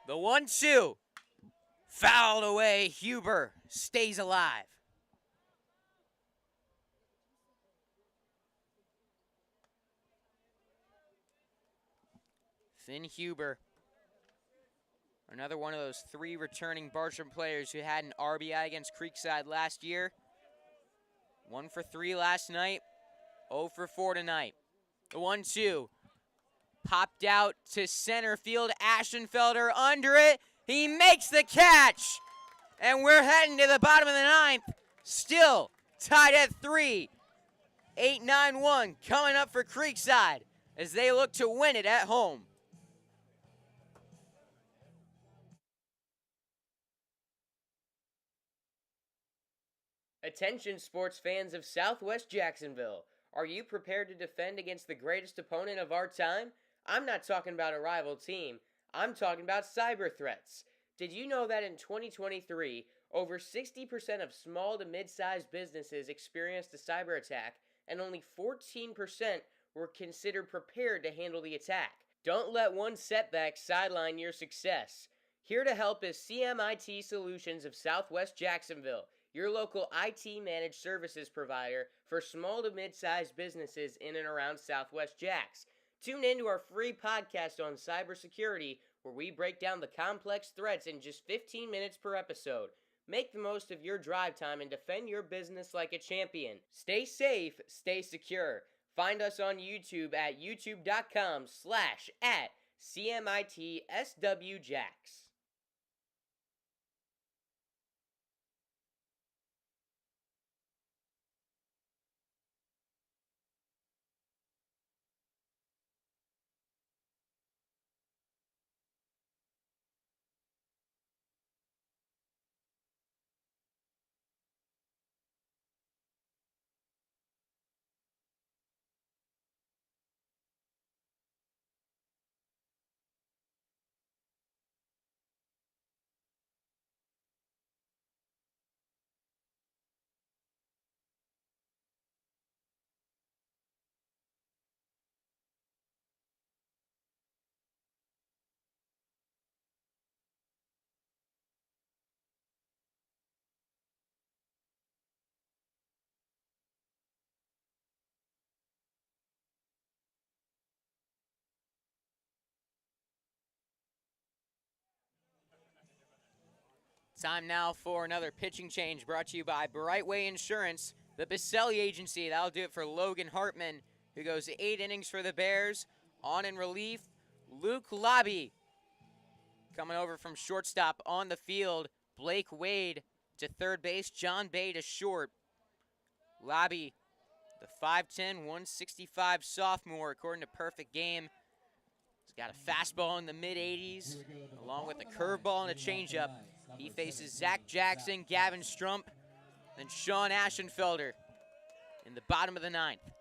A: The 1-2. Fouled away. Huber stays alive. Finn Huber, another one of those 3 returning Bartram players who had an RBI against Creekside last year. 1 for 3 last night, 0 for 4 tonight. The 1-2, popped out to center field. Ashenfelder under it. He makes the catch, and we're heading to the bottom of the 9th. Still tied at 3. 8-9-1 coming up for Creekside as they look to win it at home.
B: Attention sports fans of Southwest Jacksonville. Are you prepared to defend against the greatest opponent of our time? I'm not talking about a rival team. I'm talking about cyber threats. Did you know that in 2023, over 60% of small to mid-sized businesses experienced a cyber attack, and only 14% were considered prepared to handle the attack? Don't let one setback sideline your success. Here to help is CMIT Solutions of Southwest Jacksonville, your local IT managed services provider for small to mid-sized businesses in and around Southwest Jacks. Tune in to our free podcast on cybersecurity, where we break down the complex threats in just 15 minutes per episode. Make the most of your drive time and defend your business like a champion. Stay safe, stay secure. Find us on YouTube at youtube.com/@CMITSWJacks.
A: Time now for another pitching change brought to you by Brightway Insurance, the Baselli Agency. That'll do it for Logan Hartman, who goes 8 innings for the Bears. On in relief, Luke Lobby. Coming over from shortstop on the field, Blake Wade to third base, John Bay to short. Lobby, the 5'10", 165 sophomore, according to Perfect Game. He's got a fastball in the mid-80s, along with a curveball and a changeup. He faces Zach Jackson, Gavin Strump, and Sean Ashenfelder in the bottom of the 9th.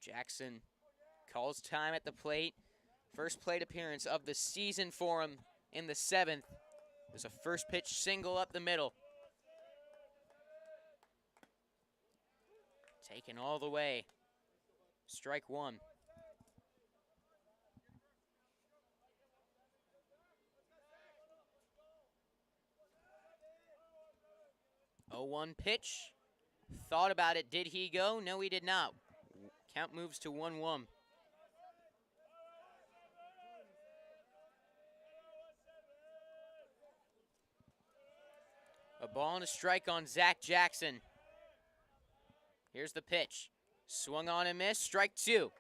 A: Jackson calls time at the plate. First plate appearance of the season for him in the 7th. There's a first pitch single up the middle. Taken all the way. Strike 1. 0-1 pitch. Thought about it. Did he go? No, he did not. Count moves to 1-1. A ball and a strike on Zach Jackson. Here's the pitch. Swung on and missed. Strike 2.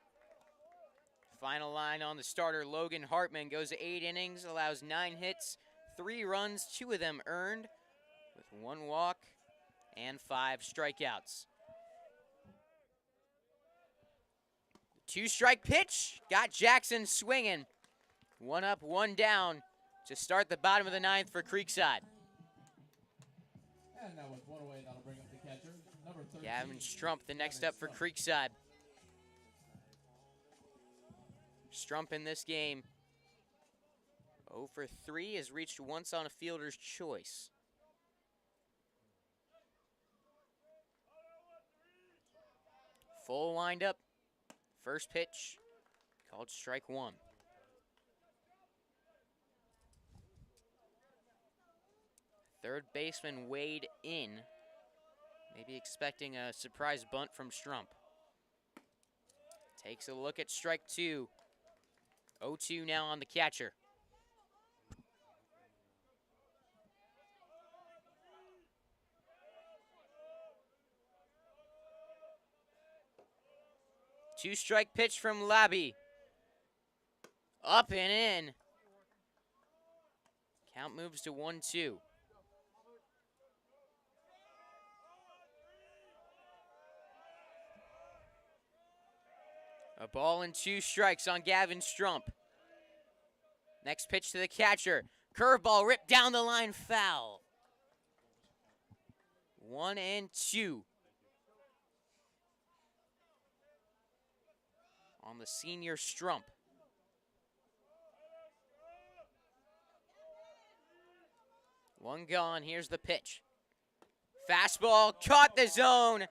A: Final line on the starter, Logan Hartman, goes 8 innings, allows 9 hits, 3 runs, 2 of them earned, with 1 walk and 5 strikeouts. 2-strike pitch got Jackson swinging. 1 up, 1 down to start the bottom of the 9th for Creekside.
C: And now with 1 away, that'll bring up the catcher, number 13.
A: Gavin Strump, the next up for Creekside. Strump in this game, 0 for 3, has reached once on a fielder's choice. Full windup, First pitch, called strike one. Third baseman weighed in, maybe expecting a surprise bunt from Strump. Takes a look at strike two. 0-2 now on the catcher. Two-strike pitch from Labby. Up and in. Count moves to 1-2. A ball and 2 strikes on Gavin Strump. Next pitch to the catcher. Curveball ripped down the line, foul. 1-2. On the senior Strump. One gone, here's the pitch. Fastball, caught the zone.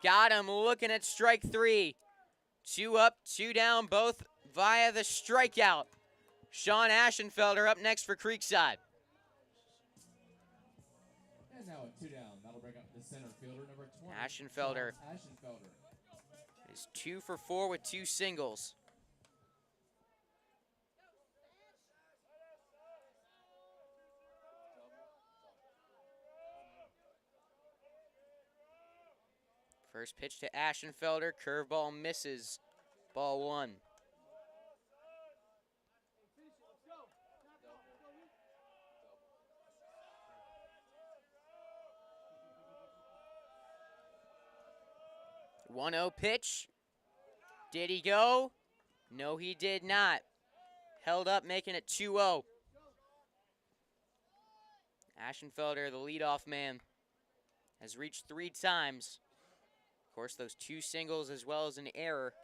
A: Got him looking at strike three. 2 up, 2 down, both via the strikeout. Sean Aschenfelder up next for Creekside.
C: And now a 2 down. That'll bring up the center fielder, number 20.
A: Aschenfelder is 2 for 4 with 2 singles. First pitch to Aschenfelder, curveball misses. Ball 1. One 0 pitch. Did he go? No, he did not. Held up, making it 2-0. Aschenfelder, the leadoff man, has reached 3 times. Of course, those 2 singles as well as an error.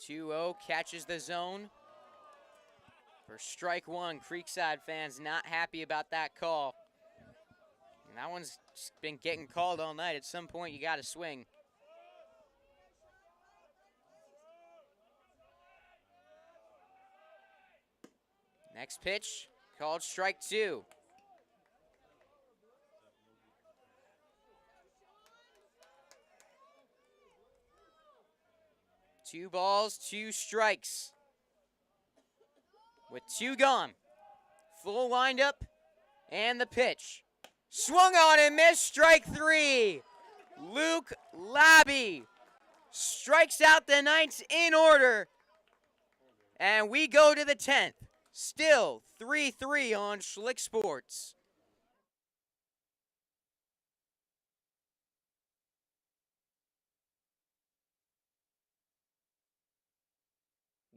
A: Two-0 catches the zone for strike one. Creekside fans not happy about that call. And that one's been getting called all night. At some point, you got to swing. Next pitch, called strike 2. Two balls, 2 strikes. With 2 gone. Full windup and the pitch. Swung on and missed, strike 3. Luke Labby strikes out the ninth in order. And we go to the 10th. Still 3-3 on Schlick Sports.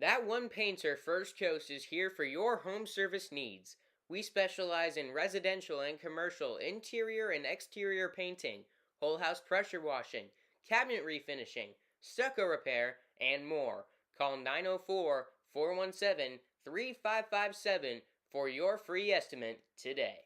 B: That One Painter First Coast is here for your home service needs. We specialize in residential and commercial interior and exterior painting, whole house pressure washing, cabinet refinishing, stucco repair, and more. Call 904-417-3557 for your free estimate today.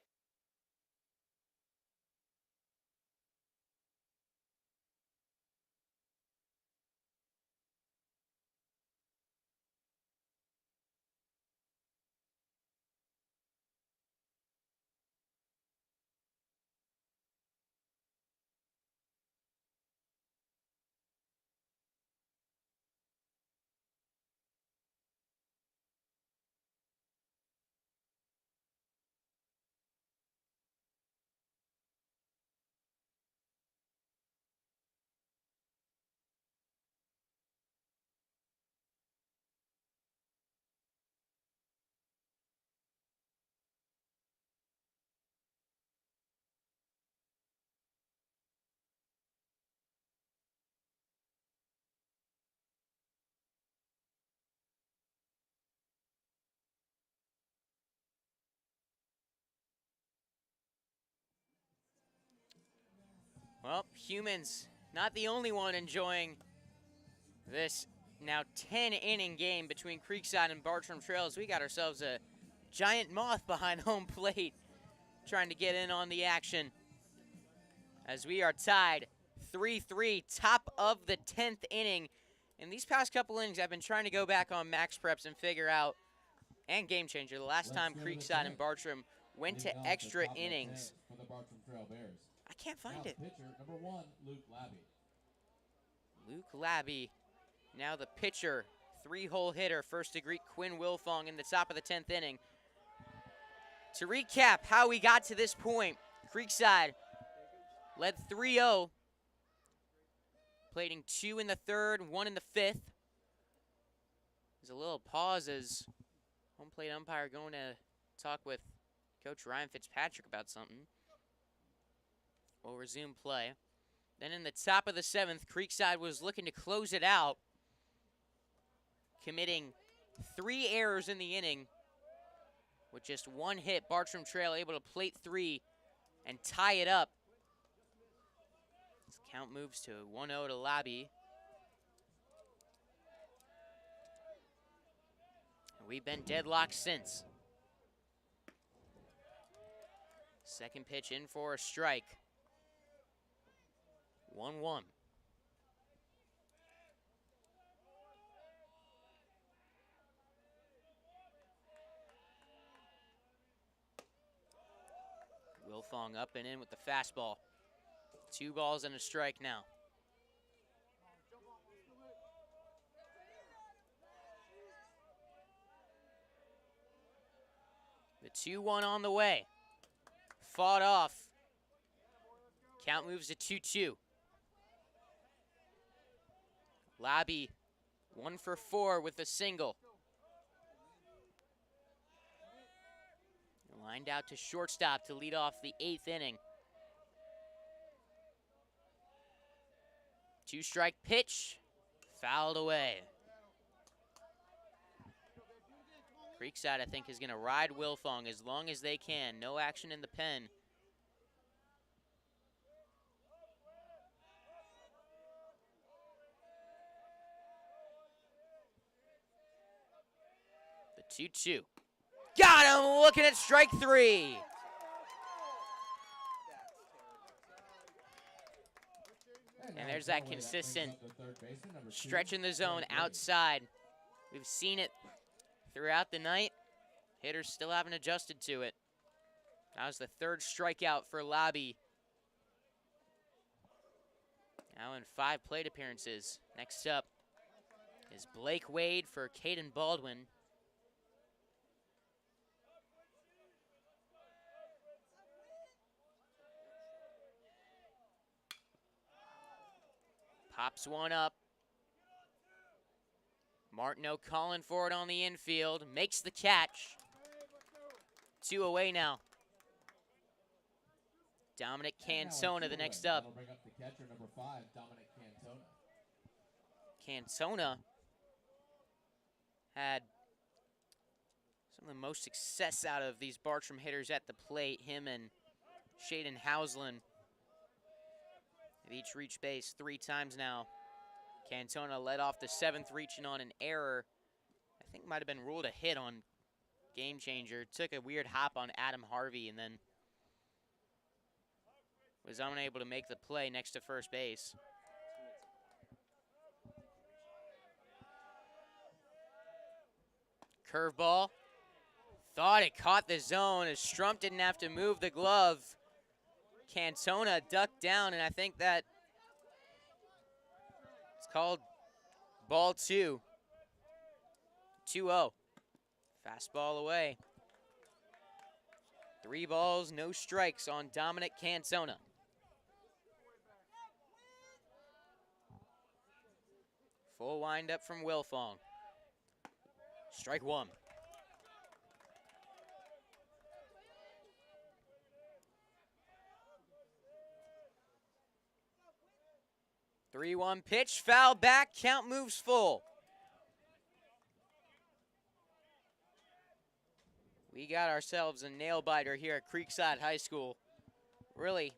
A: Well, humans, not the only one enjoying this now 10-inning game between Creekside and Bartram Trails. We got ourselves a giant moth behind home plate trying to get in on the action as we are tied 3-3, top of the 10th inning. In these past couple innings, I've been trying to go back on Max Preps and figure out, and Game Changer, the last time Creekside and Bartram went to extra innings.
C: For the Bartram Trail Bears.
A: I can't find it.
C: Pitcher number 1, Luke Labby.
A: Luke Labby, now the pitcher, 3-hole hitter, first degree Quinn Wilfong in the top of the 10th inning. To recap how we got to this point, Creekside led 3-0, plating 2 in the third, 1 in the fifth. There's a little pause as home plate umpire going to talk with Coach Ryan Fitzpatrick about something. We'll resume play. Then in the top of the 7th, Creekside was looking to close it out, committing 3 errors in the inning. With just 1 hit, Bartram Trail able to plate 3 and tie it up. This count moves to 1-0 to Labby. We've been deadlocked since. Second pitch in for a strike. 1-1. Wilfong up and in with the fastball. 2 balls and a strike now. The 2-1 on the way. Fought off. Count moves to 2-2. Labby 1 for 4 with a single. Lined out to shortstop to lead off the 8th inning. 2-strike pitch, fouled away. Creekside, I think, is going to ride Wilfong as long as they can. No action in the pen. The 2-2. Got him, looking at strike 3. And there's that consistent stretch in the zone outside. We've seen it throughout the night. Hitters still haven't adjusted to it. That was the 3rd strikeout for Labby. Now in 5 plate appearances. Next up is Blake Wade for Caden Baldwin. Pops one up. Martineau calling for it on the infield. Makes the catch. 2 away now. Dominic Cantona, the next up.
C: That'll bring up the catcher, number 5, Dominic Cantona.
A: Cantona had some of the most success out of these Bartram hitters at the plate. Him and Shaden Houseland have each reached base 3 times now. Cantona led off the 7th, reaching on an error. I think might have been ruled a hit on Game Changer. Took a weird hop on Adam Harvey and then was unable to make the play next to first base. Curveball. Thought it caught the zone as Strump didn't have to move the glove. Cantona ducked down, and I think that it's called ball 2. 2-0. Fastball away. 3 balls, no strikes on Dominic Cantona. Full windup from Wilfong. Strike 1. The 3-1 pitch, foul back, count moves full. We got ourselves a nail biter here at Creekside High School. Really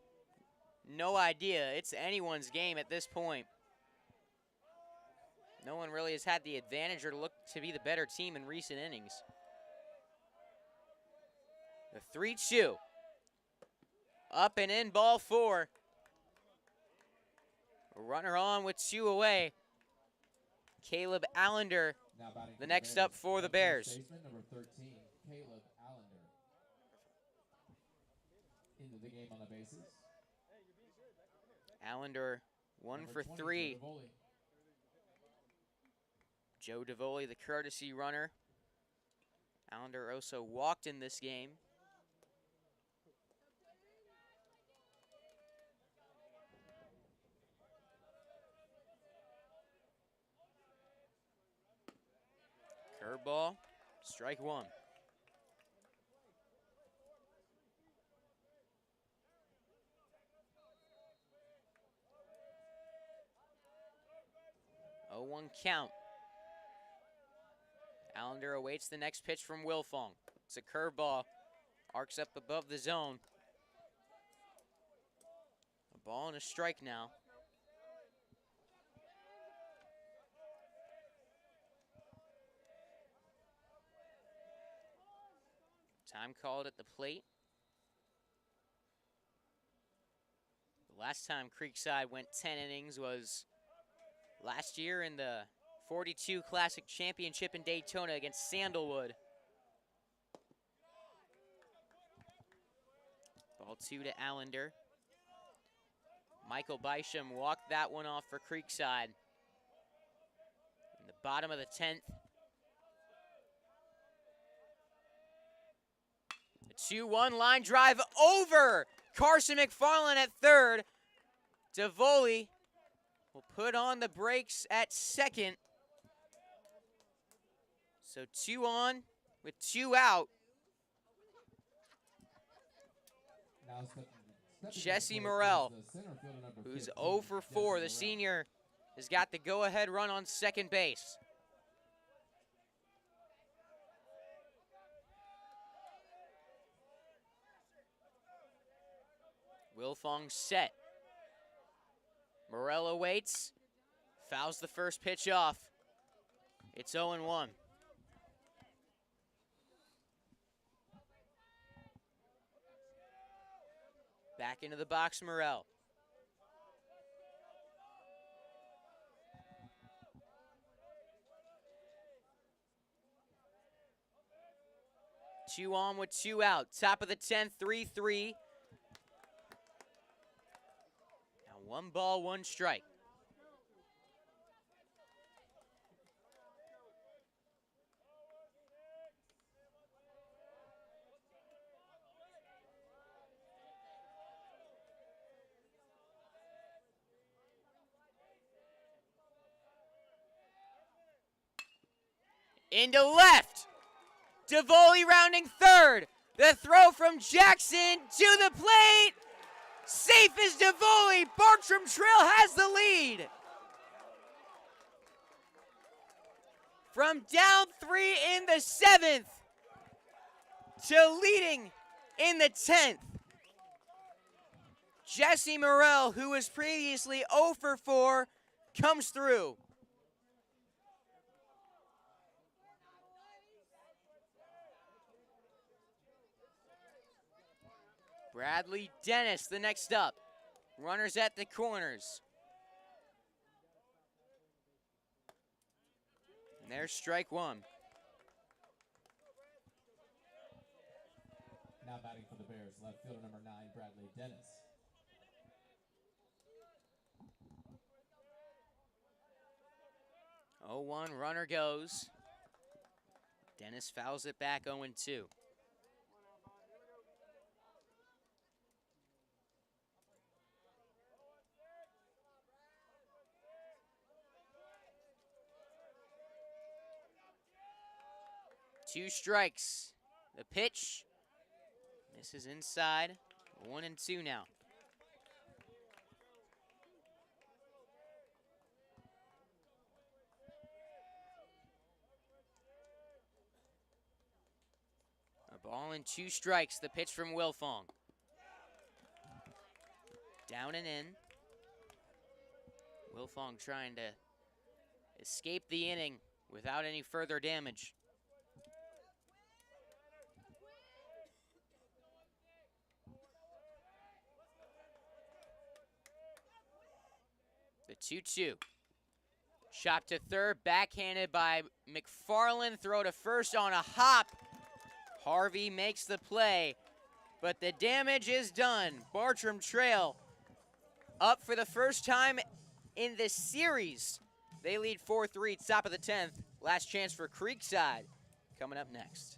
A: no idea. It's anyone's game at this point. No one really has had the advantage or looked to be the better team in recent innings. The 3-2. Up and in, ball 4. A runner on with 2 away. Caleb Allender, the next up for the Bears.
C: Number 13, Caleb Allender. Into the game on the bases.
A: Allender 1 for 3. Joe DeVoli, the courtesy runner. Allender also walked in this game. Curveball, strike 1. Oh, 1 count. Allender awaits the next pitch from Wilfong. It's a curveball, arcs up above the zone. A ball and a strike now. Time called at the plate. The last time Creekside went 10 innings was last year in the 42 Classic Championship in Daytona against Sandalwood. Ball 2 to Allender. Michael Bysham walked that one off for Creekside. In the bottom of the 10th. A 2-1 line drive over Carson McFarland at third. DeVoli will put on the brakes at second. So 2 on with 2 out. Jesse Morrell, who's 0 for 4. The senior has got the go-ahead run on second base. Wilfong set. Morrell awaits. Fouls the first pitch off. It's 0-1. Back into the box, Morrell. Two on with 2 out. Top of the 10th, 3-3. Now 1 ball, 1 strike. Into left. DeVoli rounding third. The throw from Jackson to the plate. Safe as DeVoli. Bartram Trail has the lead. From down 3 in the 7th to leading in the 10th. Jesse Morrell, who was previously 0 for 4, comes through. Bradley Dennis, the next up. Runners at the corners. And there's strike 1.
C: Now batting for the Bears, left fielder number 9, Bradley Dennis.
A: Oh, 1 runner goes. Dennis fouls it back 0-2. Two strikes. The pitch. This is inside. 1-2 now. A ball and 2 strikes. The pitch from Wilfong. Down and in. Wilfong trying to escape the inning without any further damage. The 2-2. Shot to third, backhanded by McFarland. Throw to first on a hop. Harvey makes the play, but the damage is done. Bartram Trail up for the first time in this series. They lead 4-3, top of the 10th. Last chance for Creekside coming up next.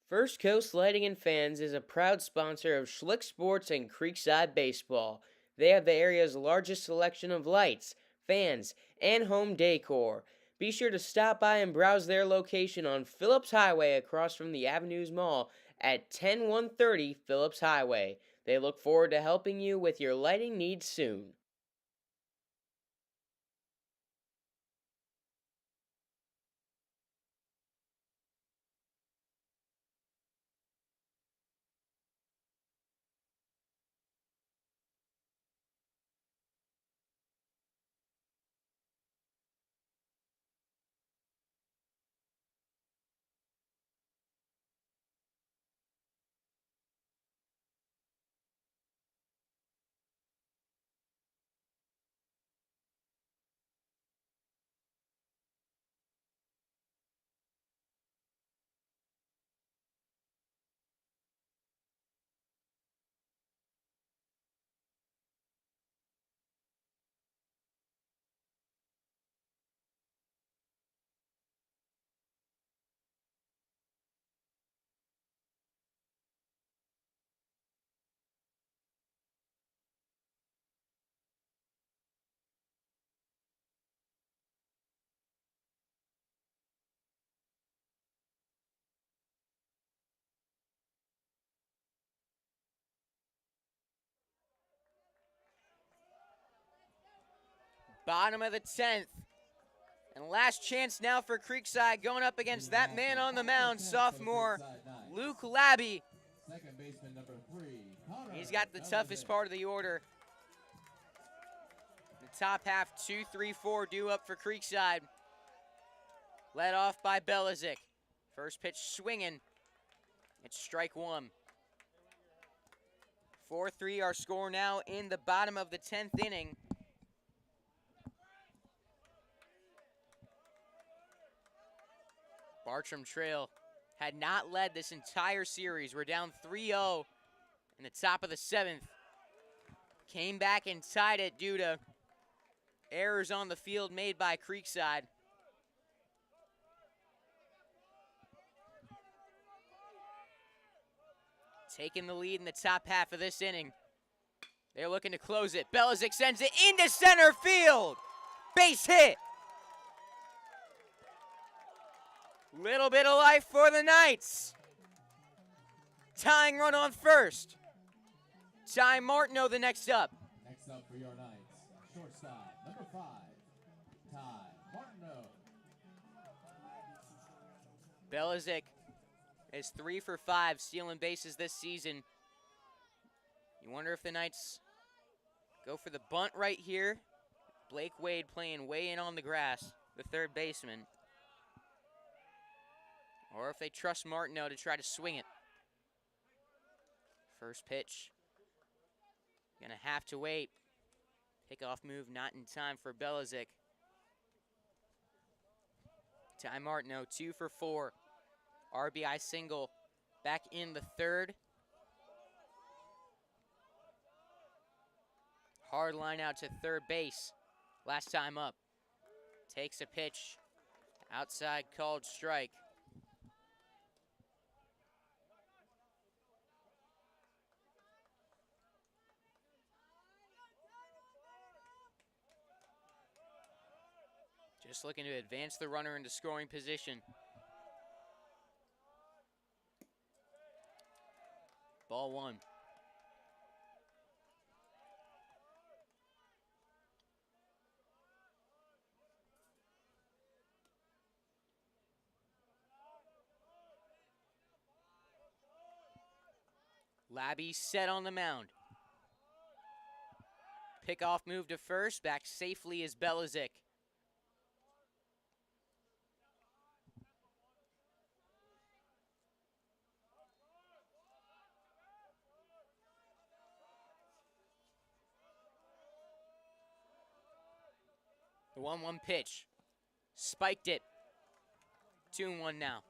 B: First Coast Lighting and Fans is a proud sponsor of Schlick Sports and Creekside Baseball. They have the area's largest selection of lights, fans, and home decor. Be sure to stop by and browse their location on Phillips Highway across from the Avenues Mall at 10130 Phillips Highway. They look forward to helping you with your lighting needs soon.
A: Bottom of the 10th. And last chance now for Creekside going up against that man on the mound, sophomore Luke Labby.
C: Second baseman number 3, Connor.
A: He's got the toughest part of the order. The top half, 2-3-4 due up for Creekside. Led off by Belizik. First pitch swinging. It's strike one. 4-3 our score now in the bottom of the 10th inning. Bartram Trail had not led this entire series. We're down 3-0 in the top of the 7th. Came back and tied it due to errors on the field made by Creekside. Taking the lead in the top half of this inning. They're looking to close it. Belizik sends it into center field. Base hit. Little bit of life for the Knights. Tying run on first. Ty Martineau the next up.
C: Next up for your Knights, shortstop number 5, Ty Martineau.
A: Belizik is 3 for 5 stealing bases this season. You wonder if the Knights go for the bunt right here. Blake Wade playing way in on the grass, the third baseman. Or if they trust Martineau to try to swing it. First pitch. Gonna have to wait. Pickoff move not in time for Belizik. Ty Martineau, 2 for 4. RBI single back in the third. Hard line out to third base. Last time up. Takes a pitch. Outside called strike. Just looking to advance the runner into scoring position. Ball one. Labby set on the mound. Pickoff move to first. Back safely is Belizik. The 1-1 pitch. Spiked it. 2-1 now.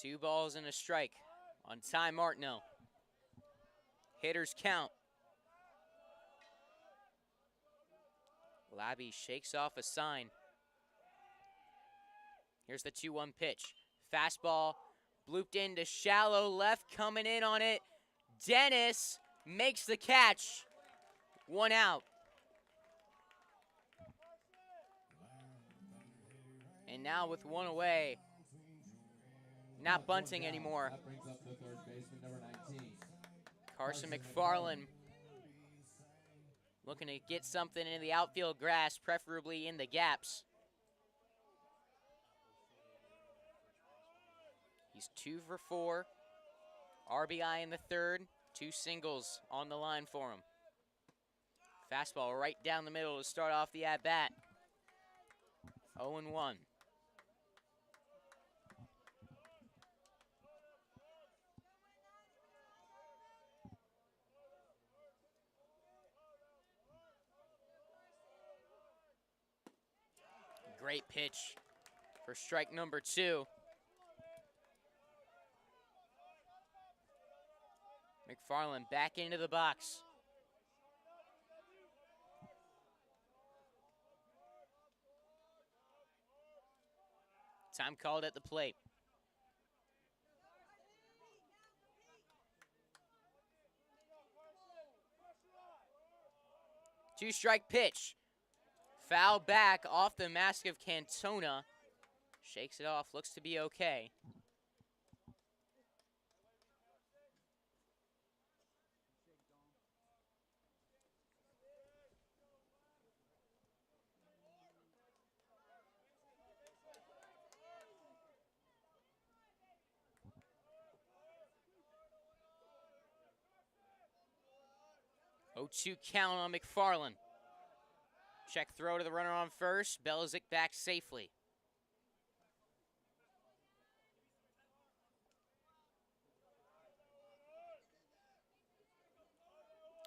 A: Two balls and a strike on Ty Martineau. Hitters count. Labby shakes off a sign. Here's the 2-1 pitch. Fastball blooped into shallow left, coming in on it. Dennis makes the catch. 1 out. And now with 1 away, not bunting anymore.
C: That brings up the third baseman, number 19.
A: Carson McFarland looking to get something in the outfield grass, preferably in the gaps. He's 2 for 4. RBI in the third. 2 singles on the line for him. Fastball right down the middle to start off the at-bat. 0-1. Great pitch for strike number 2. McFarland back into the box. Time called at the plate. Two-strike pitch. Foul back off the mask of Cantona. Shakes it off, looks to be okay. Oh, 2 count on McFarland. Check throw to the runner on first. Belizik back safely.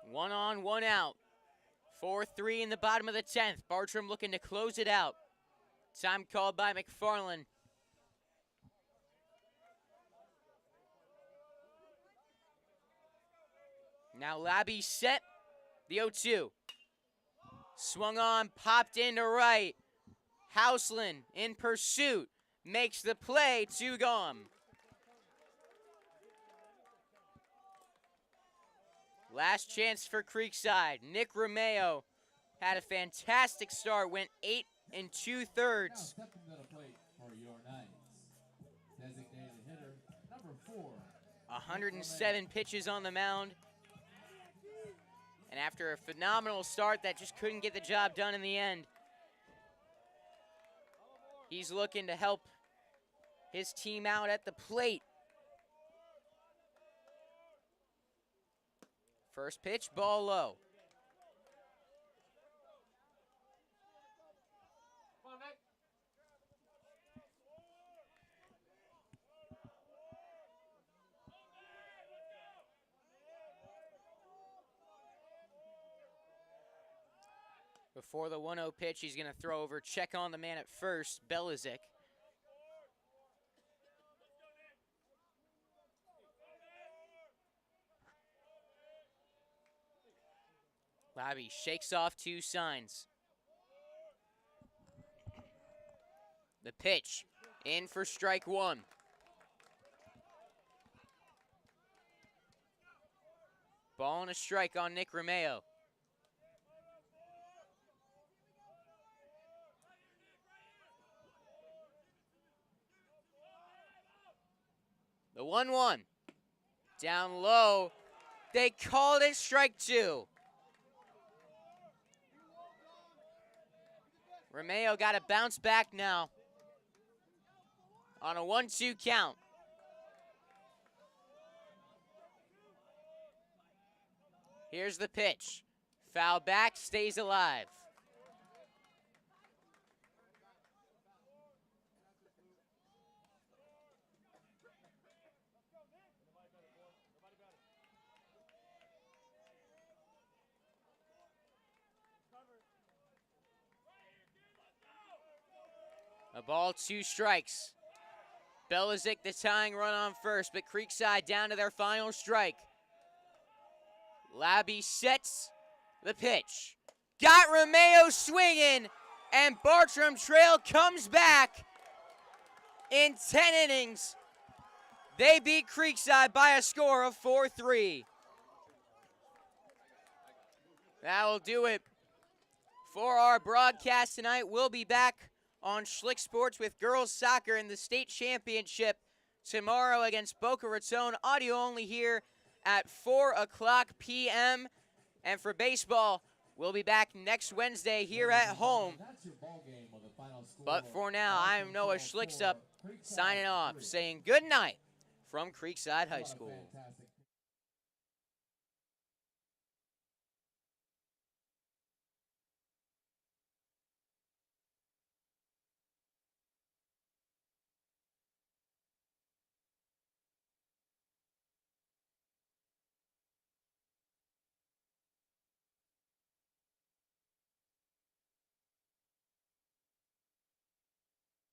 A: One on, 1 out. 4-3 in the bottom of the 10th. Bartram looking to close it out. Time called by McFarland. Now Labby set. The 0-2. Swung on, popped into right. Houseland in pursuit. Makes the play, 2 gone. Last chance for Creekside. Nick Romeo had a fantastic start, went 8 2/3.
C: Now stepping to the plate for your Knights. Designated hitter, number 4.
A: 107 pitches on the mound. And after a phenomenal start that just couldn't get the job done in the end, he's looking to help his team out at the plate. First pitch, ball low. Before the 1-0 pitch, he's going to throw over, check on the man at first, Belizik. Labby shakes off 2 signs. The pitch, in for strike 1. Ball and a strike on Nick Romeo. The 1-1. Down low. They called it strike 2. Romeo got to bounce back now on a 1-2 count. Here's the pitch. Foul back, stays alive. A ball, 2 strikes. Belizik the tying run on first, but Creekside down to their final strike. Labby sets the pitch. Got Romeo swinging, and Bartram Trail comes back in 10 innings. They beat Creekside by a score of 4-3. That will do it for our broadcast tonight. We'll be back on Schlick Sports with girls soccer in the state championship tomorrow against Boca Raton. Audio only here at 4 o'clock p.m. And for baseball, we'll be back next Wednesday here at home. But for now, I am Noah Schlicksup signing off, saying good night from Creekside High School.